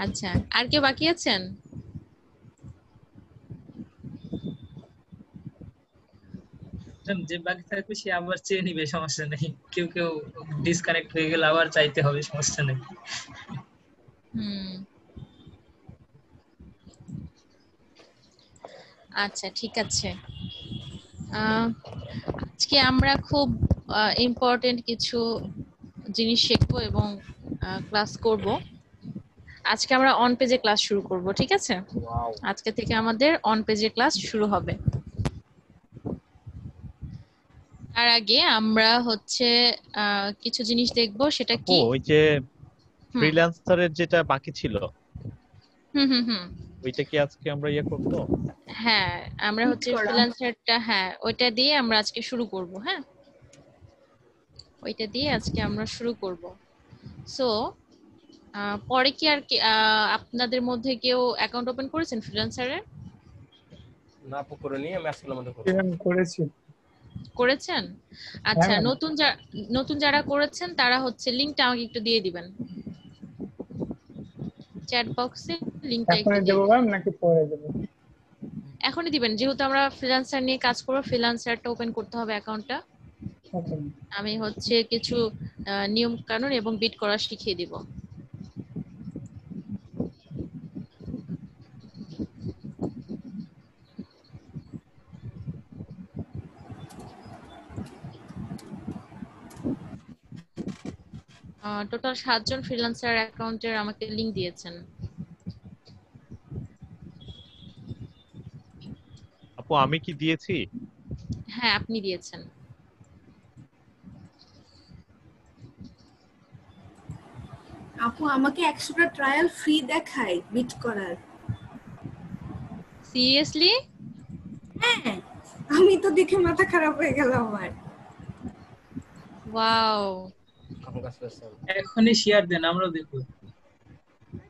আচ্ছা, আর কেউ বাকি আছেন? যে বাকি থাকবে সে আবার চেয়ে নিবে, সমস্যা নেই। কেউ কেউ ডিসকানেক্ট হয়ে গেলে আবার চাইতে হবে, সমস্যা নেই। আচ্ছা, ঠিক আছে। আজকে আমরা খুব ইম্পর্টেন্ট কিছু জিনিস শিখবো এবং ক্লাস করব। আজকে আমরা অন পেজে ক্লাস শুরু করব, ঠিক আছে? আজকে থেকে আমাদের অন পেজে ক্লাস শুরু হবে। তার আগে আমরা হচ্ছে কিছু জিনিস দেখব, সেটা আপু কি? ওই যে ফ্রিল্যান্সারের যেটা বাকি ছিল হুম। ওইটা কি আজকে আমরা করব? হ্যাঁ, আমরা হচ্ছে ফ্রিল্যান্সারটা, হ্যাঁ ওইটা দিয়ে আমরা আজকে শুরু করব। হ্যাঁ, ওইটা দিয়ে আজকে আমরা শুরু করব। সো পরে কি আর আপনাদের মধ্যে কেউ অ্যাকাউন্ট ওপেন করেছেন ফ্রিল্যান্সারে? না আপু করিনি, আমি আজকের মধ্যে করব। করেছি। করেছেন? আচ্ছা, হ্যাঁ, নতুন যারা করেছেন তারা হচ্ছে লিংকটা আমাকে একটু দিয়ে দিবেন, চ্যাট বক্সে লিংকটা একটু এখনই দিয়ে দেবো দিবেন। ম্যাম নাকি পরে দেবো? এখনই দিবেন, যেহেতু আমরা ফ্রিল্যান্সার নিয়ে কাজ করব, ফ্রিল্যান্সারটা ওপেন করতে হবে অ্যাকাউন্টটা। ওকে। আমি হচ্ছে কিছু নিয়ম কানুন এবং বিট করা শিখিয়ে দিব। টোটাল 7 জন ফ্রিল্যান্সার অ্যাকাউন্টের আমাকে লিংক দিয়েছেন। আপু আমি কি দিয়েছি? হ্যাঁ, আপনি দিয়েছেন। আপু আমাকে 100টা ট্রায়াল ফ্রি দেখায় বিট করার। সিরিয়াসলি? হ্যাঁ, আমি তো দেখে মাথা খারাপ হয়ে গেল আমার। ওয়াও, এখনই শেয়ার দেন, আমরাও দেখব।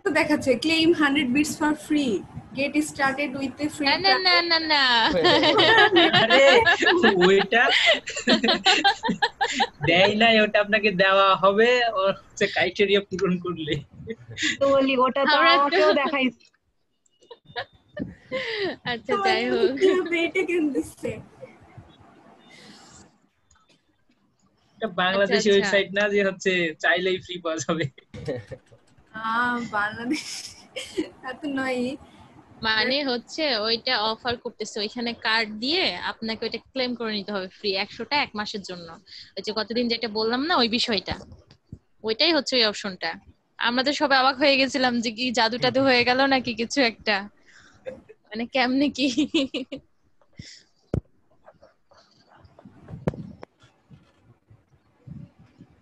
তো দেখাচ্ছে claim 100 bits for free, get started with a free না। আরে ওইটা দেয় নাই, ওটা আপনাকে দেওয়া হবে ওর হচ্ছে ক্রাইটেরিয়া পূরণ করলে। তো বলি ওটা তো আমাকেও দেখাইছে। আচ্ছা, যাই হোক, এটা কেন দিচ্ছে? এটা বাংলাদেশি ওয়েবসাইট না যে হচ্ছে চাইলেই ফ্রি পাওয়া যাবে। বাংলাদেশ তা তো নয়। মানে হচ্ছে ওইটা অফার করতেছে, ওইখানে কার্ড দিয়ে আপনাকে ওইটা ক্লেম করে নিতে হবে ফ্রি 100টা 1 মাসের জন্য। ওই যে কতদিন যেটা বললাম না, ওই বিষয়টা, ওইটাই হচ্ছে ওই অপশনটা। আমরা তো সবাই অবাক হয়ে গেছিলাম যে কি জাদু টাদু হয়ে গেল নাকি কিছু একটা, মানে কেমনে কি।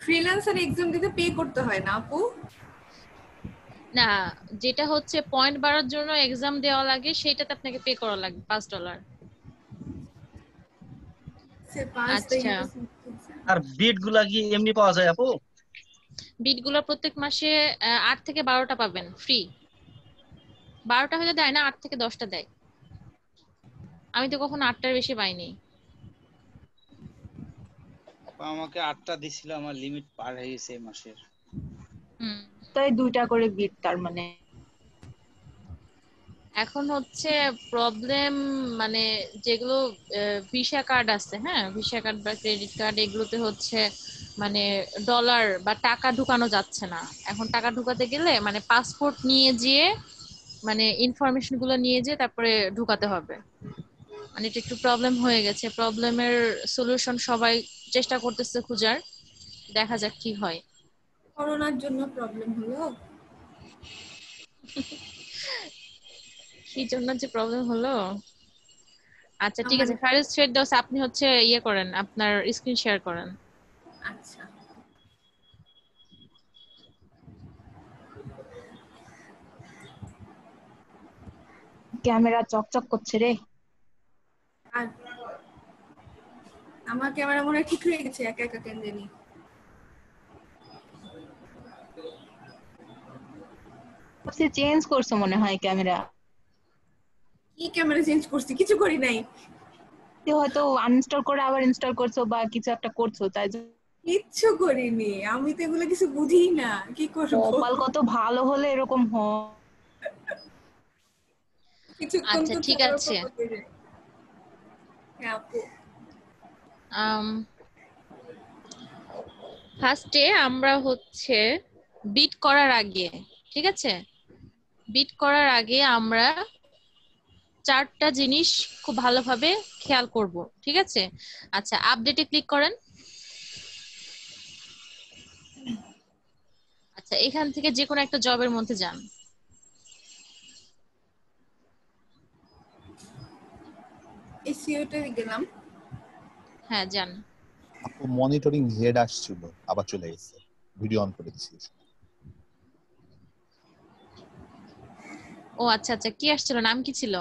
ফ্রিল্যান্সার এক্সাম দিতে পে করতে হয় না আপু? না, যেটা হচ্ছে পয়েন্ট বাড়ার জন্য এক্সাম দেওয়া লাগে সেটাতে আপনাকে পে করা লাগবে $5। আচ্ছা, আর বিট গুলা কি এমনি পাওয়া যায় আপু? বিট গুলো প্রত্যেক মাসে 8 থেকে 12টা পাবেন ফ্রি। 12টা হয়তো দেয় না, 8 থেকে 10টা দেয়। আমি তো কখনো 8টার বেশি পাইনি। আমাকে 8টা দিছিল, আমার লিমিট পার হয়ে গেছে এই মাসের। তাই 2টা করে বিট, তার মানে এখন হচ্ছে প্রবলেম, মানে যেগুলো ভিসা কার্ড আছে, হ্যাঁ ভিসা কার্ড বা ক্রেডিট কার্ড, এগুলোতে হচ্ছে মানে ডলার বা টাকা ঢুকানো যাচ্ছে না। এখন টাকা ঢুকাতে গেলে মানে পাসপোর্ট নিয়ে যেয়ে, মানে ইনফরমেশন গুলো নিয়ে যেয়ে তারপরে ঢুকাতে হবে। মানে এটা একটু প্রবলেম হয়ে গেছে। প্রবলেমের সলিউশন সবাই চেষ্টা করতেছে খোঁজার, দেখা যাক কি হয়। করোনার জন্য প্রবলেম হলো? কি জন্য যে প্রবলেম হলো? আচ্ছা ঠিক আছে, ফারিস ফেরদৌস আপনি হচ্ছে ইয়ে করেন, আপনার স্ক্রিন শেয়ার করেন। আচ্ছা, ক্যামেরা চকচক করছে রে। আর আমার ক্যামেরা মনে হয় ঠিক হয়ে গেছে একা একা কেন জানি। সে চেঞ্জ করছো মনে হয় ক্যামেরা। কি ক্যামেরা চেঞ্জ করছি? কিছু করি নাই। হয়তো আনইনস্টল করে আবার ইনস্টল করছো বা কিছু একটা করছো, তাই কিচ্ছু করিনি, আমি তো এগুলো কিছু বুঝি না, কি করবো? কপাল কত ভালো হলে এরকম হয়। কিছুক্ষণ আচ্ছা তো ঠিক চলার আছে। পর বোঝা যায়। হ্যাঁ আপু। ফার্স্টে আমরা হচ্ছে বিট করার আগে, ঠিক আছে, বিট করার আগে আমরা 4টা জিনিস খুব ভালোভাবে খেয়াল করব, ঠিক আছে? আচ্ছা, আপডেটে ক্লিক করেন। আচ্ছা, এখান থেকে যে কোনো একটা জবের মধ্যে যান। এসইওতে গেলাম। হ্যাঁ, যান। আপু মনিটরিং হেড আসছিল, আবার চলে গেছে, ভিডিও অন করে দিছি। ও আচ্ছা আচ্ছা, কি আসছিল, নাম কি ছিল?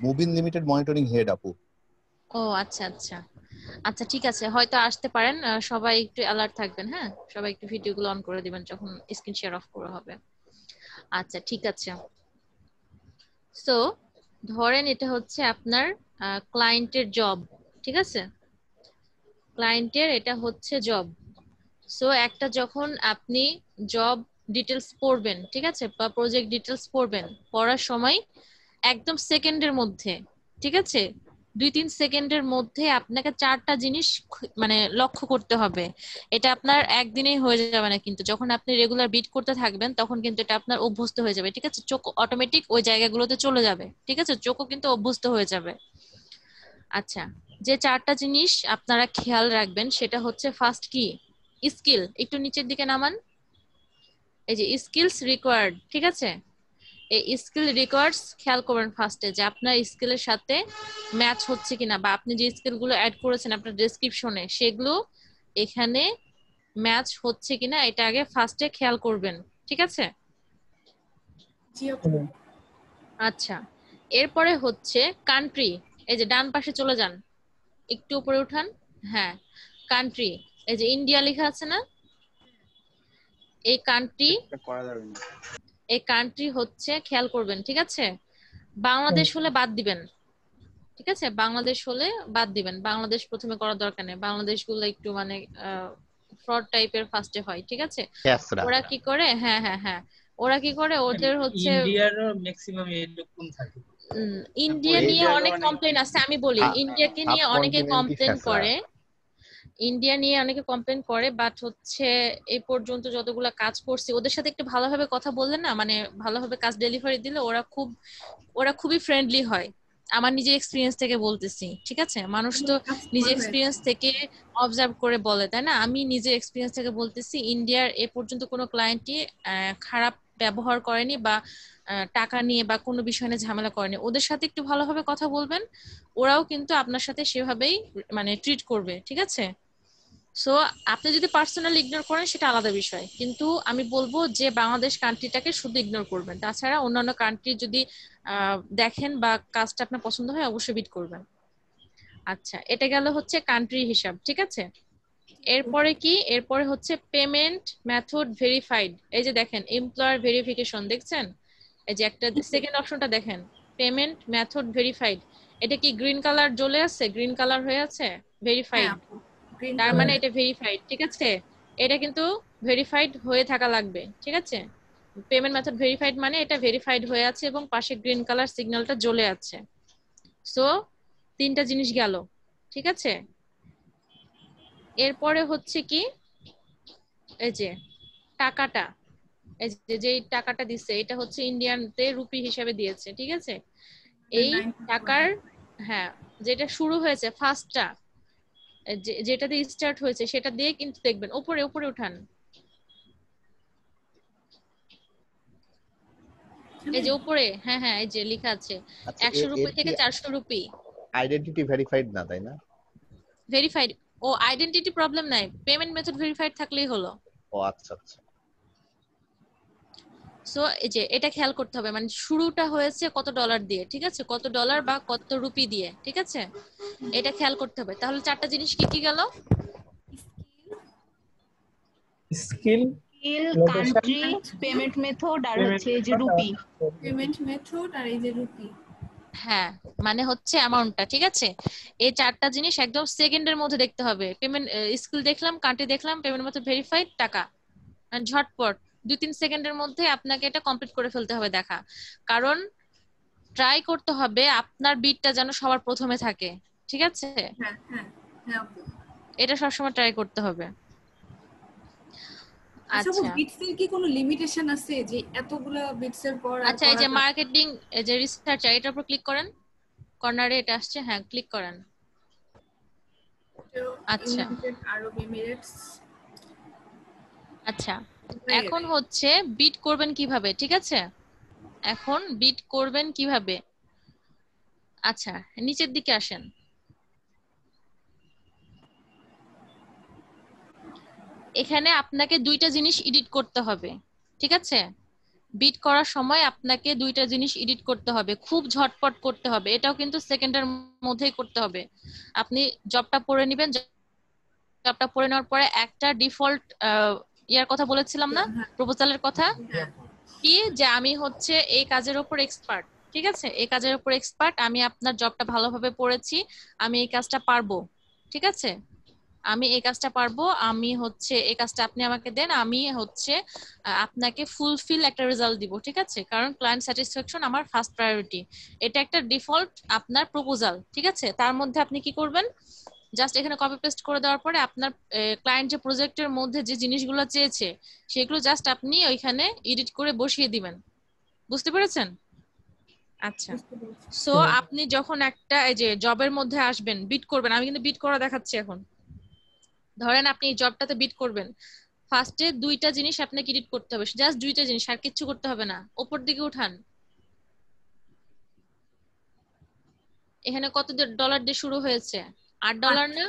মুবিন লিমিটেড মনিটরিং হেড আপু। ও আচ্ছা আচ্ছা আচ্ছা, ঠিক আছে, হয়তো আসতে পারেন। সবাই একটু অ্যালার্ট থাকবেন, হ্যাঁ, সবাই একটু ভিডিওগুলো অন করে দিবেন যখন স্ক্রিন শেয়ার অফ করা হবে। আচ্ছা ঠিক আছে। সো ধরেন এটা হচ্ছে আপনার ক্লায়েন্টের জব, ঠিক আছে, ক্লায়েন্টের এটা হচ্ছে জব। সো একটা যখন আপনি জব ডিটেলস পড়বেন, ঠিক আছে, বা প্রজেক্ট ডিটেলস পড়বেন, পড়ার সময় একদম সেকেন্ডের মধ্যে, ঠিক আছে, 2-3 সেকেন্ডের মধ্যে আপনাকে 4টা জিনিস মানে লক্ষ্য করতে হবে। এটা আপনার একদিনেই হয়ে যাবে না, কিন্তু যখন আপনি রেগুলার বিট করতে থাকবেন তখন কিন্তু এটা আপনার অভ্যস্ত হয়ে যাবে, ঠিক আছে, চোখ অটোমেটিক ওই জায়গাগুলোতে চলে যাবে, ঠিক আছে, চোখও কিন্তু অভ্যস্ত হয়ে যাবে। আচ্ছা, যে 4টা জিনিস আপনারা খেয়াল রাখবেন সেটা হচ্ছে ফার্স্ট কি, স্কিল, একটু নিচের দিকে নামান, এই যে স্কিলস রিকোয়ার্ড, ঠিক আছে, এই স্কিল রিকোয়ার্ডস খেয়াল করবেন ফার্স্টে যে আপনার স্কিলের সাথে ম্যাচ হচ্ছে কিনা, বা আপনি যে স্কিলগুলো অ্যাড করেছেন আপনার ডেসক্রিপশনে সেগুলো এখানে ম্যাচ হচ্ছে কিনা, এটা আগে ফার্স্টে খেয়াল করবেন, ঠিক আছে? জি আপু। আচ্ছা, এরপরে হচ্ছে কান্ট্রি, এই যে ডান পাশে চলে যান, একটু উপরে উঠান, হ্যাঁ, কান্ট্রি, এই যে ইন্ডিয়া লেখা আছে না, এই কান্ট্রি, করা যাবে না। এই কান্ট্রি হচ্ছে খেয়াল করবেন, ঠিক আছে, বাংলাদেশ হলে বাদ দিবেন, ঠিক আছে, বাংলাদেশ হলে বাদ দিবেন, বাংলাদেশ প্রথমে করার দরকার নেই, বাংলাদেশগুলো একটু মানে ফ্রড টাইপের ফার্স্টে হয়, ঠিক আছে। ক্যাসরা। ওরা কি করে, হ্যাঁ হ্যাঁ হ্যাঁ, ওরা কি করে, ওদের হচ্ছে ইন্ডিয়ারও ম্যাক্সিমাম এরকম থাকে। ইন্ডিয়া নিয়ে ইন্ডিয়ারও অনেক অনেক কমপ্লেন আছে, আমি বলি ইন্ডিয়াকে নিয়ে অনেকে সাবকন্টিনেন্টই কমপ্লেন ফ্যাসরা। করে, ইন্ডিয়া নিয়ে অনেকে কমপ্লেন করে, বাট হচ্ছে এই পর্যন্ত যতগুলা কাজ করছি ওদের সাথে একটু ভালোভাবে কথা বললে না, মানে ভালোভাবে কাজ ডেলিভারি দিলে ওরা খুবই ফ্রেন্ডলি হয়। আমার নিজের এক্সপিরিয়েন্স থেকে বলতেছি, ঠিক আছে, মানুষ তো নিজের এক্সপিরিয়েন্স থেকে অবজার্ভ করে বলে, তাই না, আমি নিজের এক্সপিরিয়েন্স থেকে বলতেছি ইন্ডিয়ার এ পর্যন্ত কোনো ক্লায়েন্টই খারাপ ব্যবহার করেনি বা টাকা নিয়ে বা কোনো বিষয় নিয়ে ঝামেলা করেনি। ওদের সাথে একটু ভালোভাবে কথা বলবেন, ওরাও কিন্তু আপনার সাথে সেভাবেই মানে ট্রিট করবে, ঠিক আছে। সো আপনি যদি পার্সোনালি ইগনোর করেন সেটা আলাদা বিষয়, কিন্তু আমি বলবো যে বাংলাদেশ কান্ট্রিটাকে শুধু ইগনোর করবেন, তাছাড়া অন্যান্য কান্ট্রি যদি দেখেন বা কাজটা আপনার পছন্দ হয় অবশ্যই বিট করবেন। আচ্ছা, এটা গেল হচ্ছে কান্ট্রি হিসাব, ঠিক আছে। এরপরে কি, এরপরে হচ্ছে পেমেন্ট মেথড ভেরিফাইড, এই যে দেখেন এমপ্লয়ার ভেরিফিকেশন দেখছেন, এই যে একটা সেকেন্ড অপশনটা দেখেন, পেমেন্ট মেথড ভেরিফাইড, এটা কি গ্রিন কালার জ্বলে আছে, গ্রিন কালার হয়ে আছে, ভেরিফাইড, তার মানে এটা ভেরিফাইড, ঠিক আছে, এটা কিন্তু ভেরিফাইড হয়ে থাকা লাগবে, ঠিক আছে, পেমেন্ট মেথড ভেরিফাইড মানে এটা ভেরিফাইড হয়ে আছে এবং পাশে গ্রিন কালার সিগন্যালটা জ্বলে আছে। সো 3টা জিনিস গেল, ঠিক আছে। এরপরে হচ্ছে কি, এই যে টাকাটা, এই যে টাকাটা দিচ্ছে এটা হচ্ছে ইন্ডিয়ানতে রুপি হিসাবে দিয়েছে, ঠিক আছে, এই টাকার, হ্যাঁ, যেটা শুরু হয়েছে ফার্স্টটা, যেটা দিয়ে স্টার্ট হয়েছে সেটা দিয়ে কিন্তু দেখবেন, উপরে উপরে উঠান, এই যে উপরে, হ্যাঁ হ্যাঁ, এই যে লেখা আছে 100 রুপি থেকে 400 রুপি। আইডেন্টিটি ভেরিফাইড না, তাই না? ভেরিফাইড, ও আইডেন্টিটি প্রবলেম নাই, পেমেন্ট মেথড ভেরিফাইড থাকলেই হলো। ও আচ্ছা আচ্ছা। সো এই যে এটা খেয়াল করতে হবে, মানে শুরুটা হয়েছে কত ডলার দিয়ে, ঠিক আছে, কত ডলার বা কত রুপি দিয়ে, ঠিক আছে, এটা খেয়াল করতে হবে। তাহলে 4টা জিনিস কি কি গেল, skill skill, location, country, payment method আর হচ্ছে এই যে রুপি। পেমেন্ট মেথড আর এই যে রুপি। হ্যাঁ, মানে হচ্ছে অ্যামাউন্টটা, ঠিক আছে? এই চারটা জিনিস একদম সেকেন্ডের মধ্যে দেখতে হবে। পেমেন্ট স্কিল দেখলাম, কান্ট্রি দেখলাম, পেমেন্ট মেথড ভেরিফাইড, টাকা, মানে ঝটপট 2-3 সেকেন্ডের মধ্যে আপনাকে এটা কমপ্লিট করে ফেলতে হবে দেখা। কারণ ট্রাই করতে হবে আপনার বিটটা যেন সবার প্রথমে থাকে, ঠিক আছে? হ্যাঁ হ্যাঁ হ্যাঁ আপু। এটা সবসময় ট্রাই করতে হবে। আচ্ছা আপু, আচ্ছা বিটস এর কি কোনো লিমিটেশন আছে যে এতগুলা বিটস এর পর আর আচ্ছা, এই করা যে যাবে মার্কেটিং, এই যে রিসার্চার, এটার উপর ক্লিক করেন, কর্নারে এটা আসছে, হ্যাঁ ক্লিক করেন। আচ্ছা ইউনাইটেড আরব এমিরেটস? আচ্ছা, এখন হচ্ছে বিট করবেন কিভাবে, ঠিক আছে? এখন বিট করবেন কিভাবে? আচ্ছা, নিচের দিকে আসেন। এখানে আপনাকে দুইটা জিনিস এডিট করতে হবে, ঠিক আছে? বিট করার সময় আপনাকে দুইটা জিনিস এডিট করতে হবে, খুব ঝটপট করতে হবে, এটাও কিন্তু সেকেন্ডের মধ্যেই করতে হবে। আপনি জবটা পড়ে নেবেন, জবটা পড়ে নেওয়ার পরে একটা ডিফল্ট ইয়ার কথা বলেছিলাম না, প্রপোজালের কথা, কি যে আমি হচ্ছে এই কাজের উপর এক্সপার্ট, ঠিক আছে? এই কাজের উপর এক্সপার্ট, আমি আপনার জবটা ভালোভাবে পড়েছি, আমি এই কাজটা পারবো, ঠিক আছে? আমি এই কাজটা পারবো, আমি হচ্ছে এই কাজটা আপনি আমাকে দেন, আমি হচ্ছে আপনাকে ফুলফিল একটা রেজাল্ট দিব, ঠিক আছে? কারণ ক্লায়েন্ট স্যাটিসফ্যাকশন আমার ফার্স্ট প্রায়োরিটি। এটা একটা ডিফল্ট আপনার প্রপোজাল, ঠিক আছে? তার মধ্যে আপনি কি করবেন, জাস্ট এখানে কপি পেস্ট করে দেওয়ার পরে আপনার ক্লায়েন্ট যে প্রজেক্টের মধ্যে যে জিনিসগুলো চেয়েছে সেগুলো জাস্ট আপনি ওইখানে এডিট করে বসিয়ে দিবেন। বুঝতে পেরেছেন? আচ্ছা, সো আপনি যখন একটা এই যে জবের মধ্যে আসবেন, বিট করবেন, আমি কিন্তু বিট করা দেখাচ্ছি এখন। ধরেন আপনি এই জবটাতে বিট করবেন, ফার্স্টে দুইটা জিনিস আপনাকে এডিট করতে হবে, জাস্ট দুইটা জিনিস, আর কিচ্ছু করতে হবে না। উপর দিকে উঠান, এখানে কত ডলার দিয়ে শুরু হয়েছে? $8 না?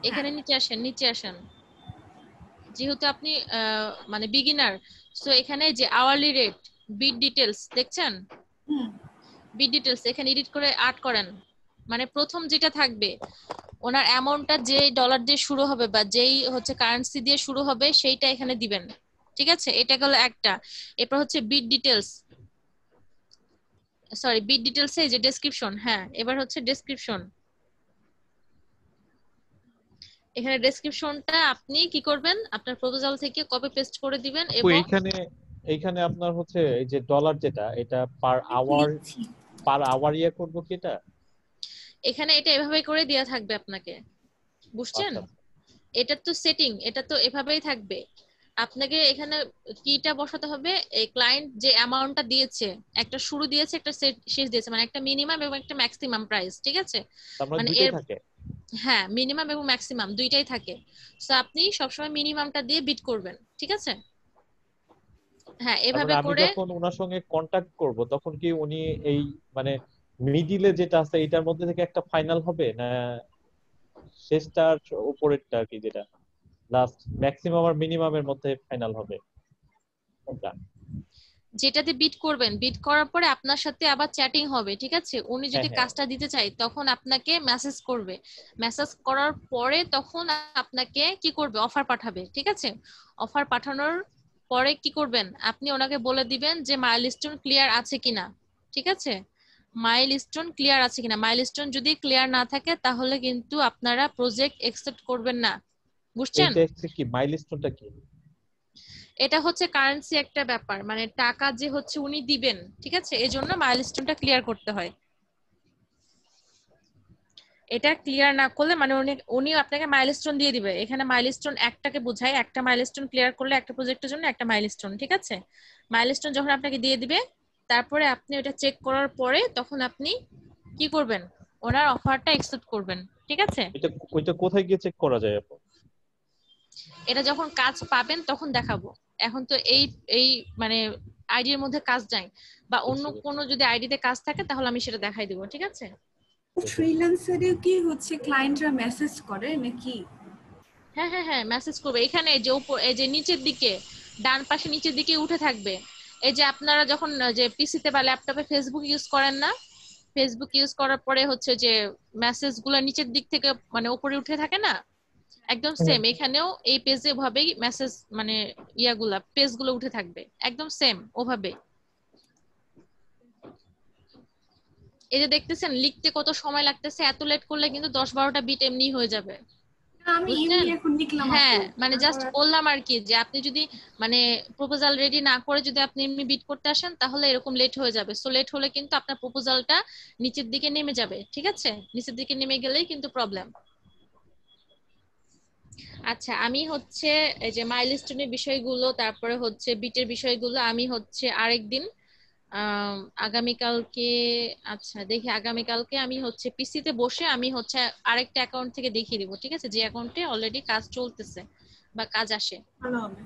এখানে নিচে আসেন, নিচে আসেন। যেহেতু আপনি মানে বিগিনার, সো এখানে যে আওয়ারলি রেট, বিট ডিটেলস দেখছেন, বিট ডিটেলস এখানে এডিট করে আট করেন। মানে প্রথম যেটা থাকবে ওনার অ্যামাউন্টটা যে ডলার দিয়ে শুরু হবে বা যেই হচ্ছে কারেন্সি দিয়ে শুরু হবে সেইটা এখানে দিবেন, ঠিক আছে? এটা গেল একটা। এরপর হচ্ছে bit details, sorry bit details এই যে ডেসক্রিপশন, হ্যাঁ এবার হচ্ছে ডেসক্রিপশন। এখানে ডেসক্রিপশনটা আপনি কি করবেন, আপনার প্রপোজাল থেকে কপি পেস্ট করে দিবেন। আপু এবং এইখানে আপনার হচ্ছে এই যে ডলার যেটা, এটা পার আওয়ার ইয়ে করবো কি এটা? এখানে এটা এভাবে করে দেয়া থাকবে আপনাকে, বুঝছেন? এটা তো সেটিং, এটা তো এভাবেই থাকবে। আপনাকে এখানে কিটা বসাতে হবে, এই ক্লায়েন্ট যে অ্যামাউন্টটা দিয়েছে, একটা শুরু দিয়েছে, একটা শেষ দিয়েছে, মানে একটা মিনিমাম এবং একটা ম্যাক্সিমাম প্রাইস, ঠিক আছে? মানে দুইটাই এর থাকে? হ্যাঁ, মিনিমাম এবং ম্যাক্সিমাম দুইটাই থাকে। সো আপনি সবসময় মিনিমামটা দিয়ে বিট করবেন, ঠিক আছে? হ্যাঁ, এভাবে আমি করে যখন ওনার সঙ্গে কন্টাক্ট করব তখন কি উনি এই মানে মিডিলে যেটা আছে এটার মধ্যে থেকে একটা ফাইনাল হবে, না শেষটার উপরেরটা কি, যেটা লাস্ট ম্যাক্সিমাম আর মিনিমামের মধ্যে ফাইনাল হবে কোনটা? যেটাতে বিট করবেন, বিট করার পরে আপনার সাথে আবার চ্যাটিং হবে, ঠিক আছে? উনি যদি কাজটা দিতে চায় তখন আপনাকে মেসেজ করবে, মেসেজ করার পরে তখন আপনাকে কি করবে, অফার পাঠাবে, ঠিক আছে? অফার পাঠানোর পরে কি করবেন, আপনি ওনাকে বলে দিবেন যে মাইলস্টোন ক্লিয়ার আছে কিনা, ঠিক আছে? মাইলস্টোন ক্লিয়ার আছে কিনা, মাইলস্টোন যদি ক্লিয়ার না থাকে তাহলে কিন্তু আপনারা প্রজেক্ট অ্যাকসেপ্ট করবেন না, বুঝছেন? এইটা কি মাইলস্টোনটা কি? এটা হচ্ছে কারেন্সি একটা ব্যাপার, মানে টাকা যে হচ্ছে উনি দিবেন, ঠিক আছে? এজন্য মাইলস্টোনটা ক্লিয়ার করতে হয়। এটা ক্লিয়ার না করলে মানে উনি আপনাকে মাইলস্টোন দিয়ে দিবে। এখানে মাইলস্টোন একটাকে বোঝায়, একটা মাইলস্টোন ক্লিয়ার করলে একটা প্রজেক্টের জন্য একটা মাইলস্টোন, ঠিক আছে? মাইলস্টোন যখন আপনাকে দিয়ে দিবে তারপরে আপনি ওটা চেক করার পরে তখন আপনি কি করবেন, ওনার অফারটা অ্যাকসেপ্ট করবেন, ঠিক আছে? ওইটা কোথায় গিয়ে চেক করা যায় আপু? এটা যখন কাজ পাবেন তখন দেখাবো। এখন তো এই মানে আইডির মধ্যে কাজ নাই, বা অন্য কোনো যদি আইডিতে কাজ থাকে তাহলে আমি সেটা দেখাই দিব, ঠিক আছে? ফ্রিল্যান্সারে কি হচ্ছে ক্লায়েন্টরা মেসেজ করে নাকি? হ্যাঁ হ্যাঁ হ্যাঁ, মেসেজ করবে। এখানে যে উপর এই যে নিচের দিকে ডান পাশে নিচের দিকে উঠে থাকবে, এই যে আপনারা যখন যে পিসিতে বা ল্যাপটপে ফেসবুক ইউজ করেন না, ফেসবুক ইউজ করার পরে হচ্ছে যে মেসেজগুলো নিচের দিক থেকে মানে উপরে উঠে থাকে না, একদম সেম, এখানেও এই পেজে ওভাবেই মেসেজ মানে ইয়াগুলা পেজগুলো উঠে থাকবে একদম সেম ওভাবে। এই যে দেখতেছেন লিখতে কত সময় লাগতেছে, এত লেট করলে কিন্তু 10-12টা বিট এমনি হয়ে যাবে, আমি বুঝছেন? এমনি এখন লিখলাম হ্যাঁ আপু, মানে জাস্ট তারপর বললাম আর কি যে আপনি যদি মানে প্রপোজাল রেডি না করে যদি আপনি এমনি বিট করতে আসেন তাহলে এরকম লেট হয়ে যাবে। সো লেট হলে কিন্তু আপনার প্রপোজালটা নিচের দিকে নেমে যাবে, ঠিক আছে? নিচের দিকে নেমে গেলেই কিন্তু প্রবলেম। আচ্ছা আমি হচ্ছে এই যে মাইলস্টোনের বিষয়গুলো তারপরে হচ্ছে বিটের বিষয়গুলো আমি হচ্ছে আরেকদিন আগামীকালকে, আচ্ছা দেখি আগামীকালকে আমি হচ্ছে পিসিতে বসে আমি হচ্ছে আরেকটা অ্যাকাউন্ট থেকে দেখিয়ে দিব, ঠিক আছে? যে অ্যাকাউন্টে অলরেডি কাজ চলতেছে বা কাজ আসে, ভালো হবে,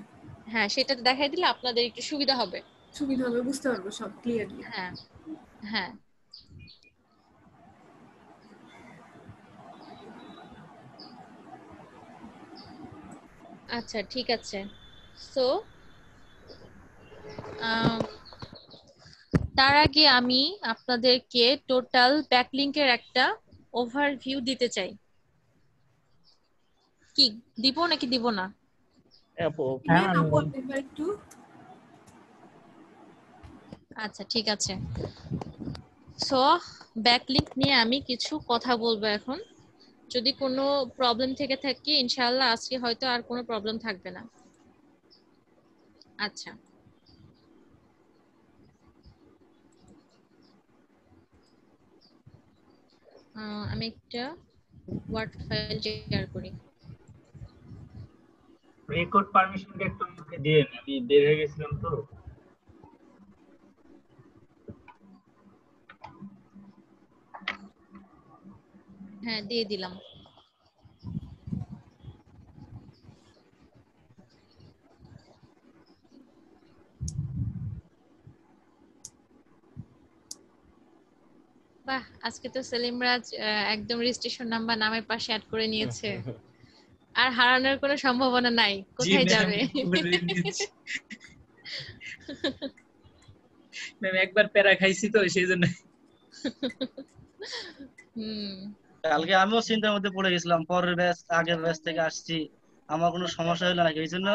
হ্যাঁ সেটাতে দেখাই দিলে আপনাদের একটু সুবিধা হবে। সুবিধা হবে, বুঝতে পারবো সব ক্লিয়ারলি। হ্যাঁ হ্যাঁ আচ্ছা ঠিক আছে। সো তার আগে আমি আপনাদেরকে টোটাল ব্যাকলিংকের একটা ওভারভিউ দিতে চাই। কি দিব নাকি দিব না? আপু হ্যাঁ আপু একবার একটু। আচ্ছা ঠিক আছে। সো ব্যাকলিংক নিয়ে আমি কিছু কথা বলবো এখন। যদি কোনো প্রবলেম থেকে থাকে ইনশাআল্লাহ আজকে হয়তো আর কোনো প্রবলেম থাকবে না। আচ্ছা আমি একটা ওয়ার্ড ফাইল শেয়ার করি। রেকর্ড পারমিশনটা একটু আমাকে দিন, আমি বের হয়ে গেছিলাম তো। হ্যাঁ দিয়ে দিলাম। বাহ আজকে তো সেলিম রাজ একদম রেজিস্ট্রেশন নাম্বার নামের পাশে অ্যাড করে নিয়েছে, আর হারানোর কোনো সম্ভাবনা নাই। কোথায় যাবে? ম্যাম একবার প্যারা খাইছি তো সেই জন্য। কালকে আমিও চিন্তার মধ্যে পড়ে গেছিলাম, পরের ব্যাচ আগের ব্যাচ থেকে আসছি, আমার কোনো সমস্যা হলো নাকি, এই জন্য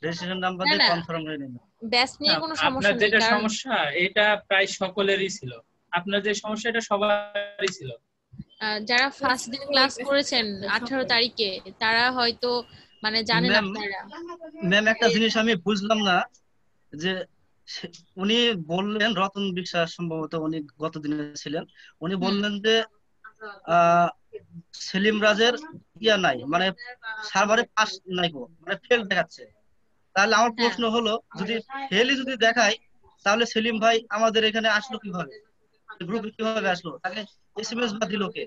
রেজিস্ট্রেশন নাম্বার না দিয়ে না কনফার্ম করে নিলাম। ব্যাস নিয়ে কোনো সমস্যা আপনার নেই, যেটা কারণ সমস্যা এটা প্রায় সকলেরই ছিল, আপনার যে সমস্যা এটা সবারই ছিল। যারা ফার্স্ট দিন ক্লাস করেছেন 18 তারিখে তারা হয়তো মানে জানেন আপনারা। ম্যাম একটা জিনিস আমি বুঝলাম না, যে উনি বললেন, রতন বিশ্বাস সম্ভবত উনি গত দিনে ছিলেন, উনি বললেন যে সেলিম রাজের ইয়া নাই, মানে সার্ভারে পাস নাই গো, মানে ফেল দেখাচ্ছে। তাহলে আমার প্রশ্ন হলো, যদি ফেলই যদি দেখায় তাহলে সেলিম ভাই আমাদের এখানে আসলো কিভাবে, গ্রুপে কিভাবে আসলো, তাকে এসএমএস বা দিল কে?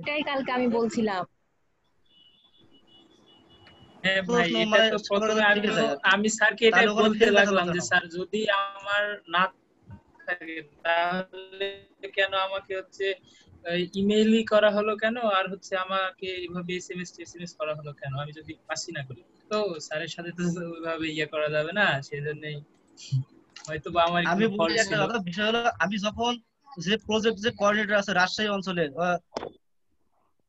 এটাই কালকে আমি বলছিলাম। হ্যাঁ ভাই প্রশ্ন এটা মানে তো সবার প্রথমে থেকে যায় আর কি। আমি স্যারকে এটা তাহলে ওখানে বলতে ফেল দেখালো লাগলাম যে কেন? স্যার যদি আমার না থাকে তাহলে কেন আমাকে হচ্ছে ইমেইলই করা হলো কেন, আর হচ্ছে আমাকে এইভাবে এসএমএস করা হলো কেন, আমি যদি পাসই না করি? তো স্যারের সাথে তো ওইভাবে ইয়ে করা যাবে না, সেজন্যই হয়তো বা আমার আমি কোনো বলি ফল্ট একটা ছিল। কথা, বিষয় হলো আমি যখন যে প্রজেক্ট যে কোঅর্ডিনেটর আছে রাজশাহী অঞ্চলের,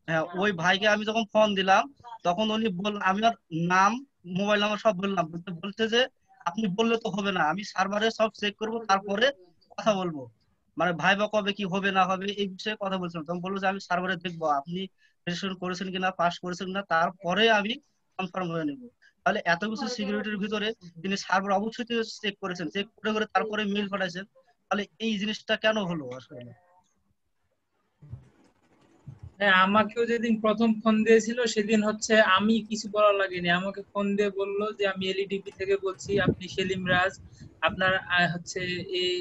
হ্যাঁ ওই ভাইকে আমি যখন ফোন দিলাম, তখন উনি আমি আর নাম মোবাইল নাম্বার সব বললাম, বলতে যে আপনি বললে তো হবে না, আমি সার্ভারে সব চেক করব তারপরে কথা বলবো, মানে ভাইবা কবে কি হবে না হবে এই বিষয়ে কথা বলছিলাম। তখন বললো যে আমি সার্ভারে দেখবো আপনি রেজিস্ট্রেশন করেছেন কিনা, পাস করেছেন কিনা, তারপরে আমি কনফার্ম হয়ে নেব। তাহলে এত কিছু সিকিউরিটির ভিতরে তিনি সার্ভার অবশ্যই চেক করেছেন, চেক করে করে তারপরে মেইল পাঠাইছেন, তাহলে এই জিনিসটা কেন হলো আসলে? হ্যাঁ আমাকেও যেদিন প্রথম ফোন দিয়েছিল সেদিন হচ্ছে আমি কিছু বলার লাগেনি, আমাকে ফোন দিয়ে বললো যে আমি এলইডিপি থেকে বলছি, আপনি সেলিম রাজ, আপনার হচ্ছে এই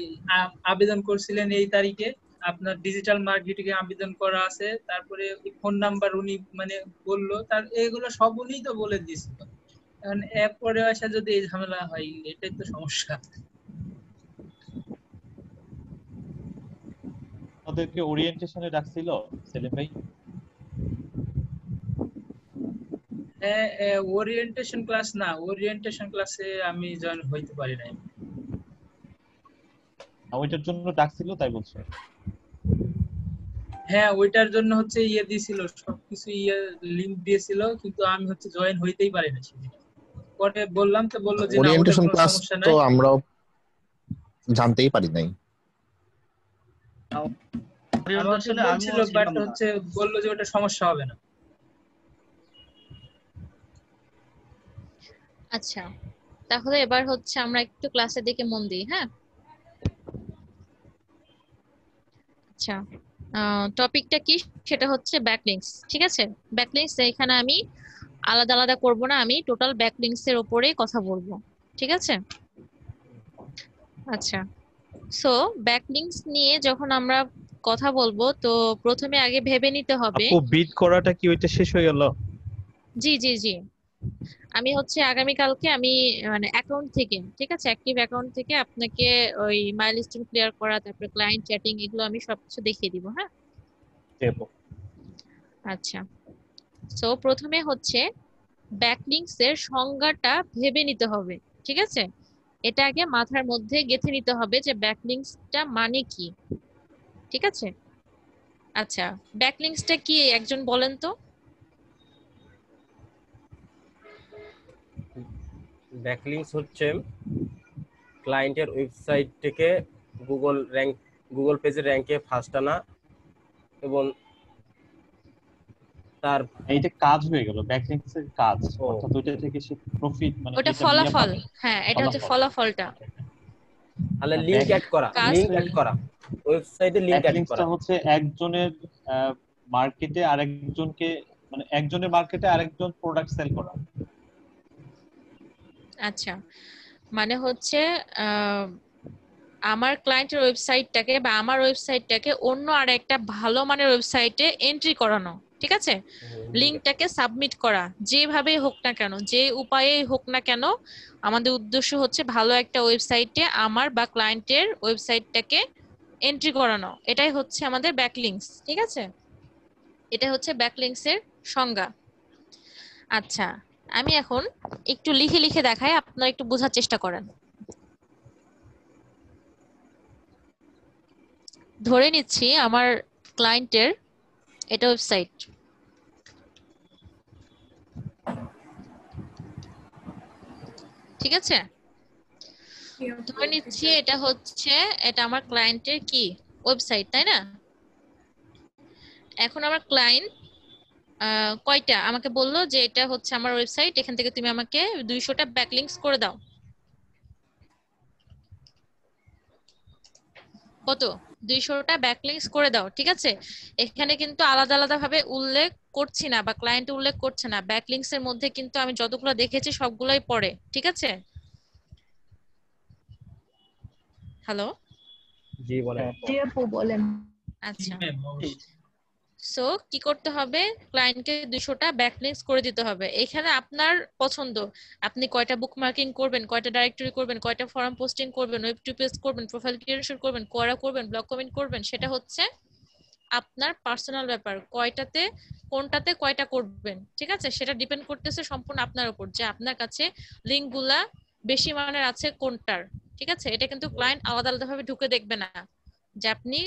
আবেদন করছিলেন এই তারিখে, আপনার ডিজিটাল মার্কেটিং এ আবেদন করা আছে, তারপরে ফোন নাম্বার উনি মানে বললো, তার এগুলো সব উনিই তো বলে দিয়েছিল। এখন এরপরে আসা যদি এই ঝামেলা হয় এটাই তো সমস্যা। ওদেরকে ওরিয়েন্টেশনে ডাকছিল সেলিম ভাই? ওরিয়েন্টেশন ক্লাস না, ওরিয়েন্টেশন ক্লাসে আমি জয়েন হইতে পারি নাই। ওইটার জন্য ডাকছিল তাই বলছো? হ্যাঁ ওইটার জন্য হচ্ছে ইয়ে দিয়েছিল, সবকিছু ইয়ে লিংক দিয়েছিল, কিন্তু আমি হচ্ছে জয়েন হইতেই পারি না সেদিন। পরে বললাম তো বললো যে না ওটা ওরিয়েন্টেশন কোনো ক্লাস সমস্যা তো নাই। আমরাও জানতেই পারি নাই। আমাকে ওরিয়েন্টেশনে বলছিল আমিও বাট ছিলাম না। হচ্ছে বললো যে ওটা সমস্যা হবে না। আচ্ছা, তাহলে এবার হচ্ছে আমরা একটু ক্লাসের দিকে মন দিই, হ্যাঁ? আচ্ছা, টপিকটা কি? সেটা হচ্ছে ব্যাকলিংকস, ঠিক আছে? ব্যাকলিংকস এখানে আমি আলাদা আলাদা করব না, আমি টোটাল ব্যাকলিংকস এর উপরেই কথা বলবো, ঠিক আছে? আচ্ছা, সো ব্যাকলিংকস নিয়ে যখন আমরা কথা বলবো তো প্রথমে আগে ভেবে নিতে হবে। আপু বিট করাটা কি ওইটা শেষ হয়ে গেল? জি জি জি, আমি হচ্ছে আগামীকালকে আমি মানে অ্যাকাউন্ট থেকে, ঠিক আছে, অ্যাক্টিভ অ্যাকাউন্ট থেকে আপনাকে ওই মাইলস্টোন ক্লিয়ার করা, তারপরে ক্লায়েন্ট চ্যাটিং, এগুলো আমি সবকিছু দেখিয়ে দিব, হ্যাঁ? দেব। আচ্ছা, সো প্রথমে হচ্ছে ব্যাকলিংকস এর সংজ্ঞাটা ভেবে নিতে হবে, ঠিক আছে? এটা আগে মাথার মধ্যে গেঁথে নিতে হবে যে ব্যাকলিংকসটা মানে কি, ঠিক আছে? আচ্ছা, ব্যাকলিংকসটা কি একজন বলেন তো? ব্যাকলিংকস হচ্ছে ক্লায়েন্টের ওয়েবসাইট থেকে গুগল পেজের র্যাঙ্কে ফার্স্ট আনা এবং তার এইটা কাজ হয়ে গেল, ব্যাকলিংকস এর কাজ, অর্থাৎ ওইটা থেকে সে প্রফিট মানে ওটা যেটা ফলাফল, হ্যাঁ এটা হচ্ছে ফলাফলটা। তাহলে লিংক অ্যাড করা, লিংক অ্যাড করা, ওয়েবসাইটে লিংক অ্যাড ব্যাকলিংকসটা করা হচ্ছে একজনের মার্কেটে আরেকজনকে, মানে একজনের মার্কেটে আরেকজন প্রোডাক্ট সেল করা। আচ্ছা, মানে হচ্ছে আমার ক্লায়েন্টের ওয়েবসাইটটাকে বা আমার ওয়েবসাইটটাকে অন্য আর একটা ভালো মানের ওয়েবসাইটে এন্ট্রি করানো, ঠিক আছে? লিংকটাকে সাবমিট করা, যেভাবেই হোক না কেন, যে উপায়েই হোক না কেন, আমাদের উদ্দেশ্য হচ্ছে ভালো একটা ওয়েবসাইটে আমার বা ক্লায়েন্টের ওয়েবসাইটটাকে এন্ট্রি করানো। এটাই হচ্ছে আমাদের ব্যাকলিংকস, ঠিক আছে? এটা হচ্ছে ব্যাকলিংকস এর সংজ্ঞা। আচ্ছা, আমি এখন একটু লিখে লিখে দেখাই, আপনারা একটু বোঝার চেষ্টা করেন। ধরে নিচ্ছি আমার ক্লায়েন্টের এটা ওয়েবসাইট, ঠিক আছে? ধরে নিচ্ছি এটা হচ্ছে, এটা আমার ক্লায়েন্টের কি ওয়েবসাইট, তাই না? এখন আমার ক্লায়েন্ট কয়টা আমাকে বললো যে এটা হচ্ছে আমার ওয়েবসাইট, এখান থেকে তুমি আমাকে 200টা ব্যাকলিংকস করে দাও। কত? 200টা ব্যাকলিংকস করে দাও, ঠিক আছে? এখানে কিন্তু আলাদা আলাদা ভাবে উল্লেখ করছি না বা ক্লায়েন্ট উল্লেখ করছে না, ব্যাকলিংকস এর মধ্যে কিন্তু আমি যতগুলো দেখেছি সবগুলাই পড়ে, ঠিক আছে? হ্যালো, জি বলেন। জি আপু বলেন। আচ্ছা, সো কি করতে হবে? ক্লায়েন্টকে 200টা ব্যাকলিংকস করে দিতে হবে। এখানে আপনার পছন্দ, আপনি কয়টা বুকমার্কিং করবেন, কয়টা ডাইরেক্টরি করবেন, কয়টা ফরম পোস্টিং করবেন, ওয়েব টু পেজ করবেন, প্রোফাইল ক্রিয়েশন করবেন, কোরা করবেন, ব্লগ কমেন্ট করবেন, সেটা হচ্ছে আপনার পার্সোনাল ব্যাপার। কয়টাতে কোনটাতে কয়টা করবেন, ঠিক আছে? সেটা ডিপেন্ড করতেছে সম্পূর্ণ আপনার উপর, যে আপনার কাছে লিংকগুলা বেশি মানের আছে কোনটার, ঠিক আছে? এটা কিন্তু ক্লায়েন্ট আলাদা আলাদা ভাবে ঢুকে দেখবে না যে আপনি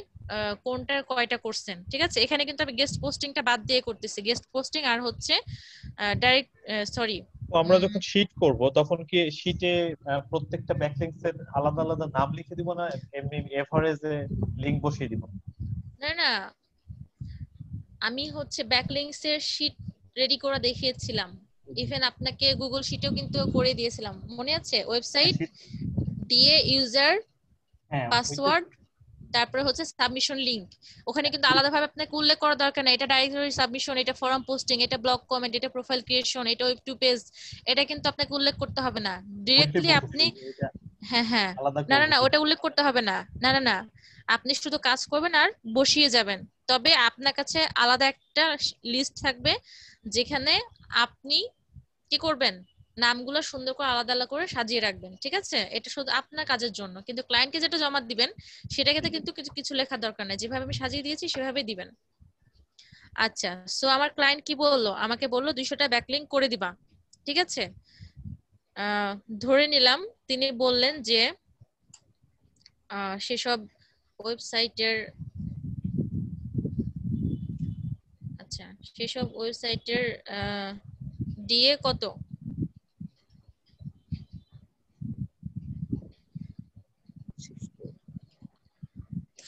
কোনটার কয়টা করছেন, ঠিক আছে? এখানে কিন্তু আমি গেস্ট পোস্টিংটা বাদ দিয়ে করতেছি, গেস্ট পোস্টিং আর হচ্ছে ডাইরেক্ট, সরি, আমরা যখন শীট করব তখন কি শীটে প্রত্যেকটা ব্যাকলিংকস এর আলাদা আলাদা নাম লিখে দিব না এমনি এভারেজে লিংক বসিয়ে দিব? না না, আমি হচ্ছে ব্যাকলিংকস এর শীট রেডি করে দেখিয়েছিলাম, ইভেন আপনাকে গুগল শীটেও কিন্তু করে দিয়েছিলাম, মনে আছে? ওয়েবসাইট দিয়ে ইউজার হ্যাঁ, পাসওয়ার্ড, তারপরে হচ্ছে সাবমিশন লিংক। ওখানে কিন্তু আলাদাভাবে আপনাকে উল্লেখ করা দরকার না এটা ডাইরেক্টরি সাবমিশন, এটা ফরম পোস্টিং, এটা ব্লগ কমেন্ট, এটা প্রোফাইল ক্রিয়েশন, এটা ওয়েব টু পেজ, এটা কিন্তু আপনাকে উল্লেখ করতে হবে না ডিরেক্টলি আপনি। হ্যাঁ হ্যাঁ, না না না, ওটা উল্লেখ করতে হবে না, না না না, আপনি শুধু কাজ করবেন আর বসিয়ে যাবেন। তবে আপনার কাছে আলাদা একটা লিস্ট থাকবে যেখানে আপনি কি করবেন, নামগুলো সুন্দর করে আলাদা আলাদা করে সাজিয়ে রাখবেন, ঠিক আছে? এটা শুধু আপনার কাজের জন্য, কিন্তু ক্লায়েন্টকে যেটা জমা দিবেন সেটাকে কিন্তু কিছু কিছু লেখার দরকার নাই, যেভাবে আমি সাজিয়ে দিয়েছি সেভাবেই দিবেন। আচ্ছা, সো আমার ক্লায়েন্ট কি বললো? আমাকে বললো 200টা ব্যাকলিংক করে দিবা, ঠিক আছে? ধরে নিলাম তিনি বললেন যে সেসব ওয়েবসাইটের আচ্ছা, সেসব ওয়েবসাইটের ডিএ কত?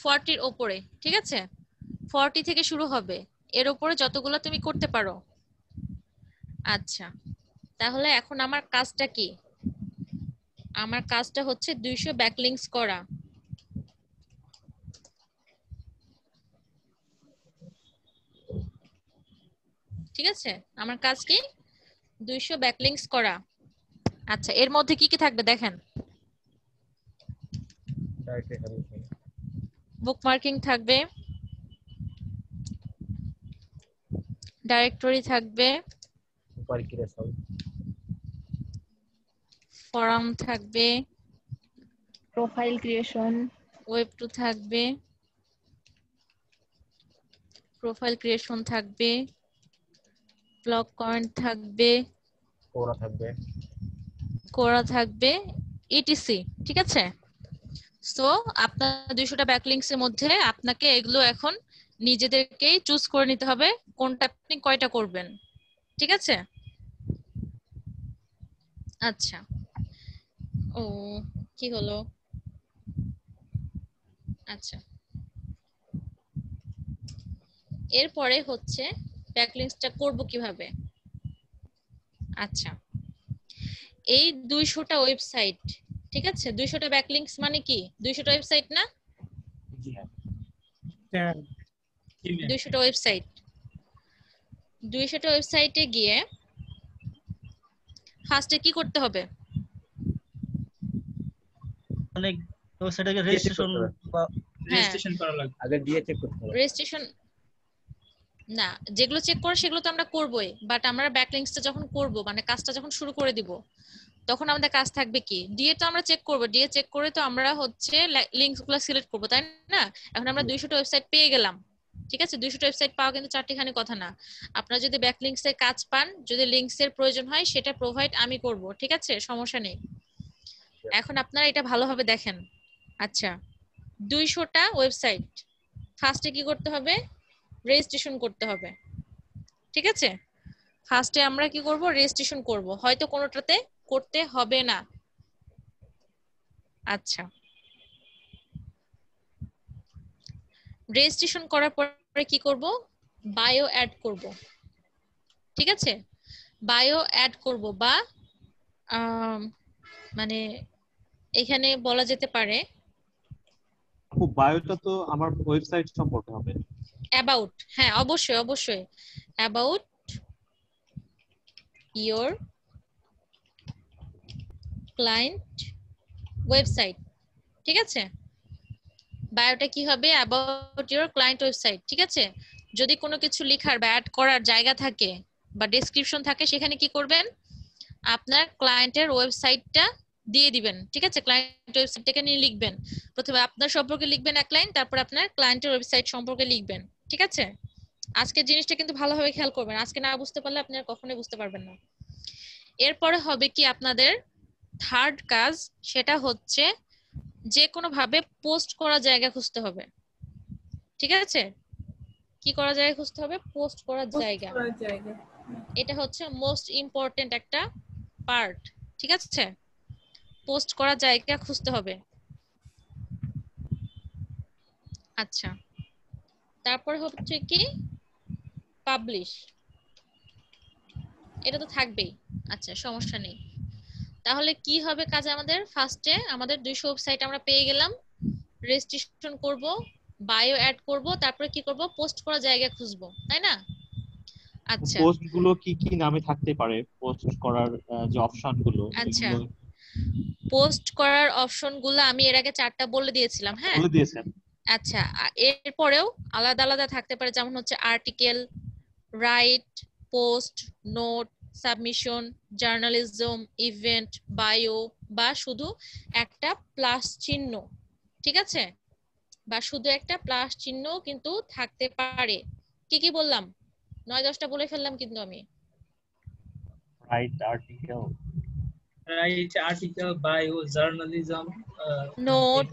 40 এর উপরে, ঠিক আছে? 40 থেকে শুরু হবে, এর উপরে যতগুলো তুমি করতে পারো। আচ্ছা, তাহলে এখন আমার কাজটা কি? আমার কাজটা হচ্ছে 200 ব্যাকলিংকস করা। ঠিক আছে, আমার কাজ কি? 200 ব্যাকলিংকস করা। আচ্ছা, এর মধ্যে কি কি থাকবে দেখেন। বুকমার্কিং থাকবে, ডাইরেক্টরি থাকবে, ফরাম থাকবে, প্রোফাইল ক্রিয়েশন, ওয়েব 2 থাকবে, প্রোফাইল ক্রিয়েশন থাকবে, ব্লগ কমেন্ট থাকবে, কোরা থাকবে, ইটিসি। ঠিক আছে, সো আপনার 200টা ব্যাকলিংকস এর মধ্যে আপনাকে এগুলো এখন নিজেদেরকেই চুজ করে নিতে হবে কোনটা আপনি কয়টা করবেন। ঠিক আছে, আচ্ছা। ও কি হলো? আচ্ছা, এরপরে হচ্ছে ব্যাকলিংকসটা করব কিভাবে। আচ্ছা, এই 200টা ওয়েবসাইট, ঠিক আছে, 200টা ব্যাকলিংকস মানে কি? 200টা ওয়েবসাইট না? 200টা ওয়েবসাইট, 200টা ওয়েবসাইটে গিয়ে ফার্স্টে কি করতে হবে? মানে ওয়েবসাইটে রেজিস্ট্রেশন করা লাগবে। আগে দিয়ে চেক করতে হবে। রেজিস্ট্রেশন না, যেগুলো চেক করে সেগুলো তো আমরা করবোই, বাট আমরা ব্যাকলিংকসটা যখন করব, মানে কাজটা যখন শুরু করে দিব, তখন আমাদের কাজ থাকবে কি? ডিএ তো আমরা চেক করব, ডিএ চেক করে তো আমরা হচ্ছে লিংকসগুলো সিলেক্ট করব, তাই না? এখন আমরা 200টা ওয়েবসাইট পেয়ে গেলাম। ঠিক আছে, 200টা ওয়েবসাইট পাওয়া কিন্তু চারটিখানি কথা না। আপনারা যদি ব্যাকলিংকস এর কাজ পান, যদি লিংকস এর প্রয়োজন হয়, সেটা প্রোভাইড আমি করব। ঠিক আছে, সমস্যা নেই। এখন আপনারা এটা ভালোভাবে দেখেন। আচ্ছা, 200টা ওয়েবসাইট, ফার্স্টে কি করতে হবে? রেজিস্ট্রেশন করতে হবে। ঠিক আছে, ফার্স্টে আমরা কি করব? রেজিস্ট্রেশন করব, হয়তো কোনোটাতে করতে হবে না। আচ্ছা, রেজিস্ট্রেশন করার পরে কি করব? বায়ো অ্যাড করব। ঠিক আছে, বায়ো অ্যাড করব, বা মানে এখানে বলা যেতে পারে খুব বায়োটা তো আমার ওয়েবসাইট সম্পর্কে হবে। অ্যাবাউট, হ্যাঁ অবশ্যই অবশ্যই, অ্যাবাউট ইওর ক্লায়েন্ট ওয়েবসাইট। ঠিক আছে, বায়োটা কি হবে? About your client website. ঠিক আছে, যদি কোনো কিছু লেখার বা অ্যাড করার জায়গা থাকে বা ডেসক্রিপশন থাকে, সেখানে কি করবেন? আপনার ক্লায়েন্টের ওয়েবসাইটটা দিয়ে দিবেন। ঠিক আছে, ক্লায়েন্ট ওয়েবসাইটটাকে নিয়ে লিখবেন। প্রথমে আপনার সম্পর্কে লিখবেন এক লাইন, তারপর আপনার ক্লায়েন্টের ওয়েবসাইট সম্পর্কে লিখবেন। ঠিক আছে, আজকের জিনিসটা কিন্তু ভালোভাবে খেয়াল করবেন, আজকে না বুঝতে পারলে আপনি আর কখনোই বুঝতে পারবেন না। এরপরে হবে কি আপনাদের থার্ড কাজ, সেটা হচ্ছে যে কোনো ভাবে পোস্ট করা জায়গা খুঁজতে হবে। ঠিক আছে, কি করা জায়গা খুঁজতে হবে? পোস্ট করার জায়গা। এটা হচ্ছে মোস্ট ইম্পর্টেন্ট একটা পার্ট। ঠিক আছে, পোস্ট করার জায়গা খুঁজতে হবে। আচ্ছা, তারপর হচ্ছে কি পাবলিশ, এটা তো থাকবেই। আচ্ছা, সমস্যা নেই। তাহলে কি হবে কাজ আমাদের? ফার্স্টে আমাদের 200 ওয়েবসাইট আমরা পেয়ে গেলাম, রেজিস্ট্রেশন করব, বায়ো অ্যাড করব, তারপরে কি করব? পোস্ট করার জায়গা খুঁজবো, তাই না? আচ্ছা, পোস্ট গুলো কি কি নামে থাকতে পারে? পোস্ট করার যে অপশন গুলো, আচ্ছা, পোস্ট করার অপশনগুলো আমি এর আগে 4টা বলে দিয়েছিলাম। হ্যাঁ, বলে দিয়েছেন। আচ্ছা, এরপরেও আলাদা আলাদা থাকতে পারে, যেমন হচ্ছে article, right, post, note, submission, journalism, event, bio, বা শুধু একটা প্লাস চিহ্ন। ঠিক আছে, বা শুধু একটা প্লাস চিহ্ন কিন্তু থাকতে পারে। কি কি বললাম? 9-10টা বলে ফেললাম কিন্তু আমি। Right, article, bio, journalism, note,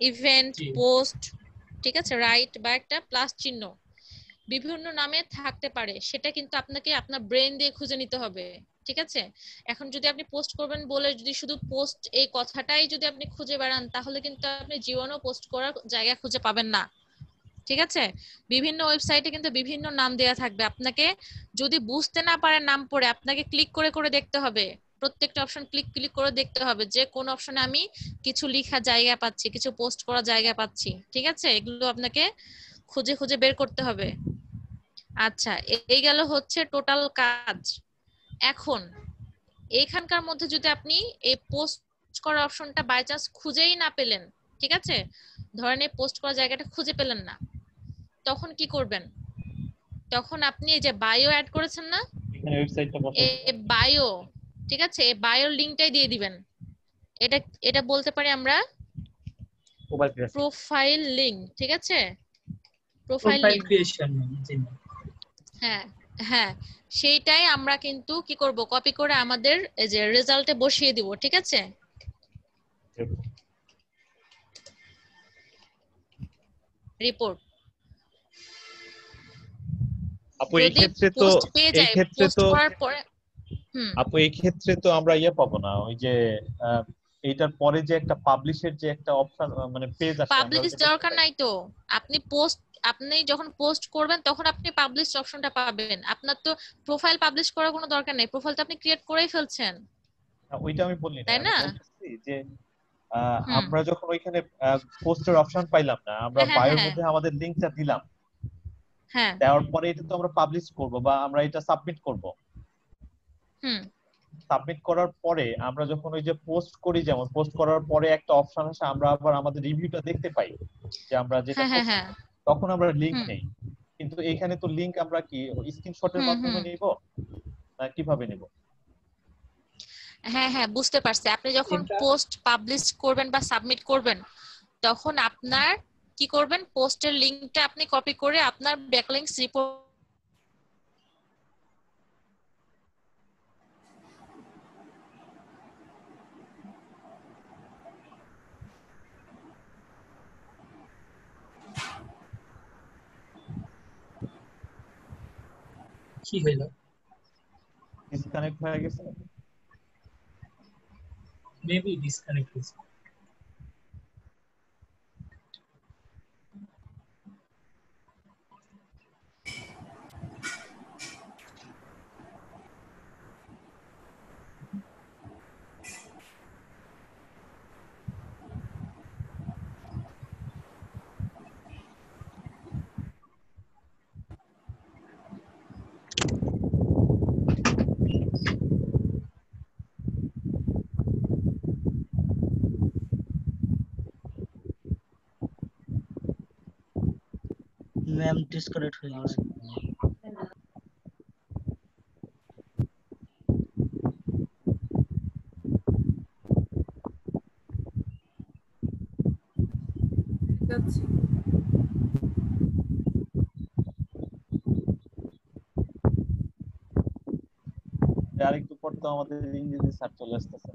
event, post. ঠিক আছে, রাইট বা একটা প্লাস চিহ্ন, বিভিন্ন নামে থাকতে পারে, সেটা কিন্তু আপনাকে আপনার ব্রেন দিয়ে খুঁজে নিতে হবে। ঠিক আছে? এখন যদি আপনি পোস্ট করবেন বলে যদি শুধু পোস্ট এই কথাটাই যদি আপনি খুঁজে বেড়ান, তাহলে কিন্তু আপনি জীবনেও পোস্ট করার জায়গা খুঁজে পাবেন না। ঠিক আছে? বিভিন্ন ওয়েবসাইটে কিন্তু বিভিন্ন নাম দেয়া থাকবে, আপনাকে যদি বুঝতে না পারেন নাম পড়ে আপনাকে ক্লিক করে করে দেখতে হবে, প্রত্যেকটা অপশন ক্লিক ক্লিক করে দেখতে হবে যে কোন অপশনে আমি কিছু লেখা জায়গা পাচ্ছি, কিছু পোস্ট করা জায়গা পাচ্ছি। ঠিক আছে? এগুলো আপনাকে খুঁজে খুঁজে বের করতে হবে। আচ্ছা, এই গেল হচ্ছে টোটাল কাজ। এখন এইখানকার মধ্যে যদি আপনি এই পোস্ট করার অপশনটা বাই চান্স খুঁজেই না পেলেন, ঠিক আছে, ধরেন এই পোস্ট করার জায়গাটা খুঁজে পেলেন না, তখন কি করবেন? তখন আপনি এই যে বায়ো অ্যাড করেছেন না, এখানে ওয়েবসাইটটা বসাই এই বায়ো, ঠিক আছে, এই বায়োর লিংকটাই দিয়ে দিবেন। এটা এটা বলতে পারি আমরা মোবাইল ক্লাস প্রোফাইল লিংক। ঠিক আছে? Profile profile link. ক্রিয়েশন। হ্যাঁ হ্যাঁ, সেইটাই আমরা কিন্তু কি করব, কপি করে আমাদের এই যে রেজাল্টে বসিয়ে দিব। ঠিক আছে? রিপোর্ট আপু এই যদি ক্ষেত্রে তো পোস্ট পেয়ে যায়, পোস্ট তো করার পরে আপু এই ক্ষেত্রে তো আমরা ইয়ে পাবো না, ওই যে এইটার পরে যে একটা পাবলিশের যে একটা অপশন মানে পেজ আসে, আমরা পাবলিশ ওইটা দরকার নাই তো। আপনি যখন পোস্ট করবেন তখন আপনি পাবলিশ অপশনটা পাবেন। আপনার তো প্রোফাইল পাবলিশ করার কোনো দরকার নেই, প্রোফাইল তো আপনি ক্রিয়েট করেই ফেলছেন, ওইটা আমি বলি না, তাই আমি না? বলতেছি যে হুম, আমরা যখন ওইখানে পোস্টের অপশন পাইলাম না, আমরা হ্যাঁ হ্যাঁ বায়োর হ্যাঁ মধ্যে আমাদের লিংকটা দিলাম, হ্যাঁ, দেওয়ার পরে এটা তো আমরা পাবলিশ করব বা আমরা এটা সাবমিট করব। হুম, সাবমিট করার পরে আমরা যখন ওই যে পোস্ট করি, যেমন পোস্ট করার পরে একটা অপশন আসে, আমরা আবার আমাদের রিভিউটা দেখতে পাই যে আমরা যেটা হ্যাঁ হ্যাঁ করছি, হ্যাঁ, তখন আমরা লিংক হুম নেই। কিন্তু এখানে তো লিংক আমরা কি স্ক্রিনশটের হুম মাধ্যমে হুম, নিব না কিভাবে নিব? হ্যাঁ হ্যাঁ, বুঝতে পারছি। আপনি যখন পোস্ট পাবলিশ করবেন বা সাবমিট করবেন, তখন আপনার কি করবেন, পোস্টের লিংকটা আপনি কপি করে আপনার ব্যাকলিংকস রিপোর্ট কি হইল? ডিসকানেক্ট হয়ে গেছে। মেবি ডিসকানেক্ট হয়েছে। ম্যাম ডিসকানেক্ট হয়ে গেছে। যাচ্ছি। আরেকটু পর তো আমাদের ইংরেজি স্যার চলে আসতেছে।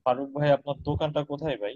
ফারুক ভাই, আপনার দোকানটা কোথায় ভাই?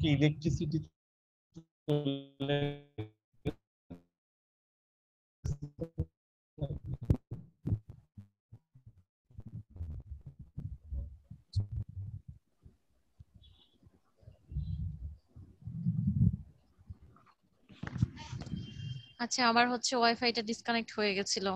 কি ইলেকট্রিসিটি আচ্ছা, আমার হচ্ছে ওয়াইফাইটা ডিসকানেক্ট হয়ে গেছিল।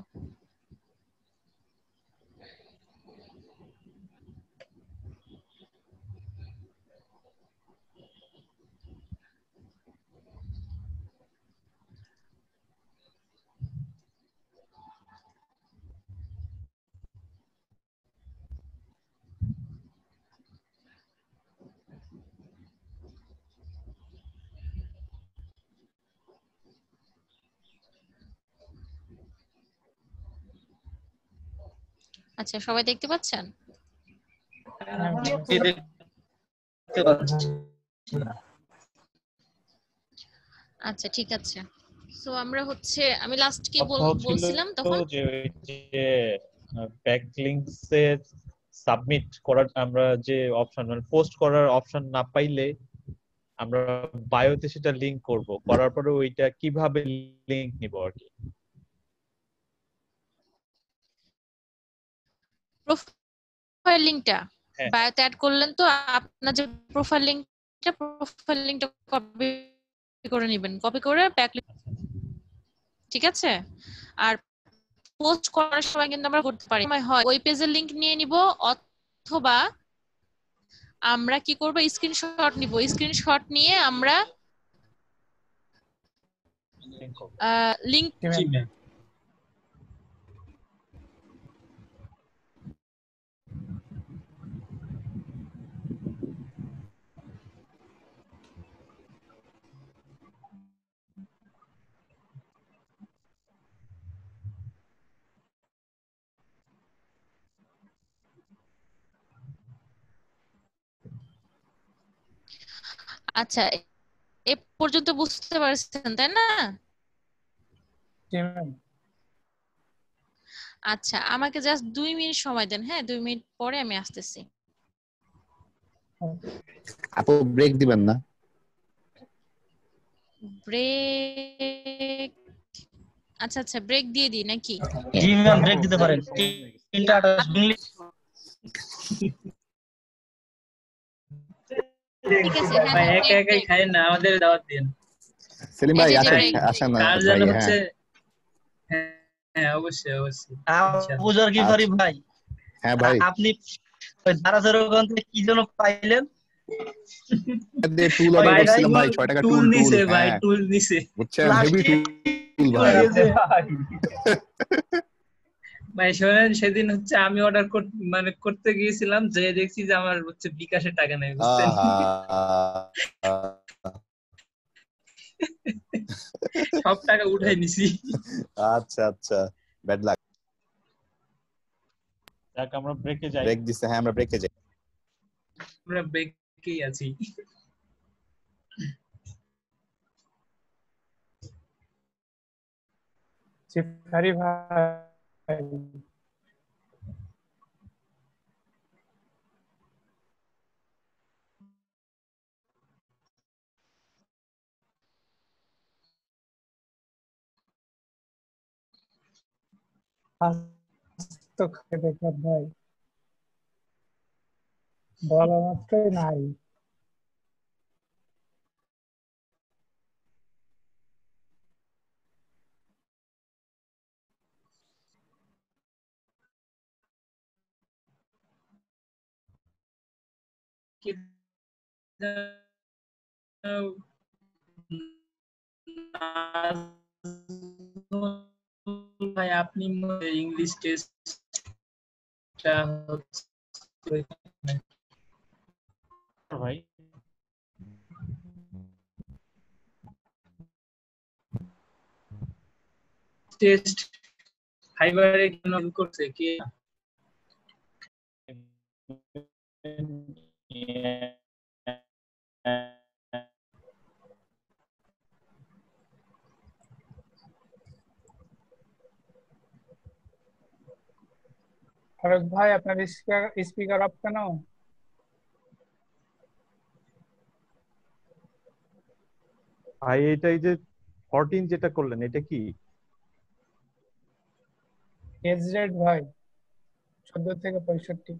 আচ্ছা, সবাই দেখতে পাচ্ছেন? দেখতে পাচ্ছি। আচ্ছা, ঠিক আছে। সো আমরা হচ্ছে আমি লাস্ট কি কথা ছিল বলছিলাম তখন? যে ব্যাকলিংকস এর সাবমিট করার আমরা যে অপশন মানে পোস্ট করার অপশন না পাইলে আমরা বায়োতে সেটা লিংক করব, করার পরে ওইটা কিভাবে লিংক নিব আর কি। প্রোফাইল লিংকটা বায়োতে অ্যাড করলেন, তো আপনার যে প্রোফাইল লিংকটা কপি করে নেবেন, কপি করে ব্যাকলিংক, ঠিক আছে? আর পোস্ট করার সময় কিন্তু আমরা করতে পারি হয় ওই পেজের লিংক নিয়ে নিব অথবা আমরা কি করব, স্ক্রিনশট নিব, স্ক্রিনশট নিয়ে আমরা লিংক জি ম্যাম। আচ্ছা, এ পর্যন্ত বুঝতে পারছেন তাই না? আচ্ছা, আমাকে জাস্ট 2 মিনিট সময় দেন, হ্যাঁ 2 মিনিট পরে আমি আসতেছি। আপু ব্রেক দিবেন না? ব্রেক? আচ্ছা আচ্ছা, ব্রেক দিয়ে দিই নাকি? জি ম্যাম, ব্রেক দিতে পারেন। 3:28 মিনিট। ঠিক আছে, হ্যাঁ ভাই হ্যাঁ, একা একাই খায় না, আমাদের দাওয়াত দিন। সেলিম এই ভাই যে আসেন, break। আসেন না কার ভাই। যেন হ্যাঁ হচ্ছে, হ্যাঁ অবশ্যই অবশ্যই ইনশাআল্লাহ। বুঝার কি পারি ভাই, হ্যাঁ ভাই, আপনি ওই ধারাসের ওখান থেকে কি যেন পাইলেন? টুল অর্ডার ভাই করছিলাম ভাই, 6 টাকা টুল টুল। নিছে ভাই, হ্যাঁ টুল নিছে। বুঝছেন, হেভি প্লাস্টিক টুল টুল ভাই। নিয়েছে। ভাই শোনেন, সেদিন হচ্ছে আমি অর্ডার করতে গিয়েছিলাম, যে দেখছি যে আমার হচ্ছে বিকাশে টাকা নেই, বুঝছেন? সব টাকা উঠাই নিছি। আচ্ছা আচ্ছা, ব্যাড লাক। যাক আমরা ব্রেকে যাই। ব্রেক দিছে, হ্যাঁ আমরা ব্রেকে যাই। আমরা ব্রেকেই আছি। চিফারি ভাই, তো খেয়ে দেখলাম ভাই, বলা মাত্রই নাই। ভাই আপনি ইংলিশ টেস্টটা ভাই টেস্ট ফাইবারে কেন করছে কে? ফারুক ভাই, আপনার স্পিকার অফ কেন? ভাই এটাই যে 14 যেটা করলেন এটা কি? এজ রেট ভাই 14 থেকে 65।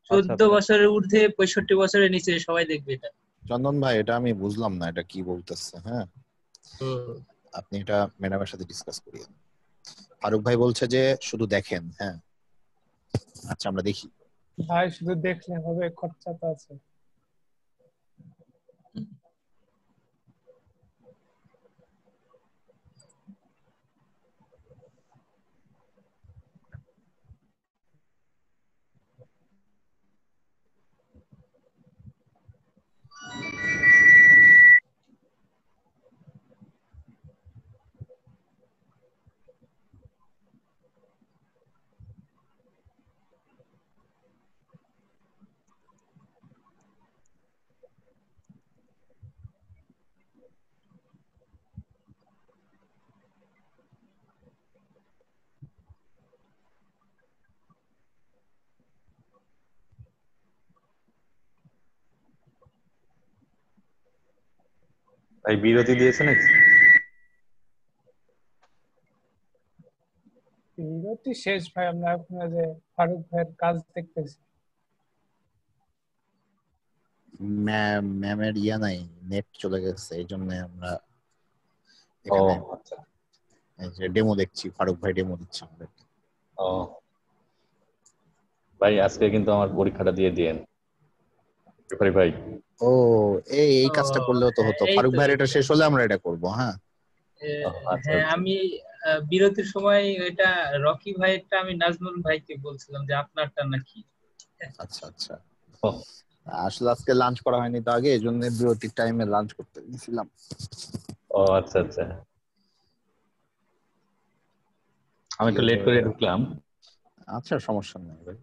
14 বছরের ঊর্ধ্বে 65 বছরের নিচে সবাই দেখবে এটা। চন্দন ভাই এটা আমি বুঝলাম না, এটা কি বলতেছে? হ্যাঁ আপনি এটা ম্যাডামের সাথে ডিসকাস করিয়েন। ফারুক ভাই বলছে যে শুধু দেখেন। হ্যাঁ আচ্ছা আমরা দেখি। ভাই শুধু দেখলে হবে, খরচা তো আছে। ভাই বিরতি দিয়েছে নাকি? বিরতি শেষ ভাই, আমরা এখন যে ফারুক ভাইয়ের কাজ দেখতেছি। ম্যামের ইয়া নাই, নেট চলে গেছে, এই জন্য আমরা ও এখানে আচ্ছা, এই যে ডেমো দেখছি, ফারুক ভাই ডেমো দিচ্ছে আমাদের। ও ভাই আজকে কিন্তু আমার পরীক্ষাটা দিয়ে দিয়েন ব্যাপারী ভাই। ও এই ও, কাজটা করলেও তো হতো। এই ফারুক তো ভাইয়ের এই এটা তো। শেষ হলে আমরা এটা করব। হ্যাঁ আচ্ছা হ্যাঁ, আচ্ছা আমি বিরতির সময় এটা রকি ভাইয়েরটা আমি নাজমুল ভাইকে বলছিলাম যে আপনারটা নাকি। আচ্ছা আচ্ছা। ও, আসলে আজকে লাঞ্চ করা হয়নি তো আগে, এই জন্য বিরতির টাইমে লাঞ্চ করতে গেছিলাম। ও আচ্ছা আচ্ছা, আমি একটু লেট করে ঢুকলাম। আচ্ছা সমস্যা নেই ভাই।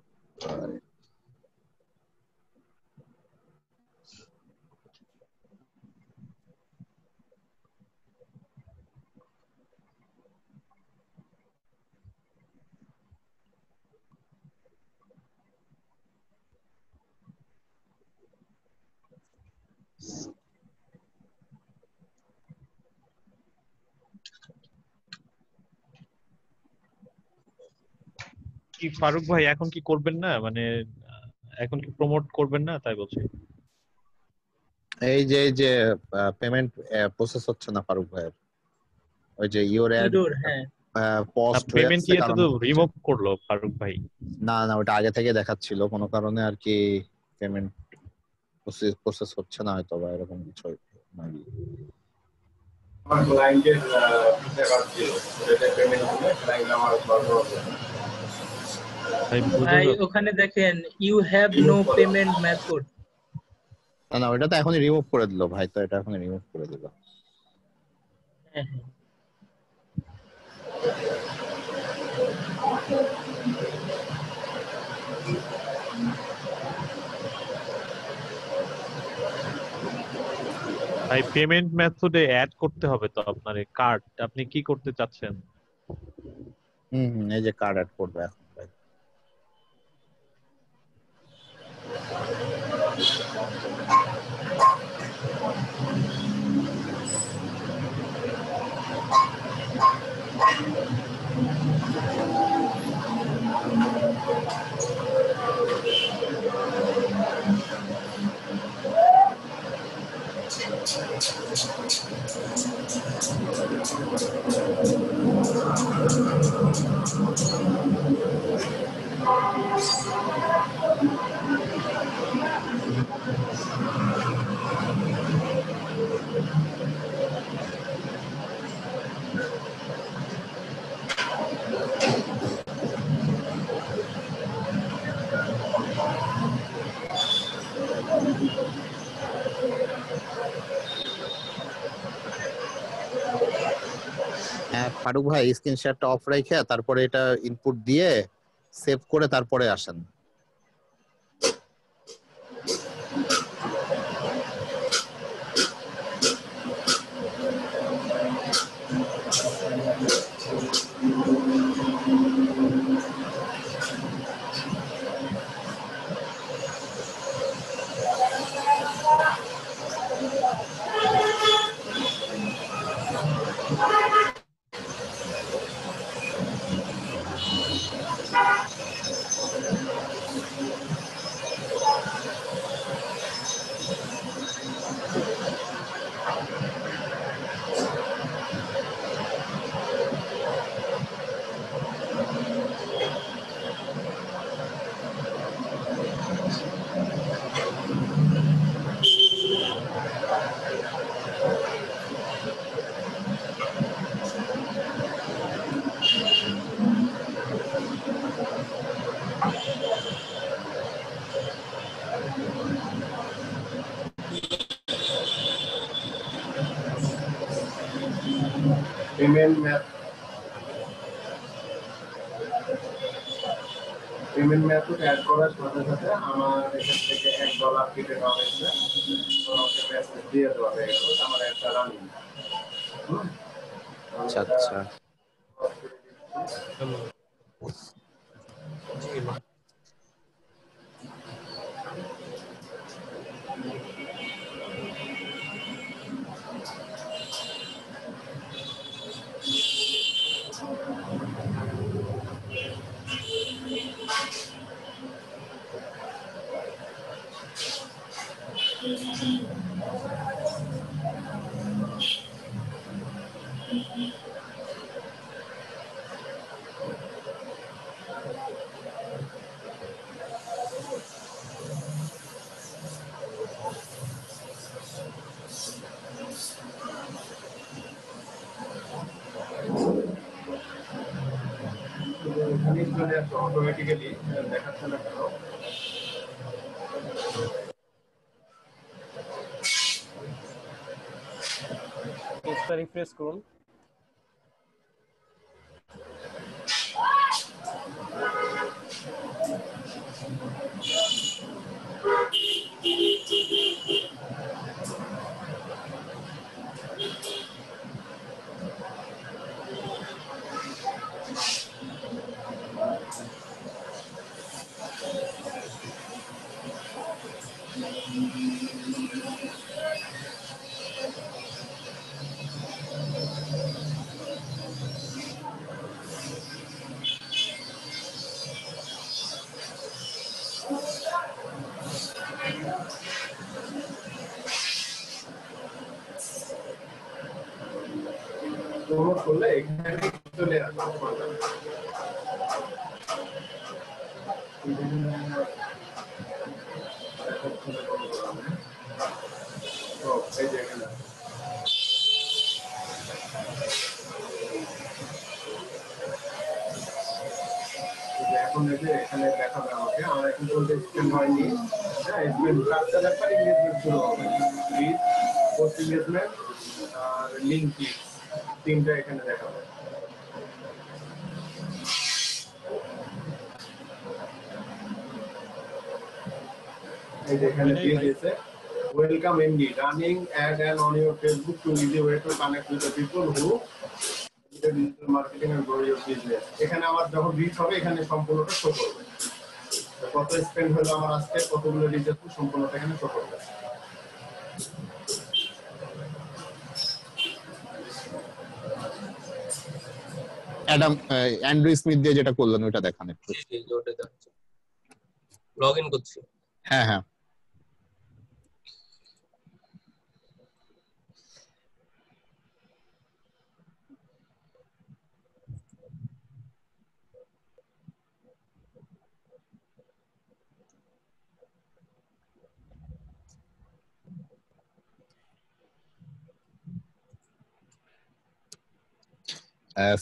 কি ফারুক ভাই এখন কি করবেন না, মানে এখন কি প্রমোট করবেন না তাই বলছি। এই যে পেমেন্ট প্রসেস হচ্ছে না ফারুক ভাইয়ের, ওই যে ইওর অ্যাড ইডোর, হ্যাঁ। পস্ট হয়ে পেমেন্ট আছে, ইয়েতে কারণ তো রিমুভ করলো ফারুক ভাই। না ওটা আগে থেকে দেখাচ্ছিল, কোনো কারণে আর কি পেমেন্ট প্রসেস হচ্ছে না হয়তো, বা এরকম কিছু maybe। আমার ক্লায়েন্টের টাকা ছিল, ওটাতে পেমেন্ট হলে ক্লায়েন্ট আমার সরবরাহ করে। ভাই ওখানে দেখেন you have no payment method. না ওটা তো এখনই রিমুভ করে দিল ভাই, তো এটা এখনই রিমুভ করে দিল। হ্যাঁ হ্যাঁ। ভাই পেমেন্ট মেথডে অ্যাড করতে হবে তো আপনার কার্ড, আপনি কি করতে চাচ্ছেন? এই যে কার্ড অ্যাড করবে এখন ভাই। ফারুক ভাই স্ক্রিন শেয়ারটা অফ রেখে তারপরে এটা ইনপুট দিয়ে সেভ করে তারপরে আসেন। পেমেন্ট মেথড অ্যাড করার সাথে সাথে আমার এখান থেকে $1 কেটে নেওয়া হয়েছে, আমাকে মেসেজ দিয়ে দেওয়া হয়ে গেল আমার একটা রানিং। আচ্ছা আচ্ছা। জানি অটোমেটিক্যালি দেখাচ্ছে না কেন। পেজটা রিফ্রেশ করুন। প্রমোট করলে এখানে চলে আসবে। এখন এই যে এখানে দেখাবে আমাকে, আমার এখন পর্যন্ত স্ক্যান হয়নি। হ্যাঁ, স্ক্যান কাটতে ব্যাপারে ইংরেজমেন্ট শুরু হবে। প্লিজ পোস্ট ইংরেজমেন্ট আর লিঙ্ক ক্লিক তিনটা এখানে দেখাবে। এই যে এখানে দিয়ে দিয়েছে welcome MD running ad and on your Facebook to easy way to connect with the people who digital marketing and grow your business. এখানে আমার যখন রিচ হবে এখানে সম্পূর্ণটা শো করবে, কত স্পেন্ড হলো আমার আজকে, কতগুলো রিচ আছে সম্পূর্ণটা এখানে শো করবে। অ্যাডাম অ্যান্ড্রু স্মিথ দিয়ে যেটা করলেন ওটা দেখান একটু। জি জি ওটা দেখাচ্ছি, লগইন করছি। হ্যাঁ হ্যাঁ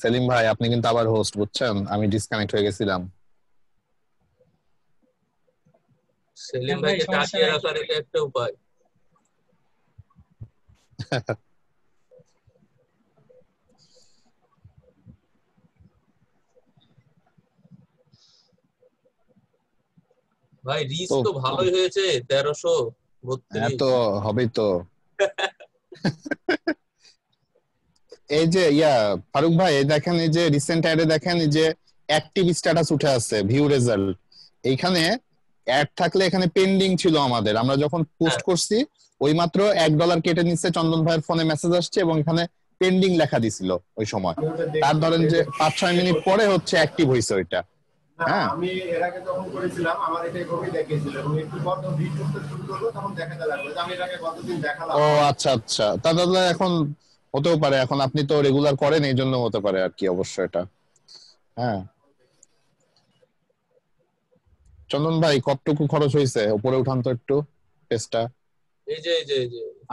সেলিম ভাই আপনি কিন্তু আবার হোস্ট, বুঝছেন? আমি ডিসকানেক্ট হয়ে গেছিলাম। সেলিম ভাইকে তাকিয়ে রাখার এটা একটা উপায়। ভাই রিচ তো ভালোই হয়েছে 1332। তো হবেই তো। এই যে ফারুক ভাই দেখেন, এই যে রিসেন্ট অ্যাডে দেখেন এই যে অ্যাক্টিভ স্ট্যাটাস উঠে আছে, ভিউ রেজাল্ট। এইখানে অ্যাড থাকলে এখানে পেন্ডিং ছিল আমাদের, আমরা যখন পোস্ট করছি ওই মাত্র $1 কেটে নিচ্ছে, চন্দন ভাইয়ের ফোনে মেসেজ আসছে এবং এখানে পেন্ডিং লেখা দিছিল ওই সময়। তার ধরেন যে 5-6 মিনিট পরে হচ্ছে অ্যাক্টিভ হইছে ওইটা। হ্যাঁ, আমি এর আগে যখন করেছিলাম আমার এটাই কপি দেখিয়েছিল এবং একটু পর যখন রিড করতে শুরু করলো তখন দেখাতে লাগলো যে আমি এর আগে কতদিন দেখালাম। ও আচ্ছা আচ্ছা, তাহলে এখন হতেও পারে, এখন আপনি তো রেগুলার করেন এই জন্য হতে পারে আর কি, অবশ্য এটা। হ্যাঁ চন্দন ভাই কতটুকু খরচ হয়েছে উপরে উঠান তো একটু পেজটা। এই যে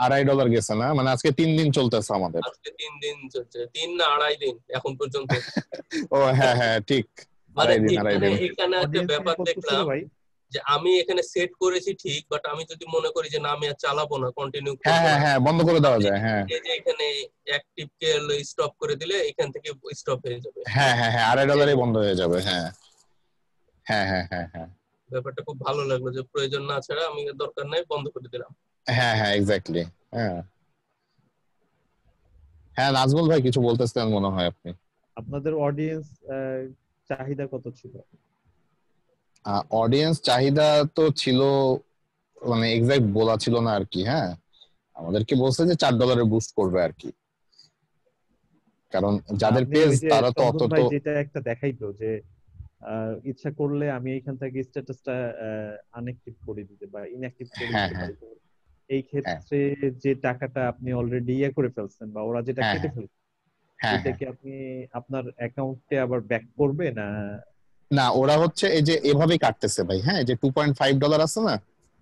$2.5 গেছে না, মানে আজকে 3 দিন চলতেছে আমাদের। আজকে 3 দিন চলছে, 3 না 2.5 দিন এখন পর্যন্ত। ও হ্যাঁ হ্যাঁ ঠিক, মানে এখানে একটা ব্যাপার দেখলাম যে আমি এখানে সেট করেছি ঠিক, বাট আমি যদি মনে করি যে না আমি আর চালাবো না, কন্টিনিউ করব, হ্যাঁ হ্যাঁ বন্ধ করে দেওয়া যায়। হ্যাঁ এই যে এখানে অ্যাক্টিভ কে স্টপ করে দিলে এখান থেকে স্টপ হয়ে যাবে। হ্যাঁ হ্যাঁ হ্যাঁ $2.5 বন্ধ হয়ে যাবে। হ্যাঁ হ্যাঁ হ্যাঁ হ্যাঁ হ্যাঁ ব্যাপারটা খুব ভালো লাগলো যে প্রয়োজন না ছাড়া আমি দরকার নাই বন্ধ করে দিলাম। হ্যাঁ হ্যাঁ এক্স্যাক্টলি। হ্যাঁ হ্যাঁ নাজমুল ভাই কিছু বলতেছেন মনে হয় আপনি। আপনাদের অডিয়েন্স চাহিদা কত ছিল? অডিয়েন্স চাহিদা তো ছিল, মানে এক্সাক্ট বলা ছিল না আর কি। হ্যাঁ আমাদেরকে বলছে যে $4 বুস্ট করবে আর কি, কারণ যাদের পেজ তারা তো অত তো যেটা একটা দেখাইতো যে ইচ্ছা করলে আমি এইখান থেকে স্ট্যাটাসটা আনঅ্যাক্টিভ করে দিতে বা ইনঅ্যাক্টিভ করে দিতে পারি। এই ক্ষেত্রে যে টাকাটা আপনি অলরেডি করে ফেলছেন বা ওরা যেটা কেটে ফেলছে এটা কি আপনি আপনার অ্যাকাউন্টে আবার ব্যাক করবে না? না ওরা হচ্ছে এই যে এভাবেই কাটতেছে ভাই। হ্যাঁ যে $2.5 আছে না,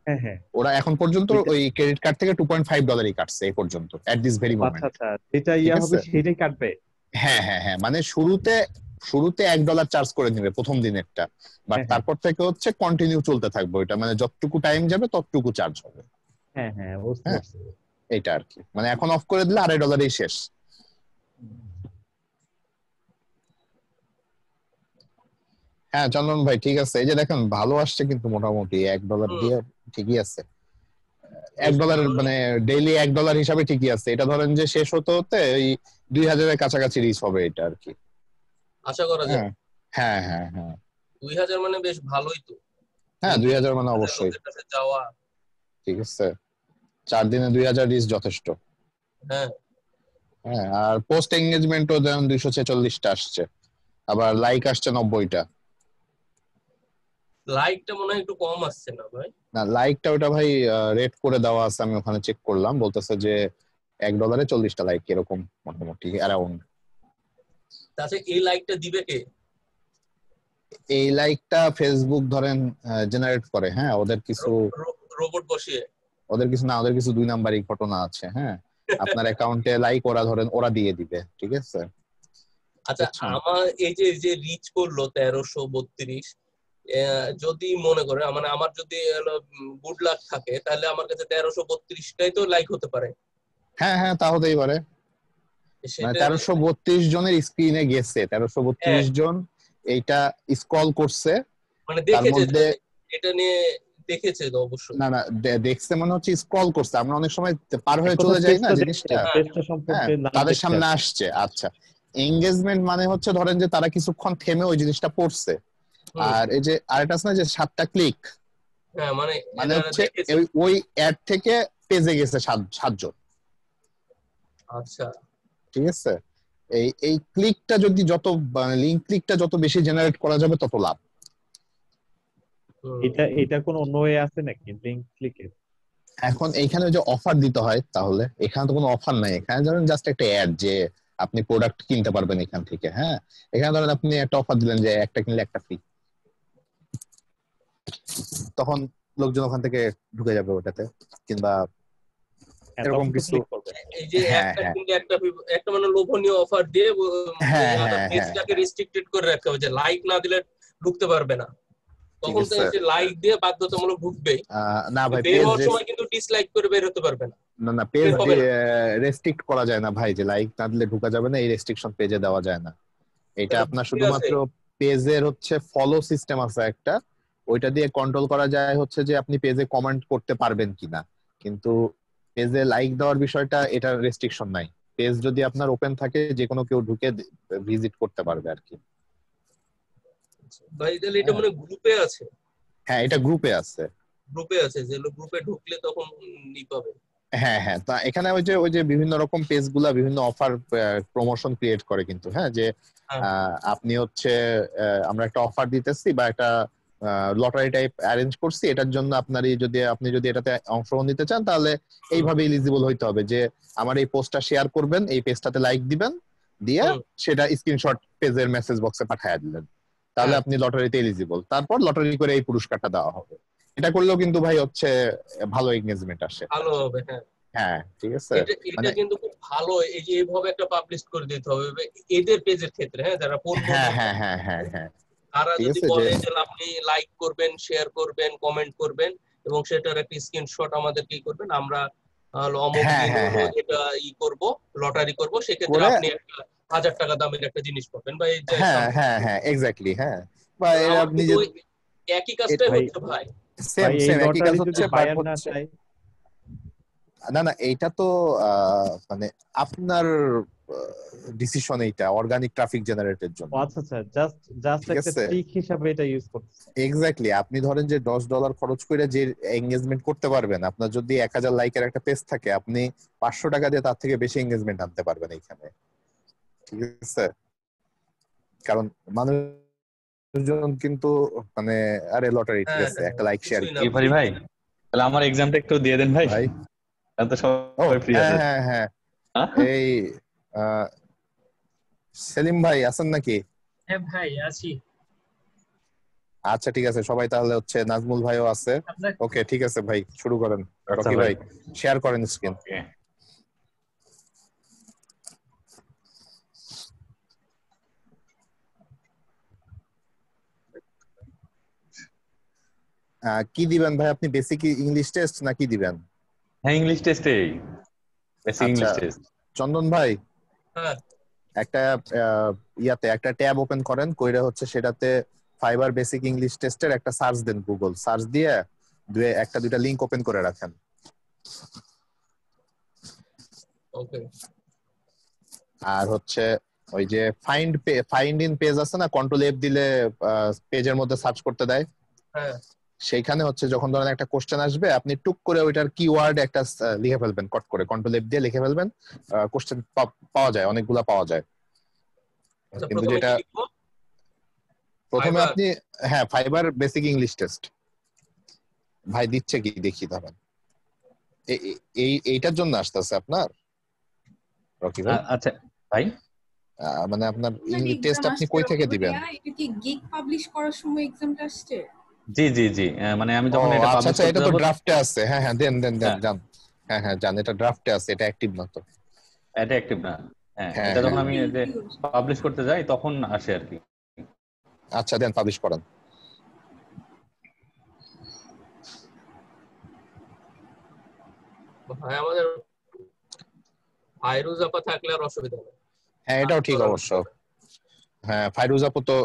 হ্যাঁ হ্যাঁ ওরা এখন পর্যন্ত ওই ক্রেডিট কার্ড থেকে $2.5 কাটছে এই পর্যন্ত এট দিস ভেরি মোমেন্ট। আচ্ছা আচ্ছা, যেটা হবে সেটাই কাটবে। হ্যাঁ হ্যাঁ হ্যাঁ মানে শুরুতে শুরুতে $1 চার্জ করে নেবে প্রথম দিনেরটা, বাট তারপর থেকে হচ্ছে কন্টিনিউ চলতে থাকবে ওইটা, মানে যতটুকু টাইম যাবে ততটুকু চার্জ হবে। হ্যাঁ বুঝতে পারছি। এইটা আর কি, মানে এখন অফ করে দিলে $2.5 শেষ। হ্যাঁ চন্দন ভাই ঠিক আছে, এই যে দেখেন ভালো আসছে কিন্তু মোটামুটি $1 দিয়ে ঠিকই আছে। $1 মানে ডেইলি $1 হিসাবে ঠিকই আছে। এটা ধরেন যে শেষ হতে হতে ওই 2000-এর কাছাকাছি রিচ হবে এটা আর কি, আশা করা যায়। হ্যাঁ 2000 মানে বেশ ভালোই তো। হ্যাঁ 2000 মানে অবশ্যই যাওয়া ঠিক আছে। 4 দিনে 2000 রিচ যথেষ্ট। হ্যাঁ আর পোস্ট এঙ্গেজমেন্টও যেমন 246টা আসছে, আবার লাইক আসছে 90টা। লাইকটা মনে হয় একটু কম আসছে না ভাই? না লাইকটা ওটা ভাই রেট করে দেওয়া আছে, আমি ওখানে চেক করলাম, বলতেছে যে $1 40টা লাইক এরকম মোটামুটি অ্যারাউন্ড। তাহলে এই লাইকটা দিবে কে? এই লাইকটা ফেসবুক ধরেন জেনারেট করে। হ্যাঁ ওদের কিছু রোবট বসিয়ে, ওদের কিছু 2 নাম্বারই ঘটনা আছে। হ্যাঁ আপনার অ্যাকাউন্টে লাইক ওরা দিয়ে দিবে, ঠিক আছে। আচ্ছা আমার এই যে রিচ করলো 1332, যদি মনে করে মানে আমার যদি গুড লাক থাকে তাহলে আমার কাছে 1332টাই তো লাইক হতে পারে। হ্যাঁ তা হতেই পারে। 1332 জনের স্ক্রিনে গেছে, 1332 জন এইটা স্ক্রল করছে, মানে দেখেছে এটা নিয়ে দেখেছে তো অবশ্যই। না দেখছে মানে হচ্ছে স্ক্রল করছে। আমরা অনেক সময় পার হয়ে চলে যাই না জিনিসটা, তাদের সামনে আসছে। আচ্ছা এঙ্গেজমেন্ট মানে হচ্ছে ধরেন যে তারা কিছুক্ষণ থেমে ওই জিনিসটা পড়ছে, আর এই যে আরেকটা আছে না যে 7টা ক্লিক, মানে হচ্ছে ওই অ্যাড থেকে পেজে গেছে 7 জন। আচ্ছা ঠিক আছে, এই ক্লিকটা যদি লিংক ক্লিকটা যত বেশি জেনারেট করা যাবে তত লাভ। এটা কোন অন্য ওয়ে আছে নাকি লিংক ক্লিকের? এখন এইখানে যে অফার দিতে হয়, তাহলে এখানে তো কোনো অফার নাই, এখানে ধরেন জাস্ট একটা অ্যাড যে আপনি প্রোডাক্ট কিনতে পারবেন এখান থেকে। হ্যাঁ এখানে ধরেন আপনি একটা অফার দিলেন যে একটা কিনলে একটা ফ্রি, তখন লোকজন ওখান থেকে ঢুকে যাবে ওটাতে, কিংবা এরকম কিছু। এই যে একটা কিনলে একটা মানে লোভনীয় অফার দিয়ে পেজটাকে রেস্ট্রিক্টেড করে রাখতে হবে যে লাইক না দিলে ঢুকতে পারবে না, তখন তো এই যে লাইক দিয়ে বাধ্যতামূলক ঢুকবে না ভাই, বের হওয়ার সময় কিন্তু ডিসলাইক করে বের হতে পারবে না। না পেজ রেস্ট্রিক্ট করা যায় না ভাই, যে লাইক না দিলে ঢোকা যাবে না, এই রেস্ট্রিকশন পেজে দেওয়া যায় না। এটা আপনার শুধুমাত্র পেজের হচ্ছে ফলো সিস্টেম আছে একটা, ওইটা দিয়ে কন্ট্রোল করা যায় হচ্ছে যে আপনি পেজে কমেন্ট করতে পারবেন কিনা, কিন্তু পেজে লাইক দেওয়ার বিষয়টা এটা রেস্ট্রিকশন নাই। পেজ যদি আপনার ওপেন থাকে যে কোনো কেউ ঢুকে ভিজিট করতে পারবে আর কি। ভাই তাহলে এটা মানে গ্রুপে আছে? হ্যাঁ এটা গ্রুপে আছে। যে গ্রুপে ঢুকলে তখন পাবে। হ্যাঁ তা এখানে ওই যে বিভিন্ন রকম পেজগুলা বিভিন্ন অফার প্রমোশন ক্রিয়েট করে কিন্তু। হ্যাঁ যে আপনি হচ্ছে আমরা একটা অফার দিতেছি বা একটা লটারি টাইপ অ্যারেঞ্জ করছি, এটার জন্য আপনি যদি এটাতে অংশগ্রহণ নিতে চান তাহলে এইভাবে এলিজিবল হইতে হবে যে আমার এই পোস্টটা শেয়ার করবেন, এই পেজটাতে লাইক দিবেন, দিয়ে সেটা স্ক্রিনশট পেজের মেসেজ বক্সে পাঠিয়ে দিলেন, তাহলে আপনি লটারিতে এলিজিবল। তারপর লটারি করে এই পুরস্কারটা দেওয়া হবে। এটা করলেও কিন্তু ভাই হচ্ছে ভালো এনগেজমেন্ট আসে। ভালো হবে। হ্যাঁ ঠিক আছে, এটা কিন্তু খুব ভালো। এই যে এইভাবে একটা পাবলিশ করে দিতে হবে এদের পেজের ক্ষেত্রে। হ্যাঁ যারা হ্যাঁ তারা যদি বলে যে আপনি লাইক করবেন, শেয়ার করবেন, কমেন্ট করবেন এবং সেটার একটা স্ক্রিনশট আমাদের কি করবেন, আমরা অমুক দিন এটা করব, লটারি করব, সেক্ষেত্রে আপনি একটা 1000 টাকা দামের একটা জিনিস পাবেন ভাই। হ্যাঁ এক্স্যাক্টলি। হ্যাঁ ভাই আপনি যে একই কাজটাই হচ্ছে ভাই, সেম একই কাজ হচ্ছে। না এইটা তো মানে আপনার ডিসিশন, এইটা অর্গানিক ট্রাফিক জেনারেটের জন্য। আচ্ছা জাস্ট একটা ট্রিক হিসাবে এটা ইউজ করতেছেন। এক্স্যাক্টলি। আপনি ধরেন যে $10 খরচ করে যে এনগেজমেন্ট করতে পারবেন, আপনার যদি 1000 লাইকের একটা পেজ থাকে, আপনি 500 টাকা দিয়ে তার থেকে বেশি এনগেজমেন্ট আনতে পারবেন এইখানে। ঠিক আছে, কারণ মানুষজন কিন্তু মানে আরে লটারি, ঠিক আছে একটা লাইক শেয়ার। ভাই তাহলে আমার এক্সামটা একটু দিয়ে দেন ভাই। তো সবাই ফ্রি আছে। হ্যাঁ এই সেলিম ভাই আছেন নাকি? হ্যাঁ ভাই আছি। আচ্ছা ঠিক আছে, সবাই তাহলে হচ্ছে নাজমুল ভাইও আছে। ওকে ঠিক আছে ভাই, শুরু করেন। রকি ভাই শেয়ার করেন স্ক্রিন। কি দিবেন ভাই আপনি, বেসিক ইংলিশ টেস্ট না কি দিবেন? হ্যাঁ ইংলিশ টেস্টেই, বেসিক ইংলিশ টেস্ট। চন্দন ভাই হ্যাঁ একটা ইয়াতে একটা ট্যাব ওপেন করেন, কইরা হচ্ছে সেটাতে ফাইবার বেসিক ইংলিশ টেস্টের একটা সার্চ দেন, গুগল সার্চ দিয়ে একটা দুইটা লিংক ওপেন করে রাখেন। ওকে। আর হচ্ছে ওই যে ফাইন্ড ইন পেজ আছে না, কন্ট্রোল এফ দিলে পেজের মধ্যে সার্চ করতে দেয়, হ্যাঁ সেইখানে হচ্ছে যখন ধরেন একটা কোশ্চেন আসবে আপনি টুক করে ওইটার কিওয়ার্ড একটা লিখে ফেলবেন, কট করে কন্ট্রোল এফ দিয়ে লিখে ফেলবেন, কোশ্চেন পাওয়া যায়, অনেকগুলা পাওয়া যায়। কিন্তু যেটা প্রথমে আপনি হ্যাঁ ফাইবার বেসিক ইংলিশ টেস্ট ভাই দিচ্ছে কি দেখি, ধরেন এইটার জন্য আসতেছে আপনার রকি ভাই? আচ্ছা ভাই মানে আপনার ইংলিশ টেস্ট আপনি কই থেকে দিবেন? এটা কি গিগ পাবলিশ করার সময় এক্সামটা আসছে? জি জি জি, মানে আমি যখন এটা আচ্ছা পাবলিশ আচ্ছা, এটা করতে তো যাব। ড্রাফটে আছে। হ্যাঁ হ্যাঁ দেন জান। হ্যাঁ হ্যাঁ জান, এটা ড্রাফটে আছে, এটা অ্যাক্টিভ না তো। এটা অ্যাক্টিভ না। হ্যাঁ হ্যাঁ, এটা যখন হ্যাঁ। আমি যে পাবলিশ করতে যাই তখন আসে আর কি। আচ্ছা দেন পাবলিশ করেন। ভাই আমাদের ফাইরুজ আপা থাকলে আর অসুবিধা নেই। হ্যাঁ এটাও ঠিক অবশ্য। হ্যাঁ ফাইরুজ আপু তো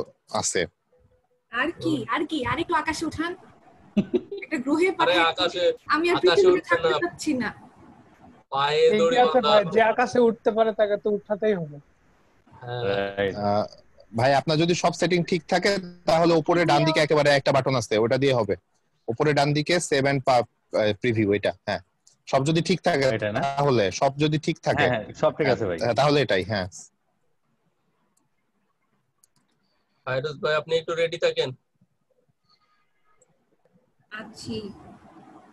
আছে। আর কি আরেকটু আকাশে উঠান, একটা গ্রহে আরে পাঠান। আকাশে আমি আর আকাশে পৃথিবীতে উঠছে থাকতে না, পারছি না। পায়ে দড়ি ঠিক আছে বাঁধা। ভাই, যে আকাশে উঠতে পারে তাকে তো উঠাতেই হবে। ভাই আপনার যদি সব সেটিং ঠিক থাকে তাহলে উপরে ডান দিকে একেবারে একটা বাটন আছে, ওটা দিয়ে হবে। উপরে ডান দিকে সেভ এন্ড প্রিভিউ, এটা হ্যাঁ সব যদি ঠিক থাকে তাহলে, সব যদি ঠিক থাকে হ্যাঁ সব ঠিক আছে ভাই, তাহলে এটাই। হ্যাঁ ফাইরুজ ভাই আপনি একটু রেডি থাকেন। আছি।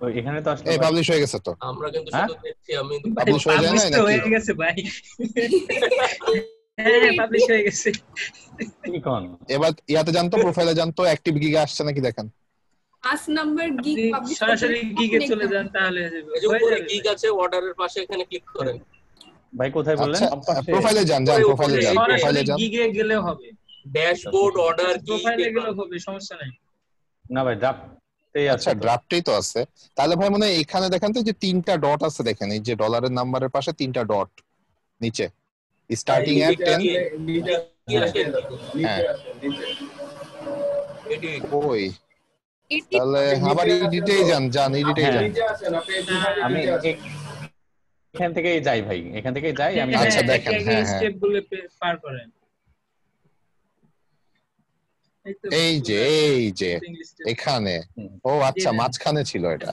ওই এখানে তো আসলে এই পাবলিশ হয়ে গেছে তো। আমরা কিন্তু শুধু দেখছি, আমি পাবলিশ হয়ে যায় না নাকি? হয়ে গেছে ভাই। হ্যাঁ পাবলিশ হয়ে গেছে। কি কোন এবার ইয়াতে জানতো, প্রোফাইলে জানতো অ্যাক্টিভ গিগে আসছে নাকি দেখেন। 5 নাম্বার গিগ পাবলিশ সরাসরি গিগে চলে যান তাহলে হয়ে যাবে। এই যে উপরে গিগ আছে অর্ডারের পাশে, এখানে ক্লিক করেন। ভাই কোথায় বললেন? প্রোফাইলে যান প্রোফাইলে যান, প্রোফাইলে যান। গিগে গেলেও হবে, ড্যাশবোর্ড অর্ডার প্রোফাইলে গেলেও হবে, সমস্যা নাই। না ভাই ড্রাফটেই আছে। আচ্ছা ড্রাফটেই তো আছে, তাহলে ভাই মনে হয় এখানে দেখেন তো যে 3টা ডট আছে, দেখেন এই যে ডলারের নাম্বারের পাশে 3টা ডট নিচে, স্টার্টিং এট 10। হ্যাঁ ওই তাহলে আবার এডিটেই যান এডিটেই যান। আমি এখান থেকেই যাই ভাই, এখান থেকেই যাই আমি। আচ্ছা দেখেন হ্যাঁ স্টেপ গুলো পার করেন। এই যে এখানে, ও আচ্ছা মাঝখানে ছিল এটা।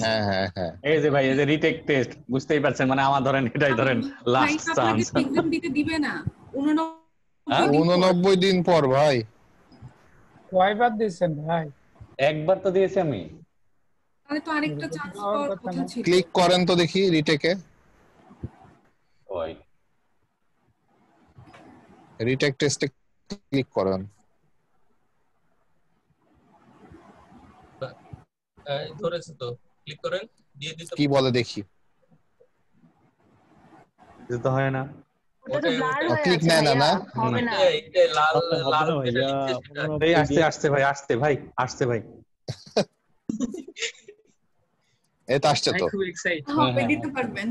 হ্যাঁ হ্যাঁ হ্যাঁ এই যে ভাই এই যে রিটেক টেস্ট, বুঝতেই পারছেন মানে আমার ধরেন এটাই ধরেন লাস্ট চান্স। এক্সাম দিতে দিবে না 89 দিন পর ভাই। কয়বার দিয়েছেন ভাই? একবার তো দিয়েছি আমি। তাহলে তো আরেকটা চান্স পাওয়ার কথা ছিল। ক্লিক করেন তো দেখি রিটেকে। ওই রিটেক টেস্টে ক্লিক করেন। ধরেছে তো, ক্লিক করেন, দিয়ে দিতে। কি বলে দেখি, কিছু তো হয় না। ক্লিক নেয় না হবে না। এটা লাল লাল এই আসছে ভাই, আসছে ভাই। এই তো আসছে তো। খুব এক্সাইটেড। হবে দিতে পারবেন।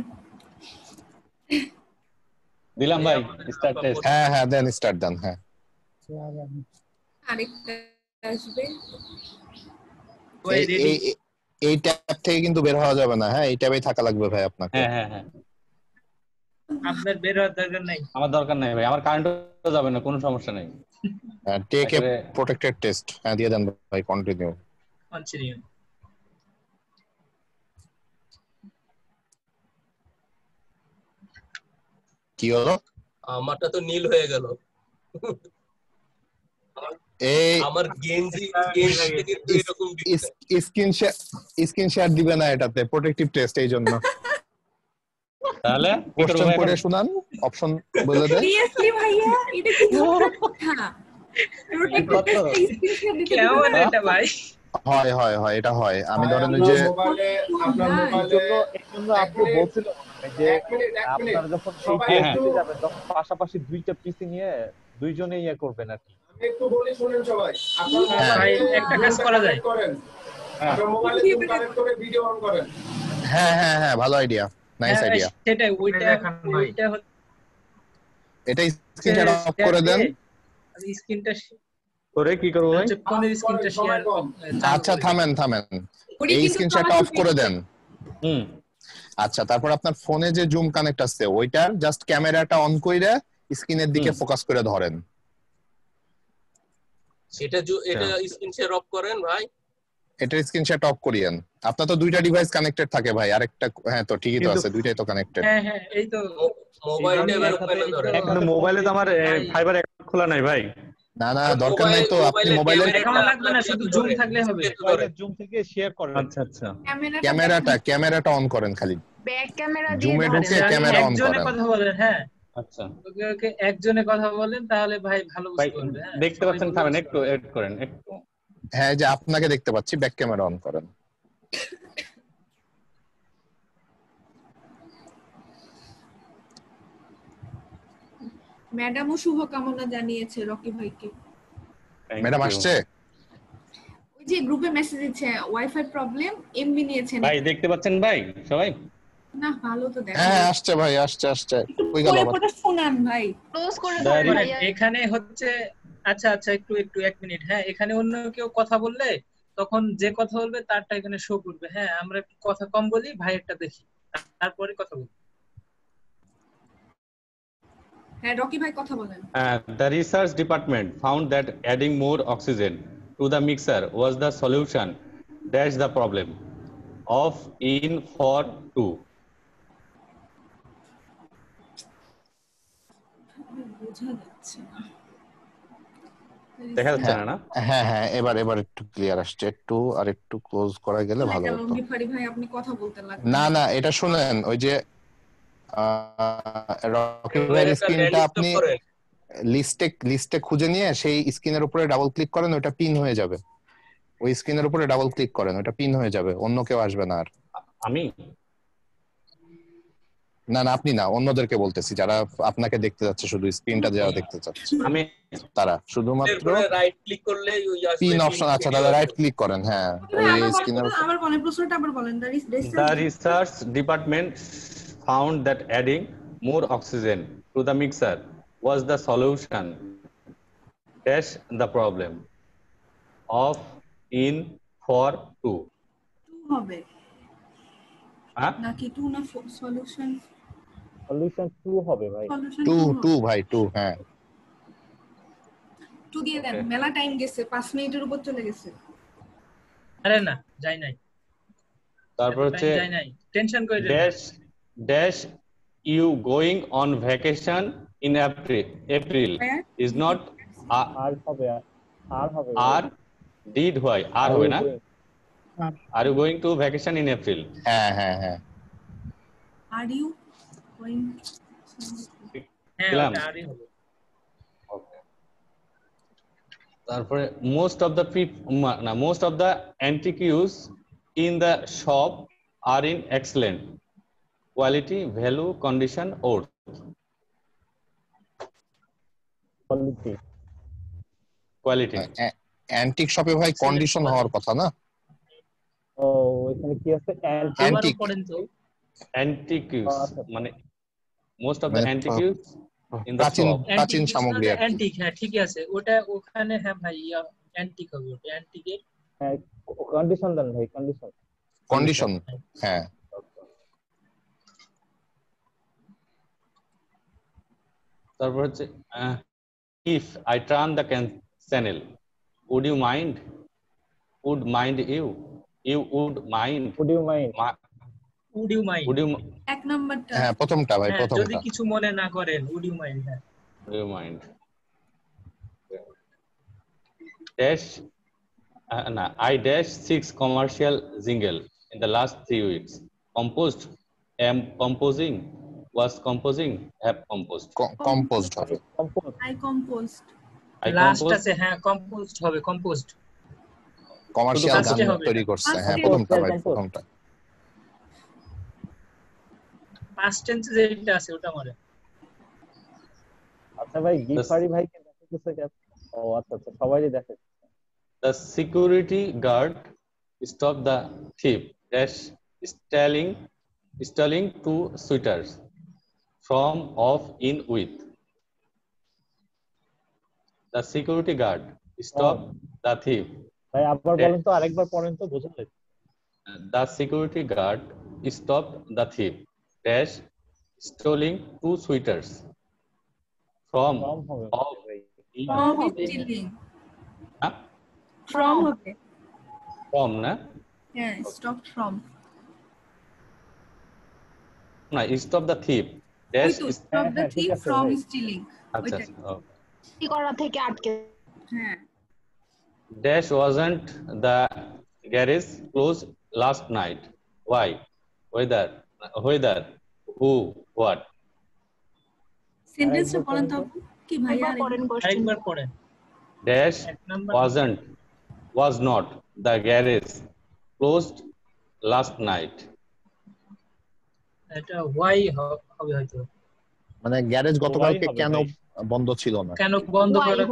দিলাম ভাই স্টার্ট টেস্ট। হ্যাঁ হ্যাঁ দেন স্টার্ট দেন। হ্যাঁ আরেকটা আসবে। এই ট্যাব থেকে কিন্তু বের হওয়া যাবে না। হ্যাঁ এই ট্যাবেই থাকা লাগবে ভাই আপনাকে। হ্যাঁ হ্যাঁ আপনার বের হওয়ার দরকার নাই। আমার দরকার নাই ভাই, আমার কারেন্টও যাবে না, কোনো সমস্যা নাই। টেক এ প্রোটেক্টেড টেস্ট হ্যাঁ দিয়ে দেন ভাই। কন্টিনিউ। কি হলো? আমারটা তো নীল হয়ে গেল। এই আমার গেঞ্জি থেকে এরকম স্ক্রিন শেয়ার দিবে না এটাতে, প্রোটেক্টিভ টেস্ট এই জন্য। তাহলে কোশ্চেন পড়ে শুনান, অপশন বলে দেন। সিরিয়াসলি ভাইয়া এটা কি ধরনের কথা? প্রোটেক্টেড টেস্ট স্ক্রিন দিতে কেমন এটা ভাই? হয় এটা হয়। আমি ধরেন ওই যে আপনার মোবাইলে এই জন্য আপনি বলছিলেন যে আপনারা যখন যাবেন তখন পাশাপাশি 2টা পিসি নিয়ে দুইজনে ইয়ে করবেন আর কি। একটু বলি শুনেন সবাই, ভাই একটা কাজ করা যায়, আপনার মোবাইলে জুম কানেক্ট করে ভিডিও অন করেন। হ্যাঁ হ্যাঁ হ্যাঁ, ভালো আইডিয়া, নাইস আইডিয়া। সেটাই, ওইটা এটা স্ক্রিনটা অফ করে দেন। স্ক্রিনটা করে কি করব ভাই? ফোনের স্ক্রিনটা শেয়ার। আচ্ছা থামেন, এই স্ক্রিনশটটা অফ করে দেন। আচ্ছা, তারপর আপনার ফোনে যে জুম কানেক্ট আছে ওইটা জাস্ট ক্যামেরাটা অন কইরা স্ক্রিনের দিকে ফোকাস করে ধরেন। এটা স্ক্রিন শেয়ার অফ করেন ভাই। এটা স্ক্রিনশট অফ করিয়েন। আপনার তো দুইটা ডিভাইস কানেক্টেড থাকে ভাই, আরেকটা হ্যাঁ তো ঠিকই তো আছে, দুইটাই তো কানেক্টেড। হ্যাঁ এই তো মোবাইলে এখন মোবাইলে তো আমার ফাইবার অ্যাকাউন্ট খোলা নাই ভাই। না দরকার নাই তো, আপনি মোবাইলের অ্যাকাউন্ট লাগবে না, শুধু জুম থাকলে হবে। জুম থেকে শেয়ার করেন। আচ্ছা ক্যামেরাটা অন করেন, খালি ব্যাক ক্যামেরা দিয়ে জুমে ঢুকে ক্যামেরা অন করেন। কথা বলেন, হ্যাঁ আচ্ছা ওকে একজনে কথা বলেন, তাহলে ভাই ভালো বুঝতে পারবে। দেখতে পাচ্ছেন, থামেন একটু এড করেন একটু। হ্যাঁ, যে আপনাকে দেখতে পাচ্ছি, ব্যাক ক্যামেরা অন করেন। ম্যাডামও শুভকামনা জানিয়েছে রকি ভাইকে। ম্যাডাম আসছে? ওই যে গ্রুপে মেসেজ দিচ্ছে ওয়াইফাই প্রবলেম, এমবি নিয়েছেন। ভাই দেখতে পাচ্ছেন ভাই সবাই? না ভালো তো দেখা। হ্যাঁ আসছে ভাই, আসছে। কই গেল আবার? পরে শুনান ভাই, ক্লোজ করে দেন। এখানে হচ্ছে আচ্ছা একটু 1 মিনিট। হ্যাঁ, এখানে অন্য কেউ কথা বললে তখন যে কথা বলবে তারটা এখানে শো করবে। হ্যাঁ, আমরা একটু কথা কম বলি, ভাইয়েরটা দেখি, তারপরে কথা বলি। হ্যাঁ রকি ভাই কথা বলেন। The research department found that adding more oxygen to the mixer was the solution. That's the problem of in for 2. বোঝা যাচ্ছে না, দেখা যাচ্ছে না? হ্যাঁ এবার একটু ক্লিয়ার আসছে। একটু ক্লোজ করা গেলে ভালো হতো। ভাই আপনি কথা বলতে লাগবে না এটা শুনেন, ওই যে রকি ভাইয়ের স্ক্রিনটা আপনি লিস্টে খুঁজে নিয়ে সেই স্ক্রিনের উপরে ডাবল ক্লিক করেন, ওটা পিন হয়ে যাবে। ওই স্ক্রিনের উপরে ডাবল ক্লিক করেন, ওটা পিন হয়ে যাবে, অন্য কেউ আসবে না আর। আমি না আপনি না, অন্যদেরকে বলতেছি যারা আপনাকে দেখতে যাচ্ছে, শুধু স্ক্রিনটা যারা দেখতে চাচ্ছে আমি, তারা শুধুমাত্র রাইট ক্লিক করলে ওই আসবে পিন অপশন। আচ্ছা তাহলে রাইট ক্লিক করেন। হ্যাঁ ওই স্ক্রিনের আবার বলেন, প্রশ্নটা আবার বলেন। The research department found that adding more oxygen to the mixer was the solution. That's the problem of in for 2. হবে নাকি 2 না সলিউশন? সলিউশন 2 হবে ভাই। 2 ভাই 2। হ্যাঁ 2 দিয়ে দেন। মেলা টাইম গেছে, 5 মিনিটের উপর চলে গেছে। আরে না যাই নাই, তারপর হচ্ছে যাই নাই, টেনশন কইরেন। dash you going on vacation in April is not আর হবে আর did হয় আর হবে না? Are you going to vacation in April? হ্যাঁ Are you going? হ্যাঁ ওটা আরই হবে। তারপরে most of the antiques in the shop are in excellent quality, value, condition, or quality. Antique শপে ভাই কন্ডিশন হওয়ার কথা না? ও এখানে কি আছে? antiques মানে most of the antiques in the প্রাচীন সামগ্রী। অ্যান্টিক, হ্যাঁ ঠিকই আছে ওটা ওখানে। হ্যাঁ ভাই অ্যান্টিক হবে ওটা, অ্যান্টিকের। হ্যাঁ কন্ডিশন দেন ভাই, কন্ডিশন। হ্যাঁ তারপর হচ্ছে if I turn the channel, would you mind you would mind এক নাম্বারটা। হ্যাঁ প্রথমটা ভাই, প্রথমটা। যদি কিছু মনে না করেন, would you mind? হ্যাঁ would you mind dash I dash 6 commercial jingle in the last 3 weeks. Am composing, was composing, have composed. Composed হবে। I composed। লাস্ট আছে, হ্যাঁ কম্পোজড হবে, কম্পোজড। কমার্শিয়াল গান তৈরি করছে। হ্যাঁ প্রথমটা ভাই, প্রথমটা। পাস্ট টেন্সে যেটা আছে ওটা মনে। আচ্ছা ভাই গিফারি ভাইকে ও আচ্ছা আচ্ছা, সবাইই দেখে। The security guard stopped the thief dash stealing 2 sweaters from off in with. The security guard stopped the thief. ভাই আবার বলেন তো, আরেকবার পড়েন তো, বুঝুন। The security guard stopped the thief dash stealing 2 sweaters from off in from হবে from na stop from না stop the thief dash stop the thief from stealing আচ্ছা কি করা থেকে আটকে। হ্যাঁ dash wasn't the garage closed last night. Why? Whether who what? সেন্টেন্সটা পড়েন তো কি ভাই আরেকবার পড়েন। Dash was not the garage closed last night. এটা why হবে হয়তো, মানে গ্যারেজ গতকালকে কেন বন্ধ ছিল না, কেন বন্ধ করা,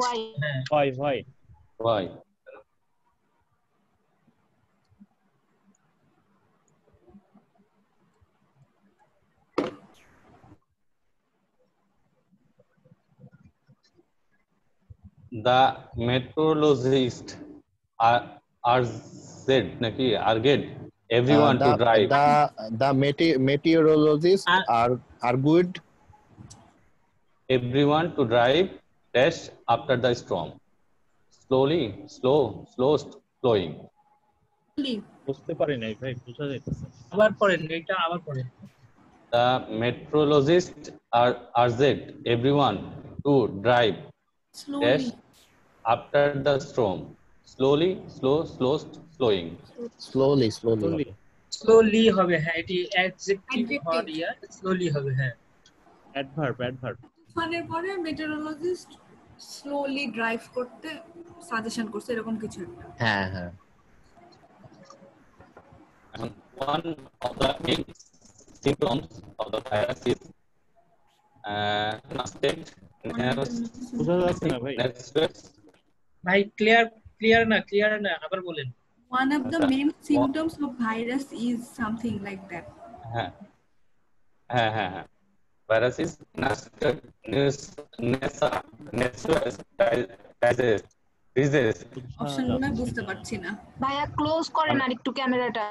হ্যাঁ why the meteorologist urged নাকি urged everyone to drive. The meteorologists are good everyone to drive dash after the storm. Slowing. বুঝতে পারি নাই ভাই, বুঝা যাইতেছে। আবার পড়েন এটা, আবার পড়েন। The meteorologist urged everyone to drive dash after the storm. Slowing. Slowly হবে, হ্যাঁ এটি অ্যাডজেক্টিভ হওয়ার slowly হবে, হ্যাঁ অ্যাডভার্ব ফানের পরে মেটেরোলজিস্ট স্লোলি ড্রাইভ করতে সাজেশন করছে এরকম কিছু একটা। হ্যাঁ One of the main symptoms of the virus is ভাই ক্লিয়ার না আবার বলেন। One of the main symptoms of virus is something like that. হ্যাঁ virus is disease. অপশনগুলো বুঝতে পারছি না ভাইয়া, ক্লোজ করেন আর একটু ক্যামেরাটা।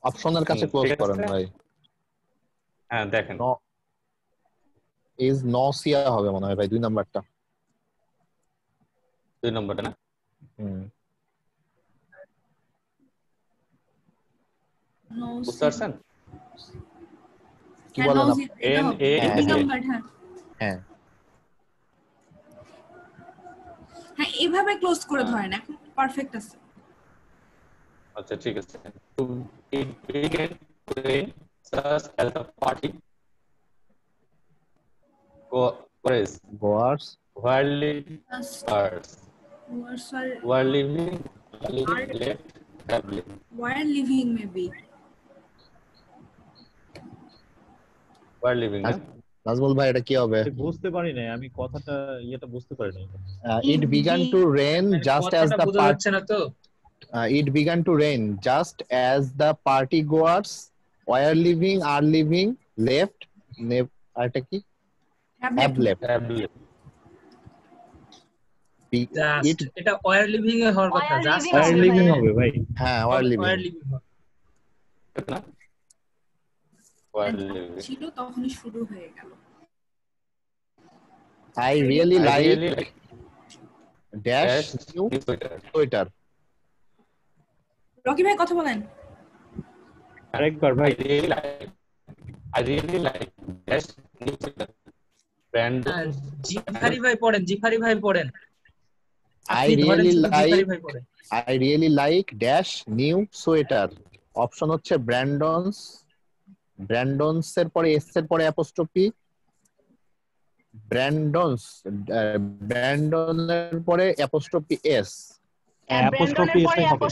অপশনের কাছে ক্লোজ করেন ভাই। হ্যাঁ দেখেন, is nausea হবে মনে হয় ভাই, 2 নাম্বারটা। 2 নাম্বারটা না? বুঝতে পারছেন? কি বলেন আপনি? হ্যাঁ এইভাবে ক্লোজ করে ধরেন, এখন পারফেক্ট আছে। আচ্ছা ঠিক আছে। To begin rain such as the party goers while living maybe while living Nazmul ভাই এটা কি হবে? বুঝতে পারি নাই আমি, কথাটা এটা বুঝতে পারি নাই। It began to rain just as the it began to rain just as the party goers are living left এটা কি have left এটা were living এ হওয়ার কথা, জাস্ট were living হবে ভাই। হ্যাঁ were living না, ছিল তখনই শুরু হয়ে গেল। I really like dash new sweater. Rocky ভাই কথা বলেন আরেকবার ভাই। I really like dash new sweater. জিফারি ভাই পড়েন। I really like dash new sweater. Option হচ্ছে ব্র্যান্ডনস এর পরে এস এর পরে অ্যাপোস্ট্রফি, ব্র্যান্ডনের পরে অ্যাপোস্ট্রফি এস, অ্যাপোস্ট্রফি এস হবে।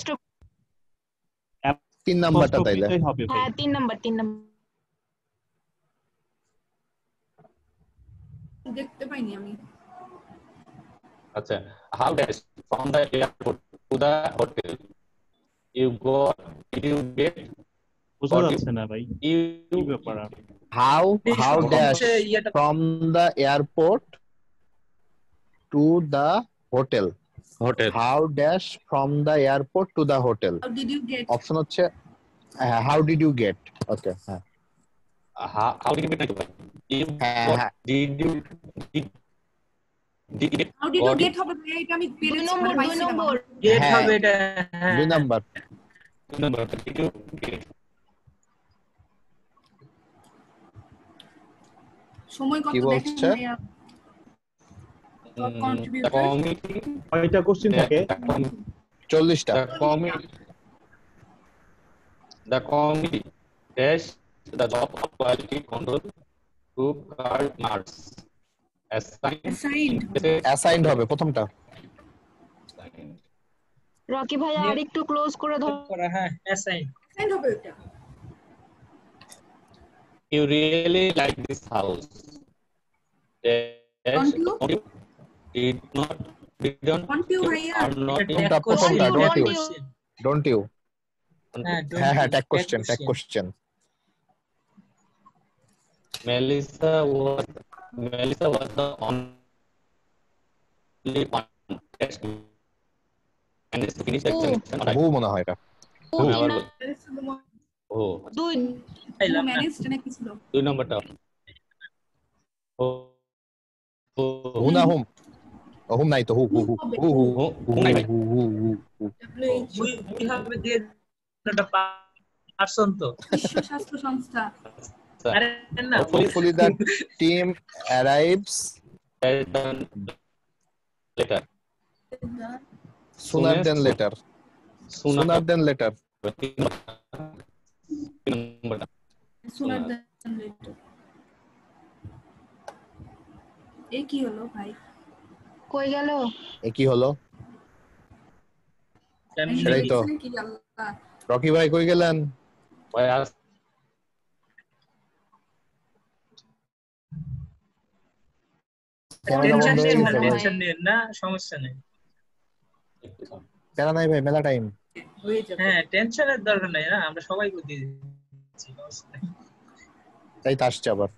3 নাম্বারটা তাইলে। হ্যাঁ 3 নাম্বার। দেখতে পাইনি আমি। আচ্ছা, how dash from the airport to the hotel you got, did you get, বোঝা যাচ্ছে না ভাই কি you ব্যাপার how dash from the airport to the hotel how dash from the airport to the hotel How did you get? Option হচ্ছে how did you get ওকে হ্যাঁ how did you get, you হ্যাঁ did you get, How did you get হবে ভাই এটা আমি পেরেছি মানে পাইছিলাম গেট হবে এটা দুই নাম্বার did you get, সময় কত কি দেখেন বলছে? ভাইয়া the contributor committee, কয়টা কোশ্চেন থাকে 40টা the committee dash the job of quality control to card marks assigned হবে প্রথমটা রকি ভাই আর একটু ক্লোজ করে ধর হ্যাঁ অ্যাসাইন হবে এটা you really like this house dash did not are not প্রথমটা don't you হ্যাঁ tag question Melissa was the only one and to finish the examination on who মনে হয় এটা দুই ম্যানেজড নাকি ছিল দুই নম্বরটা who না whom whom নাই তো who নাই we have দিয়ে একটা পারসন তো বিশ্ব স্বাস্থ্য সংস্থা hopefully that team arrives later sooner than later sooner than later এই কি হলো ভাই কই গেল এ কি হলো সেটাই তো রকি ভাই কই গেলেন ভাই টেনশন নেন না সমস্যা নেই প্যারা নাই ভাই মেলা টাইম হ্যাঁ টেনশনের দরকার নাই না আমরা সবাই করে দিচ্ছি তাই তো আসছে আবার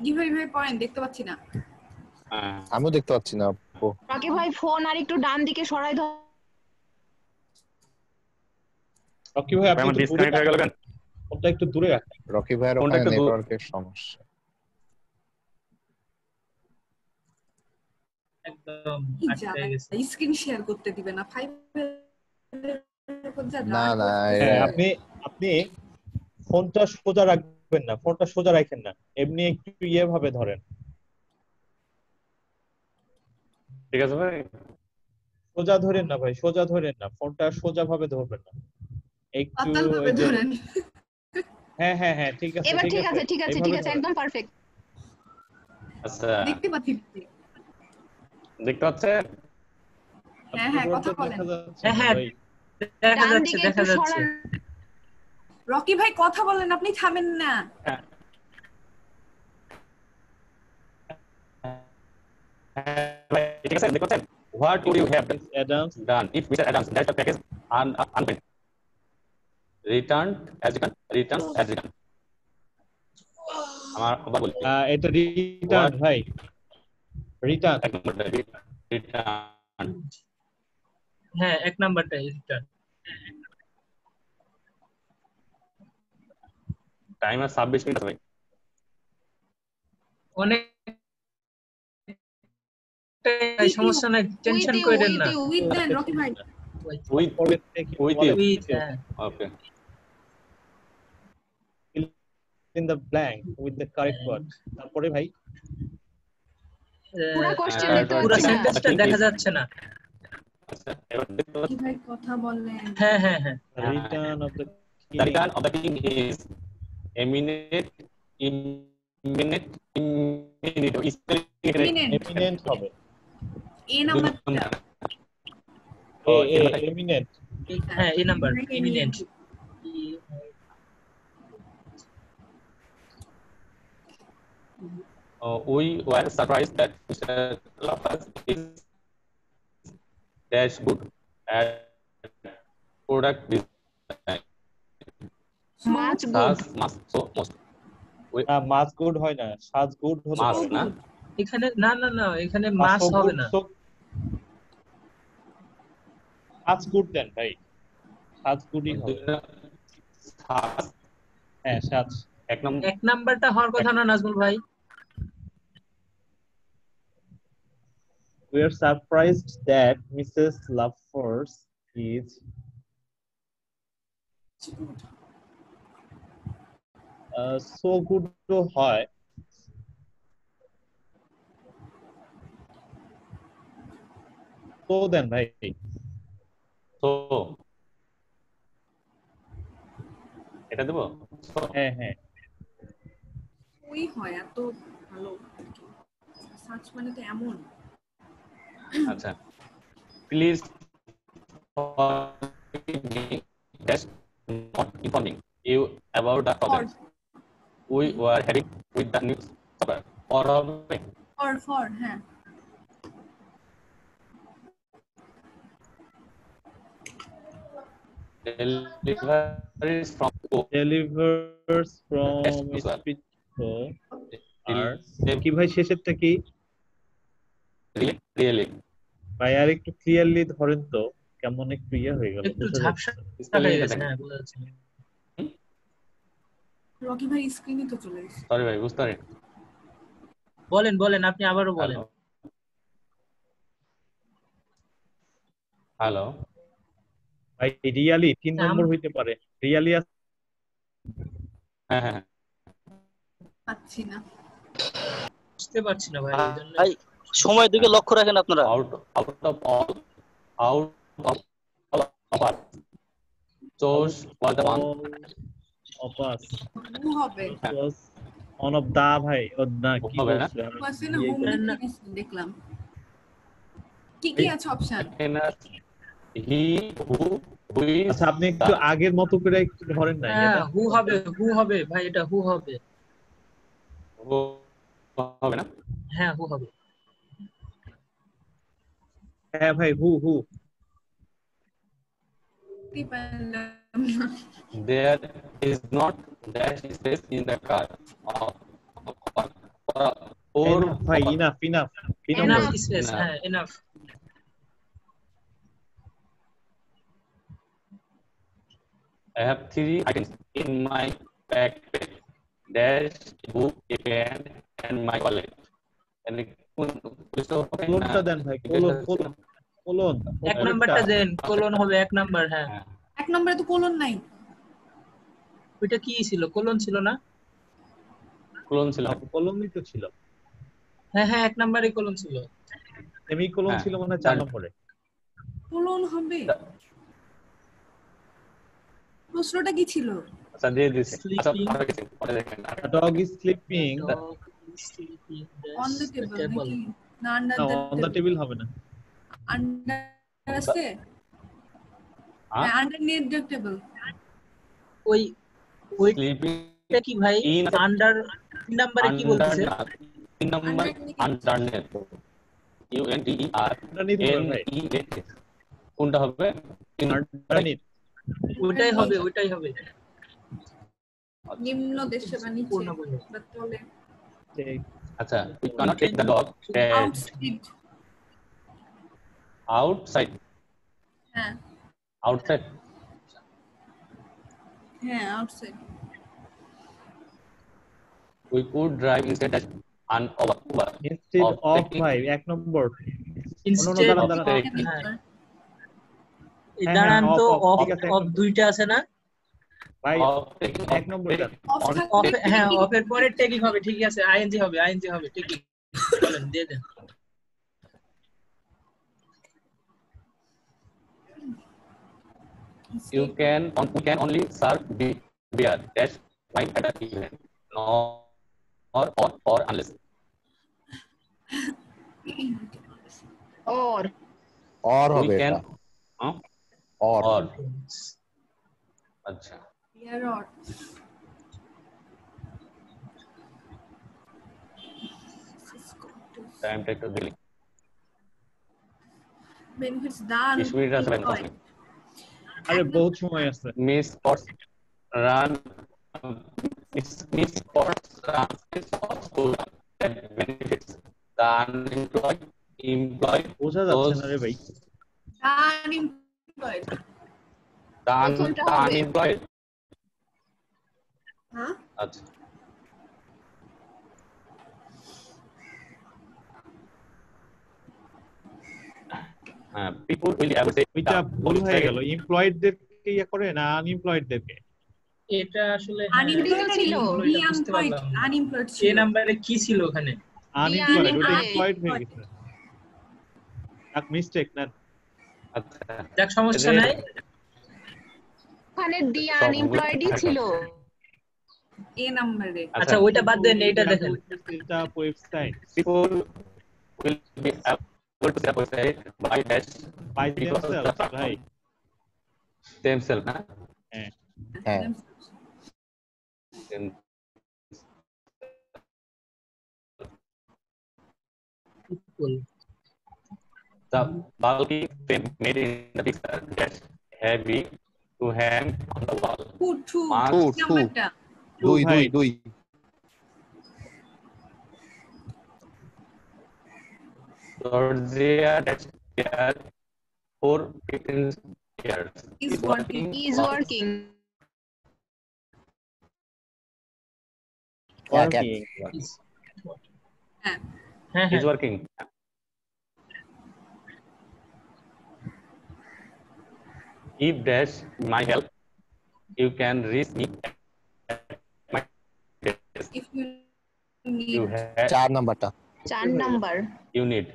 গিভাই ভাই পয়েন্ট দেখতে পাচ্ছি না আমিও দেখতে পাচ্ছি না রকি ভাই ফোন আর একটু ডান দিকে সরাই দাও রকি ভাই আপনি ডিসকানেক্ট হয়ে গেল কেন ফোনটা একটু দূরে রাখেন রকি ভাইয়ের ওখানে নেটওয়ার্কের সমস্যা একদম স্ক্রিন শেয়ার করতে দিবে না 5 না না আপনি ফোনটা সোজা রাখবেন না ফোনটা সোজা রাখেন না এমনি একটু ইয়ে ভাবে ধরেন ঠিক আছে ভাই সোজা ধরেন না ভাই সোজা ধরেন না ফোনটা সোজা ভাবে ধরবেন না একটু ধরেন হ্যাঁ ঠিক আছে এবার ঠিক আছে একদম পারফেক্ট আচ্ছা দেখতে পাচ্ছি দেখতে পাচ্ছেন হ্যাঁ কথা বলেন হ্যাঁ দেখা যাচ্ছে রকি ভাই কথা বলেন আপনি থামেন না ঠিক আছে দেখতে পাচ্ছেন what would you have done if Mr. Adams that the package unpaid returned as return আমার আবার বলি এটা রিটার্ন ভাই রিটার্ন হ্যাঁ এক নাম্বারটা রিটার্ন টাইম আর 26 মিনিট ভাই অনেক সমস্যা নাই টেনশন করেন না উইথ দেন রকি ভাই with okay in the blank with the correct word তারপরে ভাই পুরো সেন্টেন্সটা দেখা যাচ্ছে না আচ্ছা এবার দেখতে কি ভাই কথা বলেন হ্যাঁ return of the king is imminent হবে এ নাম্বারটা imminent হ্যাঁ এই number imminent We were surprised that Mr. Lopez is dash good at product design. Much good. Thus must so most. Much good হয় না, সাজ গুড হতে মাছ পারে। না, এখানে না না না এখানে মাস হবে না। সাজ গুড দেন ভাই, সাজ গুডই হবে। হ্যাঁ সাজ এক নাম্বারটা হওয়ার কথা না নাজমুল ভাই। We are surprised that Mrs. Lovefors is so good to হয়। তো দেন ভাই, তো এটা দেবো। হ্যাঁ হ্যাঁ ওই হয় এত ভালো সার্চ মানে তো এমন। আচ্ছা, please not informing you about the problem we were having with the news software for হ্যাঁ delivers from আর কি ভাই শেষেরটা কি really ভাই আর একটু ক্লিয়ারলি ধরেন তো, কেমন একটু ইয়ে হয়ে গেল, একটু ঝাপসা হয়ে গেছে। হ্যাঁ বুঝা যাচ্ছে। রকি ভাই স্ক্রিনে তো চলে এসেছে। সরি ভাই বুঝতে পারি। বলেন বলেন আপনি আবারও বলেন। হ্যালো ভাই রিয়ালি 3 নম্বর হইতে পারে, রিয়ালি হ্যাঁ হ্যাঁ পাচ্ছি না, বুঝতে পারছি না ভাই। এইজন্য ভাই সময় দিকে লক্ষ্য রাখেন আপনারা। out of all chose was the one অপাস হু হবে অন অফ দা ভাই ও না কি হবে না? বলছিলাম পাশে না হোম দেখলাম কি কি আছে অপশন। he who is আচ্ছা আপনি একটু আগের মতো করে একটু ধরেন না। হ্যাঁ হু হবে ভাই, এটা হু হবে। হবে না? হ্যাঁ হু হবে। হ্যাঁ ভাই হু there is not dash space in the car or ভাই enough space হ্যাঁ enough I have 3 items in my backpack dash book a pen and my wallet and কোলনটা দেন ভাই, কোলন এক নাম্বারটা দেন, কোলন হবে এক নাম্বার। হ্যাঁ এক নম্বরে তো কোলন নাই। ওইটা কি ছিল? কোলন ছিল না? কোলনই তো ছিল। হ্যাঁ হ্যাঁ এক নাম্বারে কোলন ছিল। সেমিকোলন ছিল মানে 4 নম্বরে। কোলন হবে। প্রশ্নটা কি ছিল? আচ্ছা দিয়ে দিছি। আচ্ছা dog is sleeping on the table নাকি না under the on the table হবে না, আন্ডার আছে হ্যাঁ আন্ডার নিড দ্য টেবল। ওই স্লিপিংটা কি ভাই? আন্ডার 3 নম্বরে কি বলতেছে? 3 নম্বর আন্ডারনেথ UNDER কোনটা হবে? আন্ডারনেথ ওইটাই হবে নিম্ন দেশে বা নিচে বা তলে। আচ্ছা we cannot take the dog outside হ্যাঁ outside হ্যাঁ outside. we could drive instead of an Uber instead of ভাই এক নম্বর দাঁড়ান তো অফ দুইটা আছে না ভাই এক নম্বর হ্যাঁ অফের পরে টেকিং হবে। ঠিক আছে আইএনজি হবে টেকিং। বলেন দিয়ে দেন। we can only serve beer dash wine at an event or unless or হবে we can or আচ্ছা here or টাইমটা একটু দিলি benefits done 30 মিনিট আছে employed আরে বহুত সময় আছে miss spots run miss spots run benefits the unemployed employed বোঝা যাচ্ছে না রে ভাই unemployed the প্রথমটা হবে। unemployed হ্যাঁ আচ্ছা people will ever say এটা ভুল হয়ে গেল এমপ্লয়েড দেরকে ইয়া করে না আনএমপ্লয়েড দেরকে এটা আসলে unemployed ছিল unemployed unemployed এই ছিল নাম্বারে কি ছিল ওখানে আনএমপ্লয়েড ওটা এমপ্লয়েড হয়ে গেছে এক মিস্টেক না আচ্ছা দেখ সমস্যা নাই ওখানে ডি আনএমপ্লয়েডই ছিল এই নম্বরে আচ্ছা ওইটা বাদ দেন এইটা দেখেন এটা website people will be able to say website by dash by themselves ভাই themselves না হ্যাঁ the bulky frame made in the picture dash heavy to hang on the wall two নাম্বারটা দুই Georgia dash year 4 years is working is working if dash my help you can reach me at my desk. if you need You have 4 নাম্বারটা 4 number you need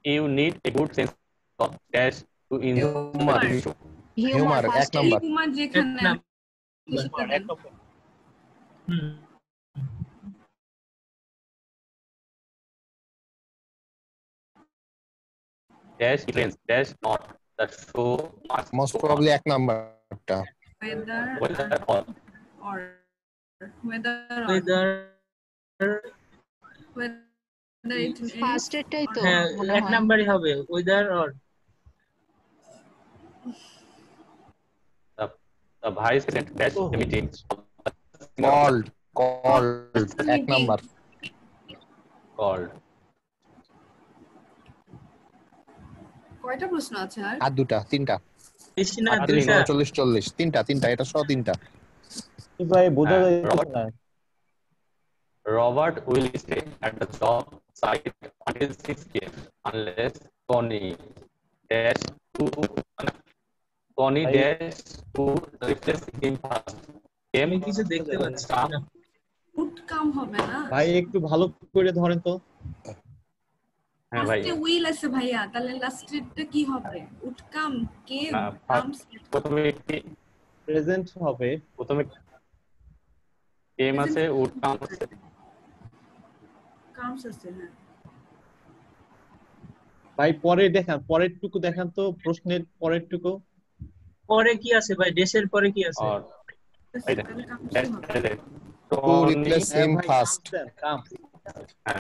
you need a good sense of dash to Humor. Humor এক number humor যেখানে dash events dash not that show must most probably এক নাম্বারটা whether or or whether it first এটাই তো হ্যাঁ মনে এক হয় নাম্বারই হবে whether or the vice president dash a meeting called এক নাম্বার called কয়টা প্রশ্ন আছে আর আর তিনটা বেশি না 39 40 তিনটা এটা সহ তিনটা ভাই বোঝা যায় না Robert will stay at the job site until 6 p.m. unless Tony dash to replace him first. আমি কিছু দেখতে পাচ্ছি না উটকাম হবে না ভাই একটু ভালো করে ধরেন তো হ্যাঁ ভাই লাস্টে উইল আছে ভাইয়া তাহলে লাস্টেরটা কি হবে উটকাম কে না, কামস প্রথমে কি প্রেজেন্ট হবে প্রথমে কেম আছে উডকাম আছে কামস আছে না ভাই পরে দেখান পরেরটুকু দেখান তো প্রশ্নের পরেরটুকু পরে কি আছে ভাই দেশের পরে কি আছে আর টু রিপ্লেস হিম ফার্স্ট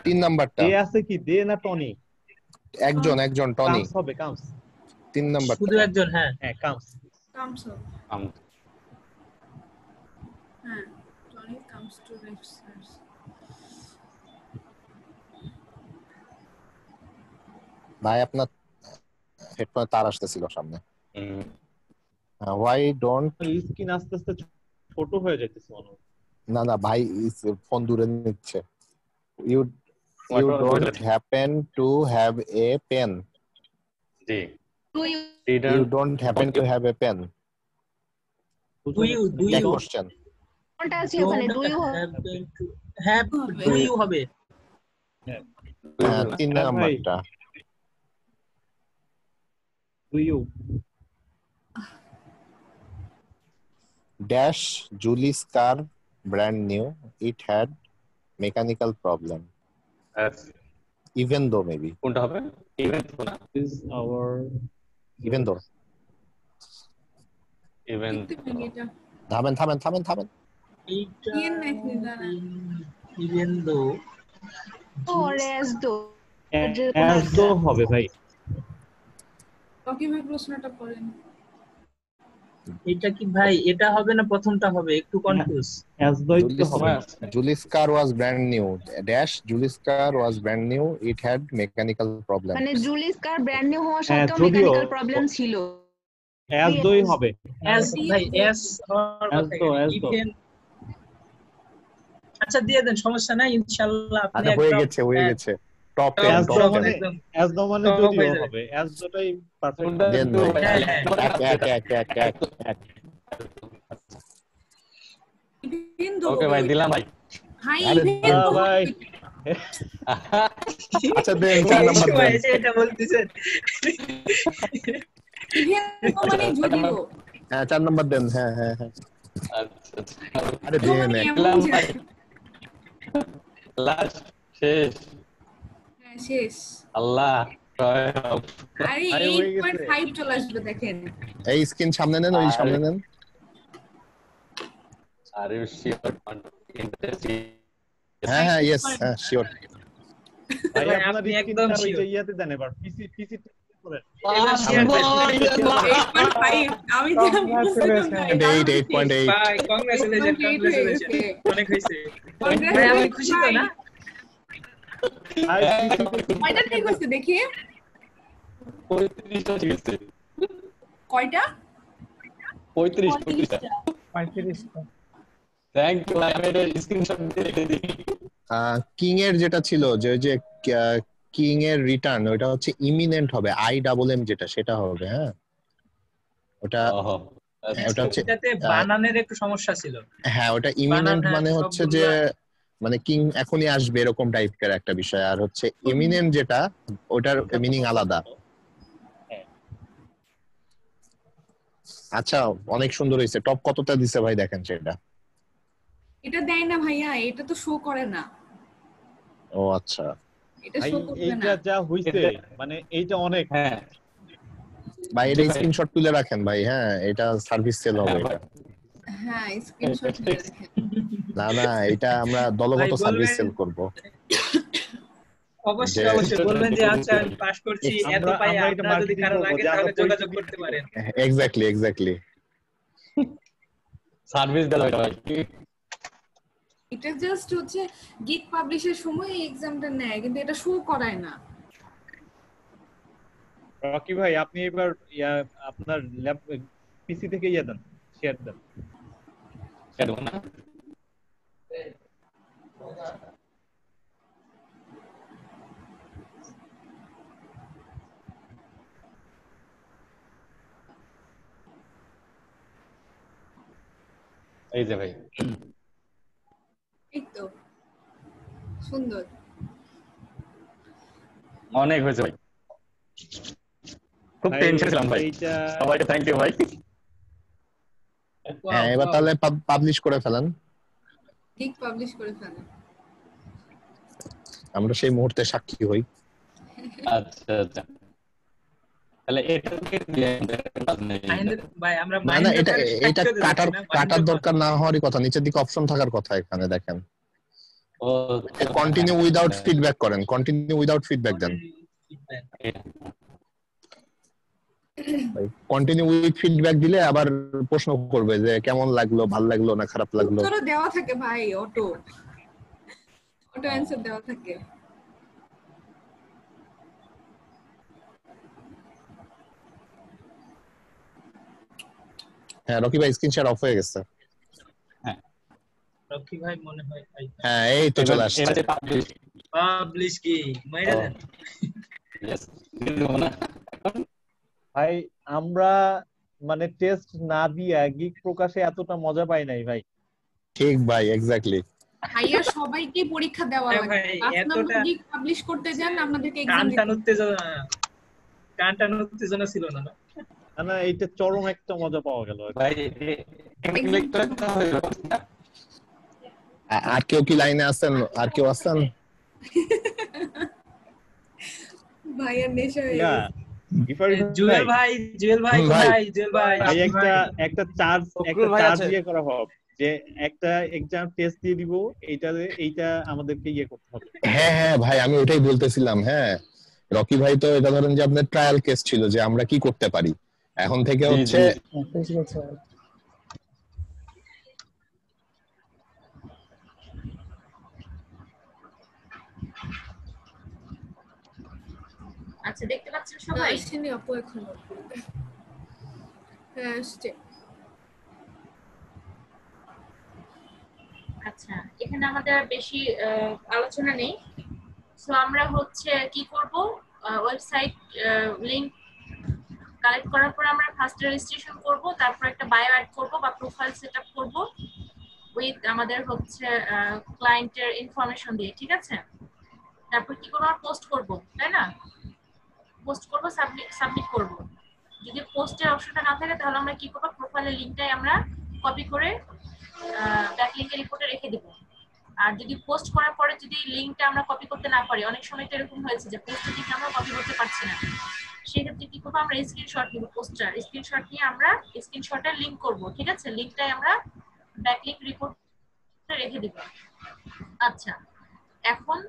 তিন নাম্বারটা দে আছে কি দে না টনি একজন টনি কামস হবে কামস তিন নাম্বার শুধু একজন হ্যাঁ কামস হবে হ্যাঁ টনি কামস টু রিসার্চ ভাই আপনার হেডফোনে তার আসতেছিল সামনে why don't স্ক্রিন আস্তে আস্তে ছোট হয়ে যাইতেছে মনে হয় না ভাই ফোন দূরে নিচ্ছে you don't happen to have a pen G you don't happen to have a pen do you question কোনটা আছে ওখানে do you have do you হবে তিন নাম্বারটা do you dash Julie's car brand new it had mechanical problem even though maybe কোনটা হবে event না is our even though থামেন থামেন থামেন থামেন। এইটা ইয়েন এক মিনিট দাঁড়া। ইভেন দো ও রেজদো অ্যাজদো হবে ভাই। রকি ভাই প্রশ্নটা করেন। এটা কি ভাই এটা হবে না প্রথমটা হবে? একটু কনফিউজ। অ্যাজদোই তো হবে। Julie's car was brand new. Dash Julie's car was brand new. It had mechanical problems. মানে জুলিস কার ব্র্যান্ড নিউ হওয়া হ্যাঁ, সত্ত্বেও যদিও মেকানিক্যাল প্রবলেম ছিল। অ্যাজদোই হবে। এস ভাই এস হওয়ার কথা অ্যাজদো। ইভেন আচ্ছা দিয়ে দেন, সমস্যা নাই ইনশাআল্লাহ। আপনি আচ্ছা হয়ে গেছে টপ 10 অ্যাজদো মানে একদম অ্যাজদো মানে যদিও হবে, অ্যাজদোটাই পারফেক্ট। দেন এক ইভেন দো ওকে ভাই দিলাম ভাই। ভাই আরে ইভেন দো ভাই আচ্ছা দেন 4 নাম্বার দেন। এটা বলতেছেন ইভেন দো মানে যদিও। হ্যাঁ 4 নাম্বার দেন। হ্যাঁ হ্যাঁ হ্যাঁ আচ্ছা আরে দেন দিলাম ভাই। লাস্ট শেষ। হ্যাঁ শেষ। আল্লাহ আরে আরে হয়ে গেছে। 8.5 চলে আসবে দেখেন। এই স্ক্রিন সামনে নেন, ওই সামনে নেন। Are you sure? হ্যাঁ হ্যাঁ ইয়েস হ্যাঁ শিওর। ভাই আপনার আপনি স্ক্রিনটা একদম ওই যে sure। ইয়াতে দেন এবার পিসি করেন। 8.5 আমি দিলাম 8.8 ভাই কংগ্রেচুলেশন অনেক হয়েছে ভাই, আমি খুশি তো না? কয়টা ঠিক হচ্ছে দেখি 35টা ঠিক আছে। কয়টা 35টা। 35টা। থ্যাংক ইউ ভাই, আমি এটা স্ক্রিনশট দিয়ে রেখে দিই। কিং এর যেটা ছিল যে কিং এর রিটার্ন ওটা হচ্ছে ইমিনেন্ট হবে, IMM যেটা সেটা হবে। হ্যাঁ ওটা ওটা হচ্ছে এটাতে বানানের একটু সমস্যা ছিল। হ্যাঁ ওটা ইমিনেন্ট বানান মানে হচ্ছে যে মানে কিং এখনই আসবে এরকম টাইপের একটা বিষয়, আর হচ্ছে ইমিনেন্ট যেটা ওটার মিনিং আলাদা। আচ্ছা অনেক সুন্দর হয়েছে। টপ কতটা দিছে ভাই দেখেন সেটা। এটা দেয় না ভাইয়া, এটা তো শো করে না। ও আচ্ছা এটা ভাই শো করবে না। এইটা যা হইছে মানে এইটা অনেক। হ্যাঁ ভাই এটা স্ক্রিনশট তুলে রাখেন ভাই। হ্যাঁ এটা সার্ভিস সেল হবে এটা। হ্যাঁ স্ক্রিনশট নিয়ে রাখেন। না না এটা আমরা দলগত সার্ভিস সেল করব। অবশ্যই অবশ্যই বলবেন যে আচ্ছা আমি পাস করছি এত পাই, আপনারা যদি কারো লাগে তাহলে যোগাযোগ করতে পারেন। এক্স্যাক্টলি সার্ভিস দেওয়া ভাই। এটা জাস্ট হচ্ছে গিগ পাবলিশের সময় এই এক্সামটা নেয়, কিন্তু এটা শো করায় না। রকি ভাই আপনি এবার আপনার ল্যাব পিসি থেকে দেন, শেয়ার দেন। কেন না এই যে ভাই এই তো সুন্দর। অনেক হয়েছে ভাই, খুব টেনশন ছিলাম ভাই। সবাইকে থ্যাংক ইউ ভাই। হ্যাঁ এবার তাহলে পাবলিশ করে ফেলেন। ঠিক পাবলিশ করে ফেলেন, আমরা সেই মুহূর্তে সাক্ষী হই। আচ্ছা আচ্ছা তাহলে এটাকে ভাই আমরা না না এটা কাটার দরকার না হওয়ারই কথা। নিচের দিকে অপশন থাকার কথা এখানে দেখেন। ও কন্টিনিউ উইদাউট ফিডব্যাক করেন, কন্টিনিউ উইদাউট ফিডব্যাক দেন। কন্টিনিউ উইথ ফিডব্যাক দিলে আবার প্রশ্ন করবে যে কেমন লাগলো, ভালো লাগলো না খারাপ লাগলো। উত্তর দেওয়া থাকে ভাই, অটো অ্যানসার দেওয়া থাকে। হ্যাঁ রকি ভাই স্ক্রিন শেয়ার অফ হয়ে গেছে। হ্যাঁ রকি ভাই মনে হয় হ্যাঁ এই তো চলে আসছে। পাবলিশ কি মাইরা দেন। ভাই আমরা মানে টেস্ট না দিয়ে গিগ প্রকাশে এতটা মজা পাই নাই ভাই। ঠিক ভাই এক্স্যাক্টলি। ভাইয়া সবাইকে পরীক্ষা দেওয়া লাগে, আপনারা গিগ পাবলিশ করতে যান আপনাদেরকে এক্সাম দিতে। কানটান উত্তেজনা ছিল না না এইটা চরম একটা মজা পাওয়া গেল ভাই। আর কেউ কি লাইনে আছেন? আর কেউ আছেন? ভাইয়া নেশা হয়ে গেছে। জুয়েল ভাই কোথায়? জুয়েল ভাই ভাই একটা চার্জ ইয়ে করা হোক যে একটা এক্সাম টেস্ট দিয়ে দিব, এইটা আমাদেরকে ইয়ে করতে হবে। হ্যাঁ হ্যাঁ ভাই, আমি ওটাই বলতেছিলাম। হ্যাঁ রকি ভাই, তো এটা ধরেন যে আপনার ট্রায়াল কেস ছিল যে আমরা কি করতে পারি। এখন থেকে হচ্ছে আচ্ছা, দেখতে পাচ্ছেন সবাই? আসেনি আপু এখনো। হ্যাঁ আসছে। আচ্ছা, এখানে আমাদের বেশি আলোচনা নেই। সো আমরা হচ্ছে কি করব, ওয়েবসাইট লিংক কালেক্ট করার পর আমরা ফার্স্ট রেজিস্ট্রেশন করব, তারপর একটা বায়ো অ্যাড করব বা প্রোফাইল সেটআপ করব উইথ আমাদের হচ্ছে ক্লায়েন্টের ইনফরমেশন দিয়ে, ঠিক আছে? তারপর কি করব, পোস্ট করব, তাই না? পোস্ট করব, সাবমিট করব। যদি পোস্টের অপশনটা না থাকে তাহলে আমরা কি করব, প্রোফাইলের লিংকটাই আমরা কপি করে ব্যাকলিংকের রিপোর্টে রেখে দেব। আর যদি পোস্ট করার পরে যদি লিংকটা আমরা কপি করতে না পারি, অনেক সময় তো এরকম হয়েছে যে পোস্টের লিংক আমরা কপি করতে পারছি না, সেক্ষেত্রে কি করবো, আমরা স্ক্রিনশট নিব, পোস্টার স্ক্রিনশট নিয়ে আমরা স্ক্রিনশটে লিংক করব, ঠিক আছে? লিংকটাই আমরা ব্যাকলিংক রিপোর্টে রেখে দেব। আচ্ছা, এখন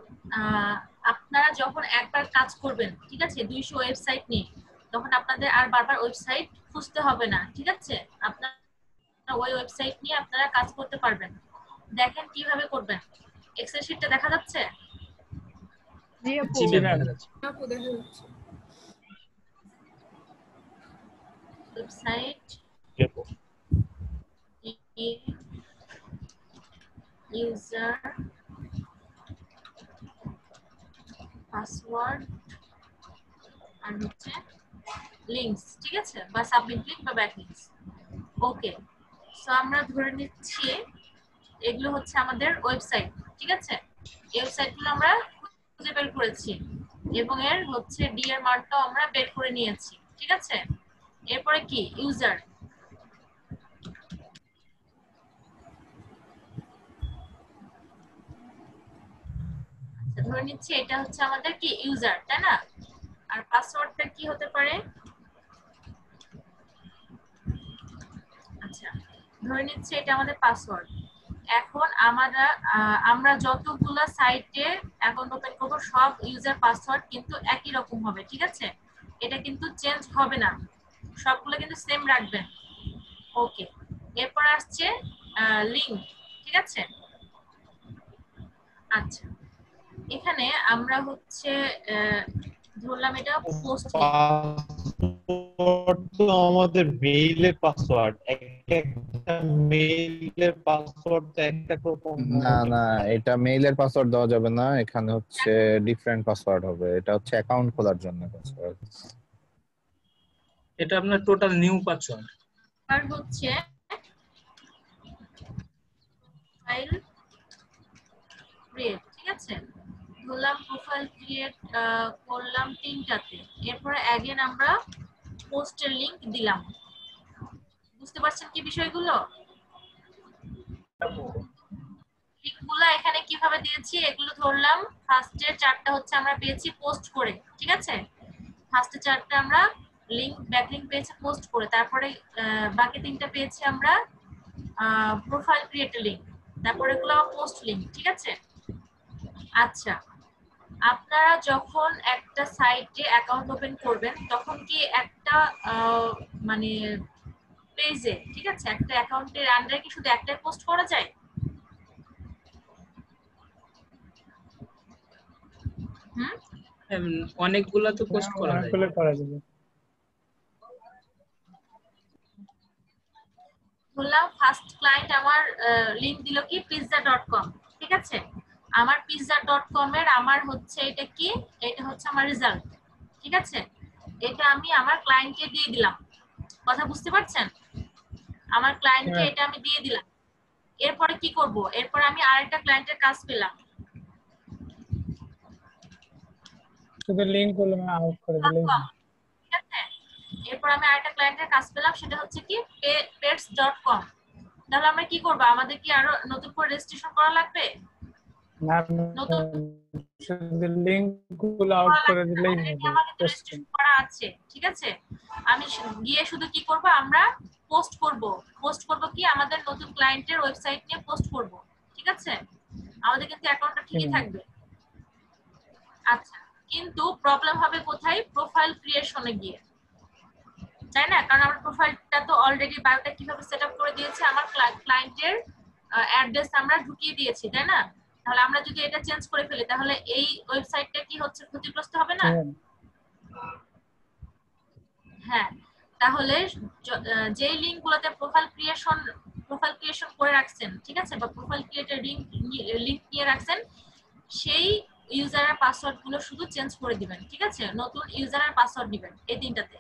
আপনারা যখন একবার কাজ করবেন, ঠিক আছে, 200 ওয়েবসাইট নিয়ে, তখন আপনাদের আর বারবার ওয়েবসাইট খুঁজতে হবে না, ঠিক আছে? আপনারা ওই ওয়েবসাইট নিয়ে আপনারা কাজ করতে পারবেন। দেখেন কিভাবে করবেন। এক্সেল শিটটা দেখা যাচ্ছে? জি আপু। জি ম্যাম, দেখা যাচ্ছে। আপু দেখা যাচ্ছে। ওয়েবসাইট ইউজার পাসওয়ার্ড আর হচ্ছে লিংকস, ঠিক আছে, বা সাবমিট লিংক বা ব্যাক লিংকস। ওকে, সো আমরা ধরে নিচ্ছি এগুলো হচ্ছে আমাদের ওয়েবসাইট, ঠিক আছে? এই ওয়েবসাইটগুলো আমরা খুঁজে বের করেছি এবং এর হচ্ছে ডি এর মানটাও আমরা বের করে নিয়েছি, ঠিক আছে? এরপরে কি, ইউজার। আচ্ছা, ধরে নিচ্ছি এটা হচ্ছে আমাদের কি, ইউজার, তাই না? আর পাসওয়ার্ডটা কি হতে পারে? আচ্ছা, ধরে নিচ্ছি এটা আমাদের পাসওয়ার্ড। এখন আমরা যতগুলো সাইটে অ্যাকাউন্ট ওপেন করব সব ইউজার পাসওয়ার্ড কিন্তু একই রকম হবে, ঠিক আছে? এটা কিন্তু চেঞ্জ হবে না, সবগুলো কিন্তু সেম রাখবেন। ওকে, এরপর আসছে লিংক, ঠিক আছে? আচ্ছা, এখানে আমরা হচ্ছে ধরলাম এটা পোস্ট তো আমাদের মেইলের পাসওয়ার্ড, একটা মেইলের পাসওয়ার্ড একটা রকম। না না, এটা মেইলের পাসওয়ার্ড দেওয়া যাবে না, এখানে হচ্ছে ডিফারেন্ট পাসওয়ার্ড হবে। এটা হচ্ছে অ্যাকাউন্ট খোলার জন্য পাসওয়ার্ড। এটা আপনার টোটাল নিউ পাসওয়ার্ড। আর হচ্ছে ফাইল ক্রিয়েট, ঠিক আছে? ধরলাম প্রোফাইল ক্রিয়েট করলাম 3টাতে, এরপরে অ্যাগেন আমরা পোস্টের লিংক দিলাম। বুঝতে পারছেন কি বিষয়গুলো? লিংকগুলো এখানে কিভাবে দিয়েছি এগুলো ধরলাম। ফার্স্টের 4টা হচ্ছে আমরা পেয়েছি পোস্ট করে, ঠিক আছে? ফার্স্টে 4টা আমরা লিংক ব্যাকলিংক পেয়েছি পোস্ট করে, তারপরে বাকি 3টা পেয়েছি আমরা প্রোফাইল ক্রিয়েট লিংক, তারপরে এগুলো পোস্ট লিংক, ঠিক আছে? আচ্ছা, আপনারা যখন একটা সাইটে অ্যাকাউন্ট ওপেন করবেন তখন কি একটা মানে পেজে, ঠিক আছে, একটা অ্যাকাউন্টের আন্ডারে কি শুধু একটাই পোস্ট করা যায়? অনেকগুলো তো পোস্ট করা যায়। অনেকগুলো করা যাবে। বললাম ফার্স্ট ক্লায়েন্ট আমার লিংক দিল কি pizza.com, ঠিক আছে? আমার pizza.com এর আমার হচ্ছে এটা কি, এটা হচ্ছে আমার রেজাল্ট, ঠিক আছে? এটা আমি আমার ক্লায়েন্টকে দিয়ে দিলাম। কথা বুঝতে পারছেন? আমার ক্লায়েন্টকে এটা আমি দিয়ে দিলাম। এরপরে কি করব, এরপর আমি আরেকটা ক্লায়েন্টের কাজ পেলাম, শুধু লিংক গুলো আউট করে দিলেই হবে, ঠিক আছে? এরপর আমি আরেকটা ক্লায়েন্টের কাজ পেলাম, সেটা হচ্ছে কি pets.com। তাহলে আমরা কি করব, আমাদের কি আরো নতুন করে রেজিস্ট্রেশন করা লাগবে? না, শুধু লিংক গুলো আউট করে দিলেই হবে। রেজিস্ট্রেশন করা আছে, ঠিক আছে, আমি গিয়ে শুধু কি করব, আমরা পোস্ট করব কি আমাদের নতুন ক্লায়েন্টের ওয়েবসাইট নিয়ে পোস্ট করব, ঠিক আছে, আমাদের কিন্তু অ্যাকাউন্টটা ঠিকই থাকবে। আচ্ছা, কিন্তু প্রবলেম হবে কোথায়, প্রোফাইল ক্রিয়েশনে গিয়ে, তাই না? কারণ আমার প্রোফাইলটা তো অলরেডি বায়োটা কিভাবে সেটআপ করে দিয়েছে, আমার ক্লায়েন্টের অ্যাড্রেস আমরা ঢুকিয়ে দিয়েছি, তাই না? তাহলে আমরা যদি এটা চেঞ্জ করে ফেলি তাহলে এই ওয়েবসাইটটা কি হচ্ছে, ক্ষতিগ্রস্ত হবে না? হ্যাঁ, তাহলে যে লিংকগুলোতে প্রোফাইল ক্রিয়েশন করে রাখছেন, ঠিক আছে, বা প্রোফাইল ক্রিয়েটের লিংক নিয়ে রাখছেন, সেই ইউজারের পাসওয়ার্ড গুলো শুধু চেঞ্জ করে দিবেন, ঠিক আছে, নতুন ইউজারের পাসওয়ার্ড দিবেন এই তিনটাতে।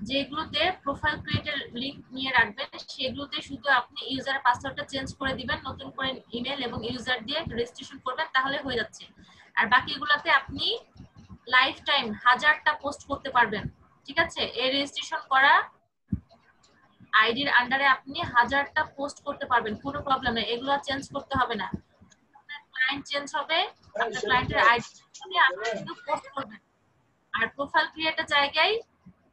যেগুলোতে প্রোফাইল ক্রিয়েটের লিংক নিয়ে রাখবেন সেগুলোতে শুধু আপনি ইউজারের পাসওয়ার্ডটা চেঞ্জ করে দিবেন, নতুন করে ইমেল এবং ইউজার দিয়ে রেজিস্ট্রেশন করবেন, তাহলে হয়ে যাচ্ছে। আর বাকিগুলোতে আপনি লাইফ টাইম 1000টা পোস্ট করতে পারবেন, ঠিক আছে, এই রেজিস্ট্রেশন করা আইডির আন্ডারে আপনি 1000টা পোস্ট করতে পারবেন, কোনো প্রবলেম নেই, এগুলো চেঞ্জ করতে হবে না। আপনার ক্লায়েন্ট চেঞ্জ হবে, আপনার ক্লায়েন্টের আইডি চেঞ্জ হবে, আপনি শুধু পোস্ট করবেন। আর প্রোফাইল ক্রিয়েটের জায়গায়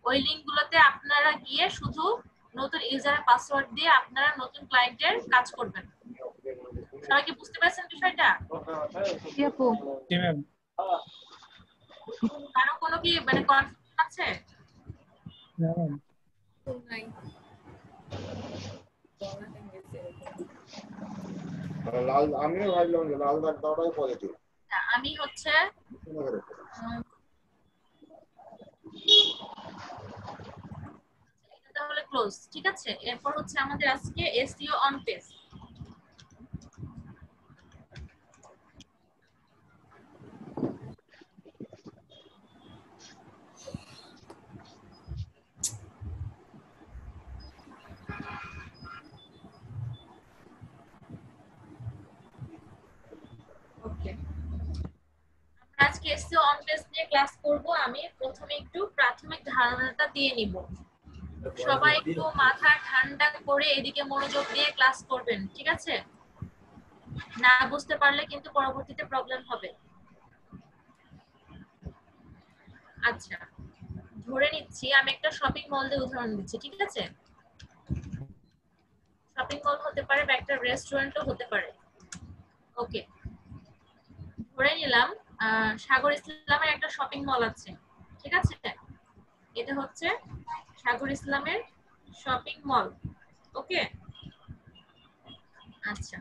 ওই লিংকগুলোতে আপনারা গিয়ে শুধু নতুন ইউজারের পাসওয়ার্ড দিয়ে আপনারা নতুন ক্লায়েন্টের কাজ করবেন। সবাই কি বুঝতে পারছেন বিষয়টা? জি আপু। জি ম্যাম। কারো কোনো কি মানে কনফিউশন আছে? না ম্যাম। নাই। লাল আমিও ভাবলাম যে লাল দাগ দাওটাই পজিটিভ। আমি হচ্ছে তাহলে ক্লোজ, ঠিক আছে। এরপর হচ্ছে আমাদের আজকে এসইও অন পেজ। ওকে, আজকে এসইও অন পেজ নিয়ে ক্লাস করব। আমি প্রথমে একটু প্রাথমিক ধারণাটা দিয়ে নিব। সবাই একটু মাথা ঠান্ডা করে এদিকে মনোযোগ দিয়ে ক্লাস করবেন, ঠিক আছে? না বুঝতে পারলে কিন্তু পরবর্তীতে প্রবলেম হবে। আচ্ছা, ধরে নিচ্ছি আমি একটা শপিং মল দিয়ে উদাহরণ দিচ্ছি, ঠিক আছে? শপিং মল হতে পারে বা একটা রেস্টুরেন্টও হতে পারে। ওকে, ধরে নিলাম সাগর ইসলামের একটা শপিং মল আছে, ঠিক আছে? এটা হচ্ছে সাগর ইসলামের শপিং মল। ওকে, আচ্ছা,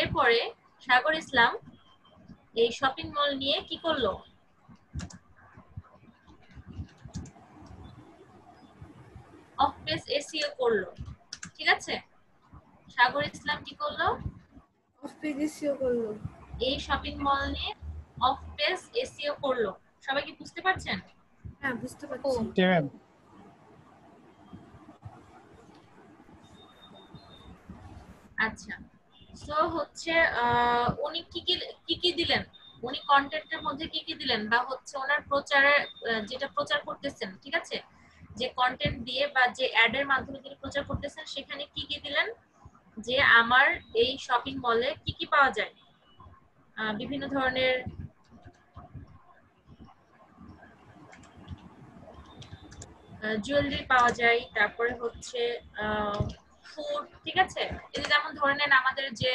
এরপরে সাগর ইসলাম এই শপিং মল নিয়ে কি করলো? অফ পেজ এসইও করলো, ঠিক আছে? সাগর ইসলাম কি করলো? অফ পেজ এসইও করলো। এই শপিং মল নিয়ে অফ পেজ এসইও করলো। সবাই কি বুঝতে পারছেন? হ্যাঁ, বুঝতে পারছি। জি ম্যাম। আচ্ছা, সো হচ্ছে উনি কি কি দিলেন, উনি কন্টেন্টের মধ্যে কি কি দিলেন, বা হচ্ছে ওনার প্রচারে যেটা প্রচার করতেছেন, ঠিক আছে, যে কন্টেন্ট দিয়ে বা যে অ্যাড এর মাধ্যমে তিনি প্রচার করতেছেন সেখানে কি কি দিলেন, যে আমার এই শপিং মলে কি কি পাওয়া যায়, বিভিন্ন ধরনের জুয়েলারি পাওয়া যায়, তারপরে হচ্ছে ফুড, ঠিক আছে? এই যেমন ধরে নেন আমাদের যে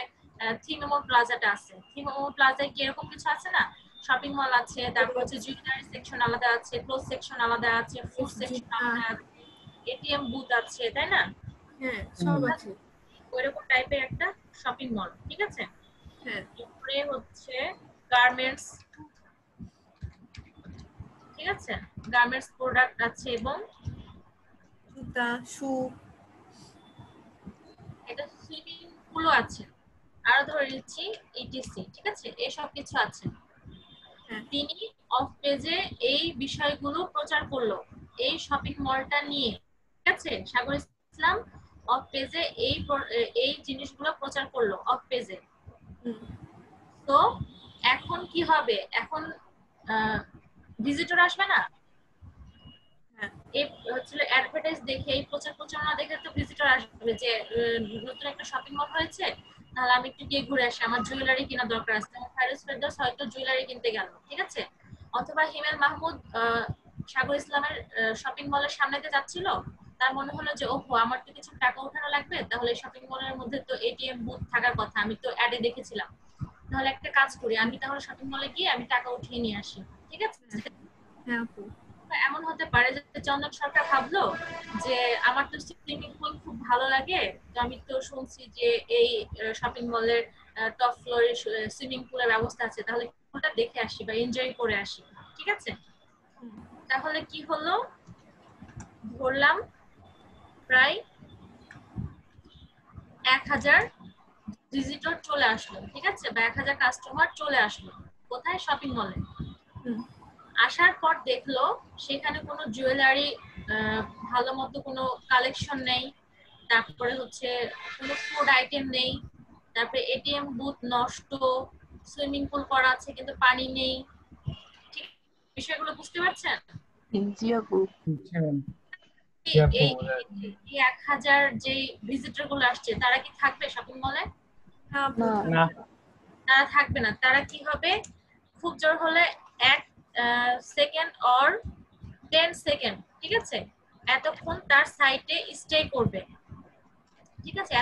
থিমোমো প্লাজাটা আছে, থিমোমো প্লাজায় কি এরকম কিছু আছে না, শপিং মল আছে, তারপর হচ্ছে জুয়েলারি সেকশন আলাদা আছে, ক্লোথ সেকশন আলাদা আছে, ফুড সেকশন আলাদা আছে, এটিএম বুথ আছে, তাই না? হ্যাঁ, সব আছে। ওইরকম টাইপের একটা শপিং মল, ঠিক আছে? হ্যাঁ, এরপরে হচ্ছে গার্মেন্টস, ঠিক আছে, গার্মেন্টস প্রোডাক্ট আছে এবং জুতা, শু, এটা সুইমিং পুলও আছে, আরো ধরে নিচ্ছি ইটিসি, ঠিক আছে, এসব কিছু আছে। তিনি অফ পেজে এই বিষয়গুলো প্রচার করলো এই শপিং মলটা নিয়ে, ঠিক আছে? সাগর ইসলাম অফ পেজে এই জিনিসগুলো প্রচার করলো অফ পেজে। তো এখন কি হবে, এখন ভিজিটর আসবে না? এই হচ্ছে অ্যাডভার্টাইজ দেখে, এই প্রচার প্রচারণা দেখে তো ভিজিটর আসবে যে নতুন একটা শপিং মল হয়েছে, তাহলে আমি একটু গিয়ে ঘুরে আসি, আমার জুয়েলারি কেনা দরকার আছে। ফাইরুজ ফেরদৌস হয়তো জুয়েলারি কিনতে গেল, ঠিক আছে? অথবা হিমেল মাহমুদ সাগর ইসলামের শপিং মলের সামনে দিয়ে যাচ্ছিল, তার মনে হলো যে ওহো আমার তো কিছু টাকা উঠানো লাগবে, তাহলে শপিং মলের মধ্যে তো এটিএম বুথ থাকার কথা, আমি তো অ্যাডে দেখেছিলাম। তাহলে একটা কাজ করি, আমি তাহলে শপিং মলে গিয়ে আমি টাকা উঠিয়ে নিয়ে আসি, ঠিক আছে? হ্যাঁ আপু। এমন হতে পারে যে চন্দন সরকার ভাবলো যে আমার তো সুইমিং পুল খুব ভালো লাগে, তো আমি তো শুনছি যে এই শপিং মলের টপ ফ্লোরে সুইমিং পুলের ব্যবস্থা আছে, তাহলে পুলটা দেখে আসি বা এনজয় করে আসি, ঠিক আছে? তাহলে কি হলো, ধরলাম প্রায় 1000 ভিজিটর চলে আসলো, ঠিক আছে, বা 1000 কাস্টমার চলে আসলো কোথায়, শপিং মলে। আসার পর দেখলো সেখানে কোনো জুয়েলারি ভালো মতো কোনো কালেকশন নেই, তারপরে হচ্ছে কোনো ফুড আইটেম নেই, তারপরে এটিএম বুথ নষ্ট, সুইমিং পুল করা আছে কিন্তু পানি নেই, ঠিক বিষয়গুলো বুঝতে পারছেন? জি আপু। এই 1000 যে ভিজিটর গুলো আসছে তারা কি থাকবে শপিং মলে? না, তারা থাকবে না। তারা কি হবে, খুব জোর হলে 1 সেকেন্ড অর 10 সেকেন্ড, ঠিক আছে, এতক্ষণ তার সাইটে স্টে করবে, ঠিক আছে,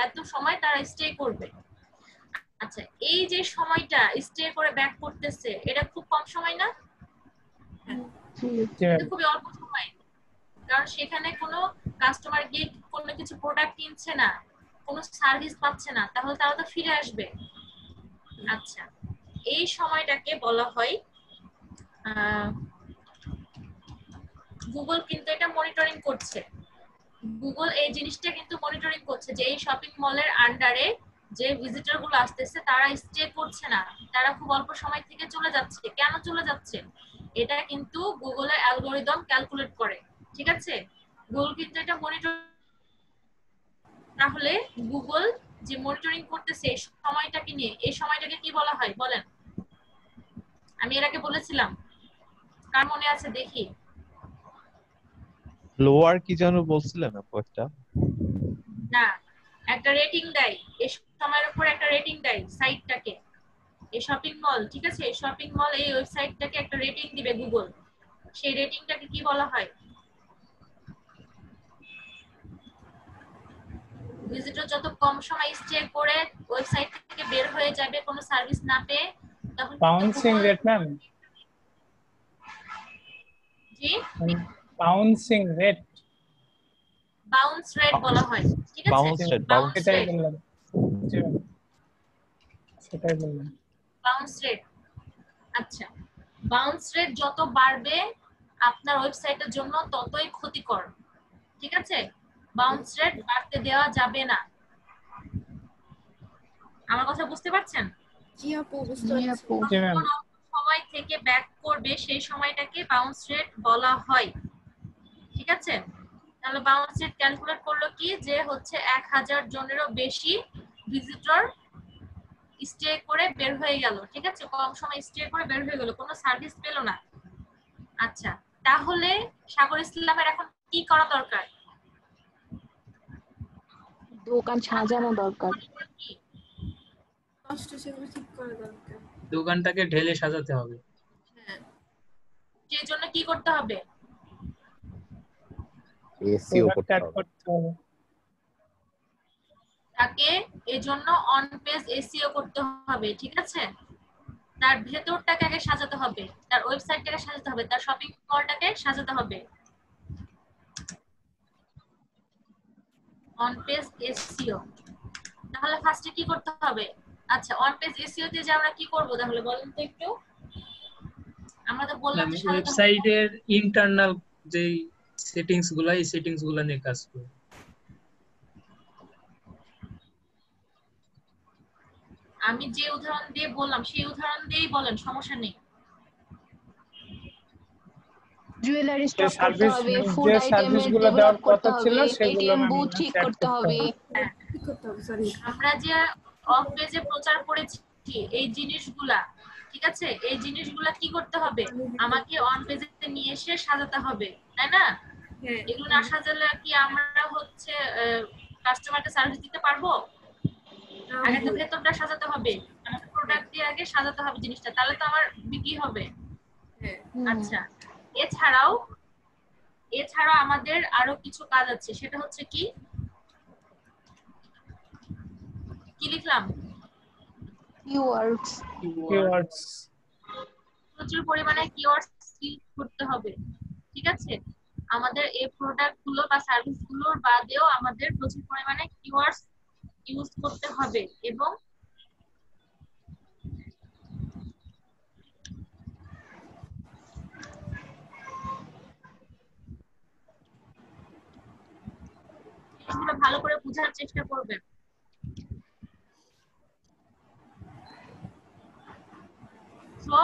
এত সময় তারা স্টে করবে। আচ্ছা, এই যে সময়টা স্টে করে ব্যাক করতেছে, এটা খুব কম সময় না? এটা খুবই অল্প সময়, কারণ সেখানে কোনো কাস্টমার গিয়ে কোনো কিছু প্রোডাক্ট কিনছে না, কোনো সার্ভিস পাচ্ছে না, তাহলে তারা তো ফিরে আসবে। আচ্ছা, এই সময়টাকে বলা হয়, গুগল কিন্তু এটা মনিটরিং করছে, গুগল এই জিনিসটা কিন্তু মনিটরিং করছে যে এই শপিং মলের আন্ডারে যে ভিজিটর গুলো আসতেছে তারা স্টে করছে না, তারা খুব অল্প সময় থেকে চলে যাচ্ছে। কেন চলে যাচ্ছে এটা কিন্তু গুগলের অ্যালগরিদম ক্যালকুলেট করে, ঠিক আছে? গুগল কিন্তু এটা মনিটর, তাহলে গুগল যে মনিটরিং করতেছে এই সময়টাকে নিয়ে, এই সময়টাকে কি বলা হয় বলেন? আমি এর আগে বলেছিলাম, কার মনে আছে দেখি? লোয়ার কি যেন বলছিলেন আপু একটা? না, একটা রেটিং দেয়, এই সময়ের উপর একটা রেটিং দেয় সাইটটাকে, এই শপিং মল, ঠিক আছে, এই শপিং মল এই ওয়েবসাইটটাকে একটা রেটিং দিবে গুগল, সেই রেটিংটাকে কি বলা হয়? ভিজিটর যত কম সময় স্টে করে ওয়েবসাইট থেকে বের হয়ে যাবে কোনো সার্ভিস না পেয়ে, তখন বাউন্সিং রেট ম্যাম, জি বাউন্সিং রেট, বাউন্স রেট বলা হয়, ঠিক আছে? বাউন্স রেট, সেটাই বললাম। জি ম্যাম, সেটাই বললাম, বাউন্স রেট। আচ্ছা, বাউন্স রেট যত বাড়বে আপনার ওয়েবসাইটের জন্য ততই ক্ষতিকর, ঠিক আছে? বাউন্স রেট বাড়তে দেওয়া যাবে না। আমার কথা বুঝতে পারছেন? জি আপু, বুঝতে পারছি। জি ম্যাম। সময় থেকে ব্যাক করবে সেই সময়টাকে বাউন্স রেট বলা হয়, ঠিক আছে? তাহলে বাউন্স রেট ক্যালকুলেট করলো কি, যে হচ্ছে 1000 জনেরও বেশি ভিজিটর স্টে করে বের হয়ে গেল, ঠিক আছে, কম সময় স্টে করে বের হয়ে গেল, কোনো সার্ভিস পেল না। আচ্ছা, তাহলে সাগর ইসলামের এখন কি করা দরকার? দোকান সাজানো দরকার, কষ্ট সেগুলো ঠিক করা দরকার। দোকানটাকে ঢেলে সাজাতে হবে। হ্যাঁ, সেই জন্য কি করতে হবে? এসইও করতে হবে, তাকে এজন্য অন পেজ এসইও করতে হবে, ঠিক আছে? তার ভেতরটাকে আগে সাজাতে হবে, তার ওয়েবসাইটটাকে সাজাতে হবে, তার শপিং মলটাকে সাজাতে হবে, অন পেজ এসইও। তাহলে ফার্স্টে কি করতে হবে? আচ্ছা, অন পেজ এসইও তে যে আমরা কি করব তাহলে বলেন তো একটু। আমরা তো বললাম যে ওয়েবসাইটের ইন্টারনাল যে সেটিংস গুলা, এই সেটিংস গুলা নিয়ে কাজ করব। আমি যে উদাহরণ দিয়ে বললাম সেই উদাহরণ দিয়েই বলেন, সমস্যা নেই। জুয়েলারি স্টক করতে হবে, ফুড যে আইটেমের সার্ভিসগুলো ডেভেলপ দেওয়ার করতে কথা ছিল হবে, সেগুলো এটিএম বুথ ঠিক করতে হবে। আমরা যে অফ পেজে প্রচার করেছি এই জিনিসগুলা, ঠিক আছে, এই জিনিসগুলা কি করতে হবে? আমাকে অন পেজে নিয়ে এসে সাজাতে হবে, তাই না? এগুলো না সাজালে কি আমরা হচ্ছে কাস্টমারকে সার্ভিস দিতে পারবো? আগে তো ভেতরটা সাজাতে হবে, আমাকে প্রোডাক্ট দিয়ে আগে সাজাতে হবে জিনিসটা, তাহলে তো আমার বিক্রি হবে। আচ্ছা, এছাড়াও আমাদের আরো কিছু কাজ আছে, সেটা হচ্ছে কি লিখলাম? কিওয়ার্ডস প্রচুর পরিমাণে কিওয়ার্ডস ইউজ করতে হবে, ঠিক আছে? আমাদের এই প্রোডাক্ট গুলো বা সার্ভিস গুলোর বাদেও আমাদের প্রচুর পরিমাণে কিওয়ার্ডস ইউজ করতে হবে এবং এগুলো ভালো করে বোঝার চেষ্টা করবেন। তো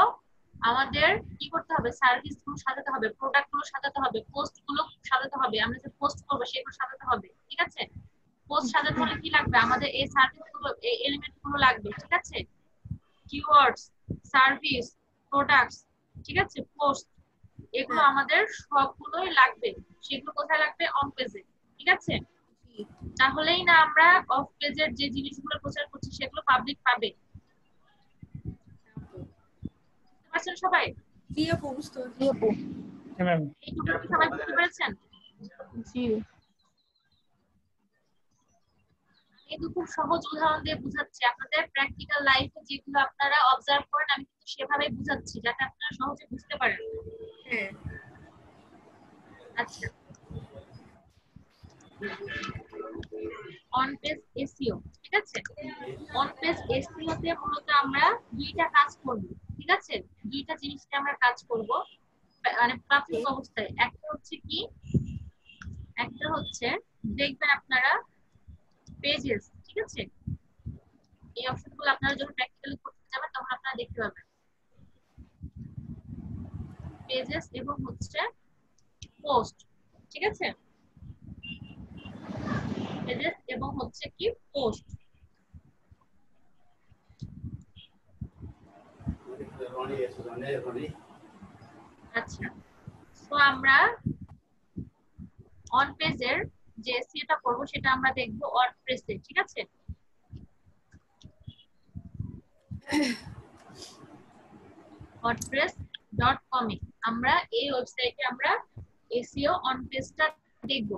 আমাদের কি করতে হবে? সার্ভিস গুলো সাজাতে হবে, প্রোডাক্ট গুলো সাজাতে হবে, পোস্ট গুলো সাজাতে হবে, আমরা যে পোস্ট করবো সেগুলো সাজাতে হবে, ঠিক আছে? পোস্ট সাজাতে হলে কি লাগবে? আমাদের এই সার্ভিস গুলো, এই এলিমেন্ট গুলো লাগবে, ঠিক আছে? কিওয়ার্ডস, সার্ভিস, প্রোডাক্টস, ঠিক আছে, পোস্ট, এগুলো আমাদের সবগুলোই লাগবে। সেগুলো কোথায় লাগবে? অন পেজে, ঠিক আছে? তাহলেই না আমরা অফ পেজের যে জিনিসগুলো প্রচার করছি সেগুলো পাবলিক পাবে। বুঝতে সবাই? জি আপু, বুঝতে পারছি। হ্যাঁ ম্যাম। এইটুকু কি সবাই বুঝতে পেরেছেন? জি। কিন্তু খুব সহজ উদাহরণ দিয়ে বুঝাচ্ছি, আপনাদের প্র্যাকটিক্যাল লাইফে যেগুলো আপনারা অবজার্ভ করেন আমি কিন্তু সেভাবেই বুঝাচ্ছি যাতে আপনারা সহজে বুঝতে পারেন। হ্যাঁ। আচ্ছা, অন পেজ এসইও, ঠিক আছে? অন পেজ এসইও তে মূলত আমরা দুইটা কাজ করব, ঠিক আছে? দুইটা জিনিসে আমরা কাজ করব মানে প্রাথমিক অবস্থায়। একটা হচ্ছে কি, একটা হচ্ছে দেখবেন আপনারা পেজেস, ঠিক আছে? এই অপশনগুলো আপনারা যখন প্র্যাকটিক্যালি করতে যাবেন তখন আপনারা দেখতে পাবেন পেজেস এবং হচ্ছে পোস্ট, ঠিক আছে? পেজেস এবং হচ্ছে কি পোস্ট। আচ্ছা, তো আমরা অন পেজের যে এসইওটা করব সেটা আমরা দেখব ওয়ার্ডপ্রেসে, ঠিক আছে? wordpress.com এ আমরা এই ওয়েবসাইটে আমরা এসইও অন পেজটা দেখব।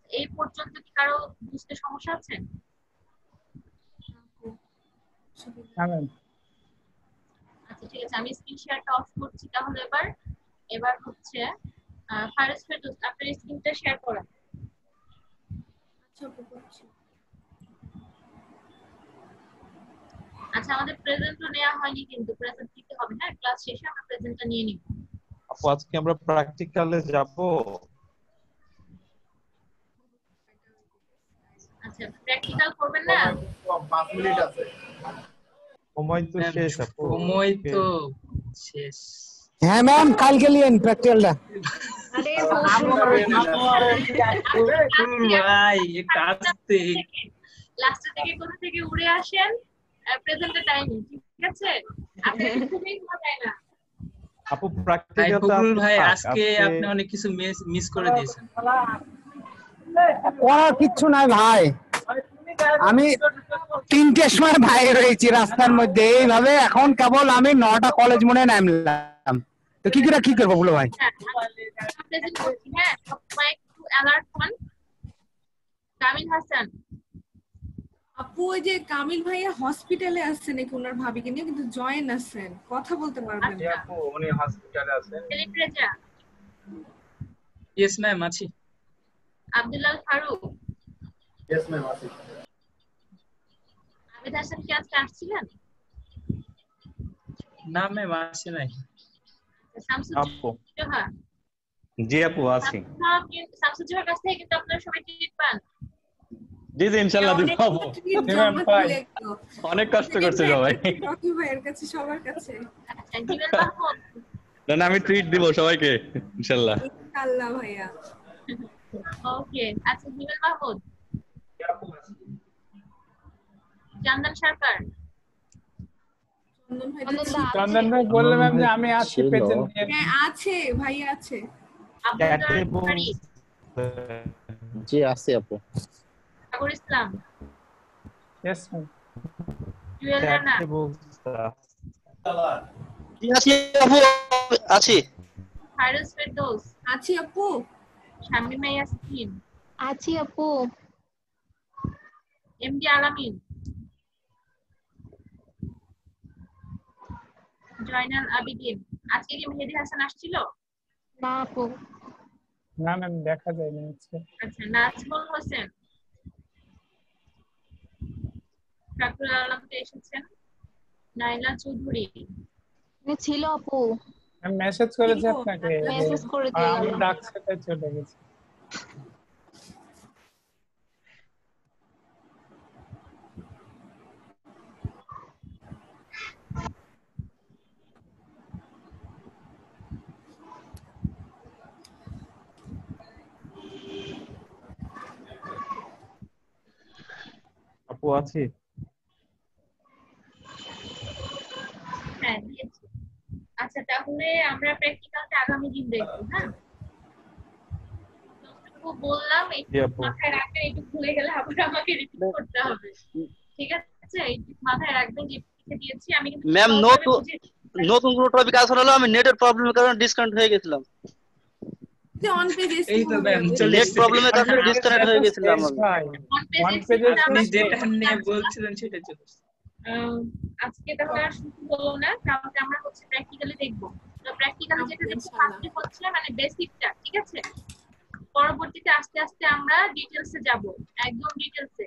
এই পর্যন্ত কি কারো বুঝতে সমস্যা আছে? আচ্ছা ঠিক আছে, আমি স্ক্রিন শেয়ারটা অফ করছি তাহলে। এবার হচ্ছে ফারুজ ফেরদৌস আপনার স্ক্রিনটা শেয়ার করা। আচ্ছা, আমাদের প্রেজেন্টও নেওয়া হয়নি, কিন্তু প্রেজেন্ট দিতে হবে। হ্যাঁ, ক্লাস শেষে আমরা প্রেজেন্টটা নিয়ে নিব। আপু আজকে আমরা প্র্যাকটিক্যালে যাব। আচ্ছা, প্র্যাকটিক্যাল করবেন না? 5 মিনিট আছে। সময় তো শেষ আপু, সময় তো শেষ। হ্যাঁ ম্যাম, কালকে লিয়েন প্র্যাকটিক্যালটা। আরে ভাই এটা আসতে লাস্ট থেকে কোথা থেকে উড়ে আসেন প্রেজেন্টের টাইমে, ঠিক আছে? আপনি খুবই মজা না আপু প্র্যাকটিক্যালটা ভাই আজকে আপনি অনেক কিছু মিস করে দিয়েছেন। ওরা কিচ্ছু নাই ভাই, আমি 3টের সময় বাইরে রয়েছি রাস্তার মধ্যে এইভাবে। এখন কেবল আমি 9টা কলেজ মনে নামলাম, তো কি করবো বলো ভাই? হ্যাঁ, সবাই একটু অ্যালার্ট হন। কামিল হাসান আপু, ওই যে কামিল ভাইয়া হসপিটালে আছেন নাকি ওনার ভাবিকে নিয়ে, কিন্তু জয়েন আছেন, কথা বলতে পারবেন না। আপু উনি হসপিটালে আছেন। সেলিম রেজা। ইয়েস ম্যাম আছি। আব্দুল্লাহ ফারুক। ইয়েস ম্যাম আছি। আবিদ হাসান কি আজকে আসছিলেন? না ম্যাম আসে নাই। আপু জোহা। জি আপু আছি। শামসুল জোহার কাছ থেকে কিন্তু আপনারা সবাই ট্রিট পান। জি জি ইনশাআল্লাহ দিব আপু। অনেক কষ্ট করছে সবাই। রকি ভাইয়ের কাছে, সবার কাছে। আচ্ছা, জিবেল মাহমুদ। না আমি ট্রিট দিব সবাইকে ইনশাআল্লাহ। ইনশাআল্লাহ ভাইয়া। ওকে, আচ্ছা জিবেল মাহমুদ। চন্দন সরকার। চন্দন ভাই বললে ম্যাম যে আমি আছি প্রেজেন্ট নিয়ে। হ্যাঁ আছে, ভাইয়া আছে। জি আছে আপু। সাগর ইসলাম। Yes, ma'am. জুয়েল রানা আছি আপু, আছি। ফাইরুজ ফেরদৌস আছি আপু। শামিমা ইয়াসমিন আছি আপু। এমডি আলামিন জয়নাল আবিদিন। আজকে কি মেহেদী হাসান আসছিল? না আপু। না ম্যাম, দেখা যায়নি আজকে। আচ্ছা, নাজমুল হোসেন ফাকরুল আলম তো এসেছেন। নাইলা চৌধুরী ছিল আপু। আমি মেসেজ করেছি আপনাকে, মেসেজ করে দিয়ে আমি গেলাম। ডাক সাথে চলে গেছি। আপু আছি। হ্যাঁ দিয়েছি। আচ্ছা তাহলে আমরা প্র্যাকটিক্যালটা আগামী দিন দেখবো। হ্যাঁ যতটুকু বললাম একটু মাথায় রাখবেন, একটু ভুলে গেলে আবার আমাকে রিপিট করতে হবে। ঠিক আছে, একটু মাথায় রাখবেন যে লিখে দিয়েছি আমি, কিন্তু ম্যাম নতুন কোনো টপিক আসলে হলো, আমি নেটের প্রবলেমের কারণে ডিসকানেক্ট হয়ে গেছিলাম। অন পেজ এই তো ম্যাম নেট প্রবলেমের কারণে ডিসকানেক্ট হয়ে গেছিলাম আপনি যেটা নিয়ে বলছিলেন সেটা চলে আসছে। আজকে তাহলে আর শুরু হলো না, কারণ আমরা হচ্ছে প্র্যাকটিক্যালি দেখবো। তো প্র্যাকটিক্যালি যেটা দেখবো ফার্স্টে হচ্ছে মানে বেসিকটা, ঠিক আছে? পরবর্তীতে আস্তে আস্তে আমরা ডিটেইলসে যাব, একদম ডিটেইলসে।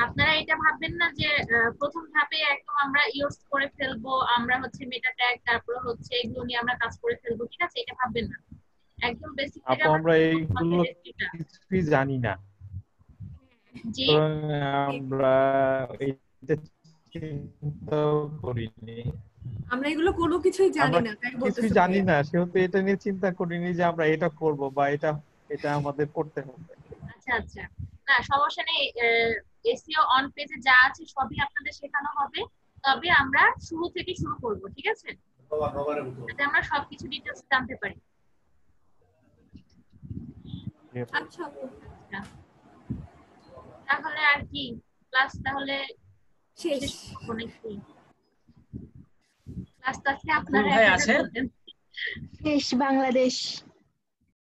আপনারা এটা ভাববেন না যে প্রথম ধাপে একদম আমরা ইউজ করে ফেলবো, আমরা হচ্ছে মেটা ট্যাগ তারপর হচ্ছে এগুলো নিয়ে আমরা কাজ করে ফেলবো, ঠিক আছে? এটা ভাববেন না, একদম বেসিক থেকে আপু আমরা এইগুলো কিছুই জানি না। জি আমরা এইটা চিন্তা করিনি। আমরা এগুলো কোনো কিছুই জানি না, তাই বলতেছি। কিছুই জানি না, সেহেতু এটা নিয়ে চিন্তা করিনি যে আমরা এটা করব বা এটা আমাদের করতে হবে। আচ্ছা আচ্ছা, না সমস্যা নেই। এসইও অন পেজে যা আছে সবই আপনাদের শেখানো হবে, তবে আমরা শুরু থেকে শুরু করব, ঠিক আছে? যাতে আমরা সবকিছু ডিটেইলস জানতে পারি। আচ্ছা তাহলে আর কি ক্লাস তাহলে শেষ নাকি? ক্লাস তো আজকে আপনারা ভাই আছেন? শেষ বাংলাদেশ।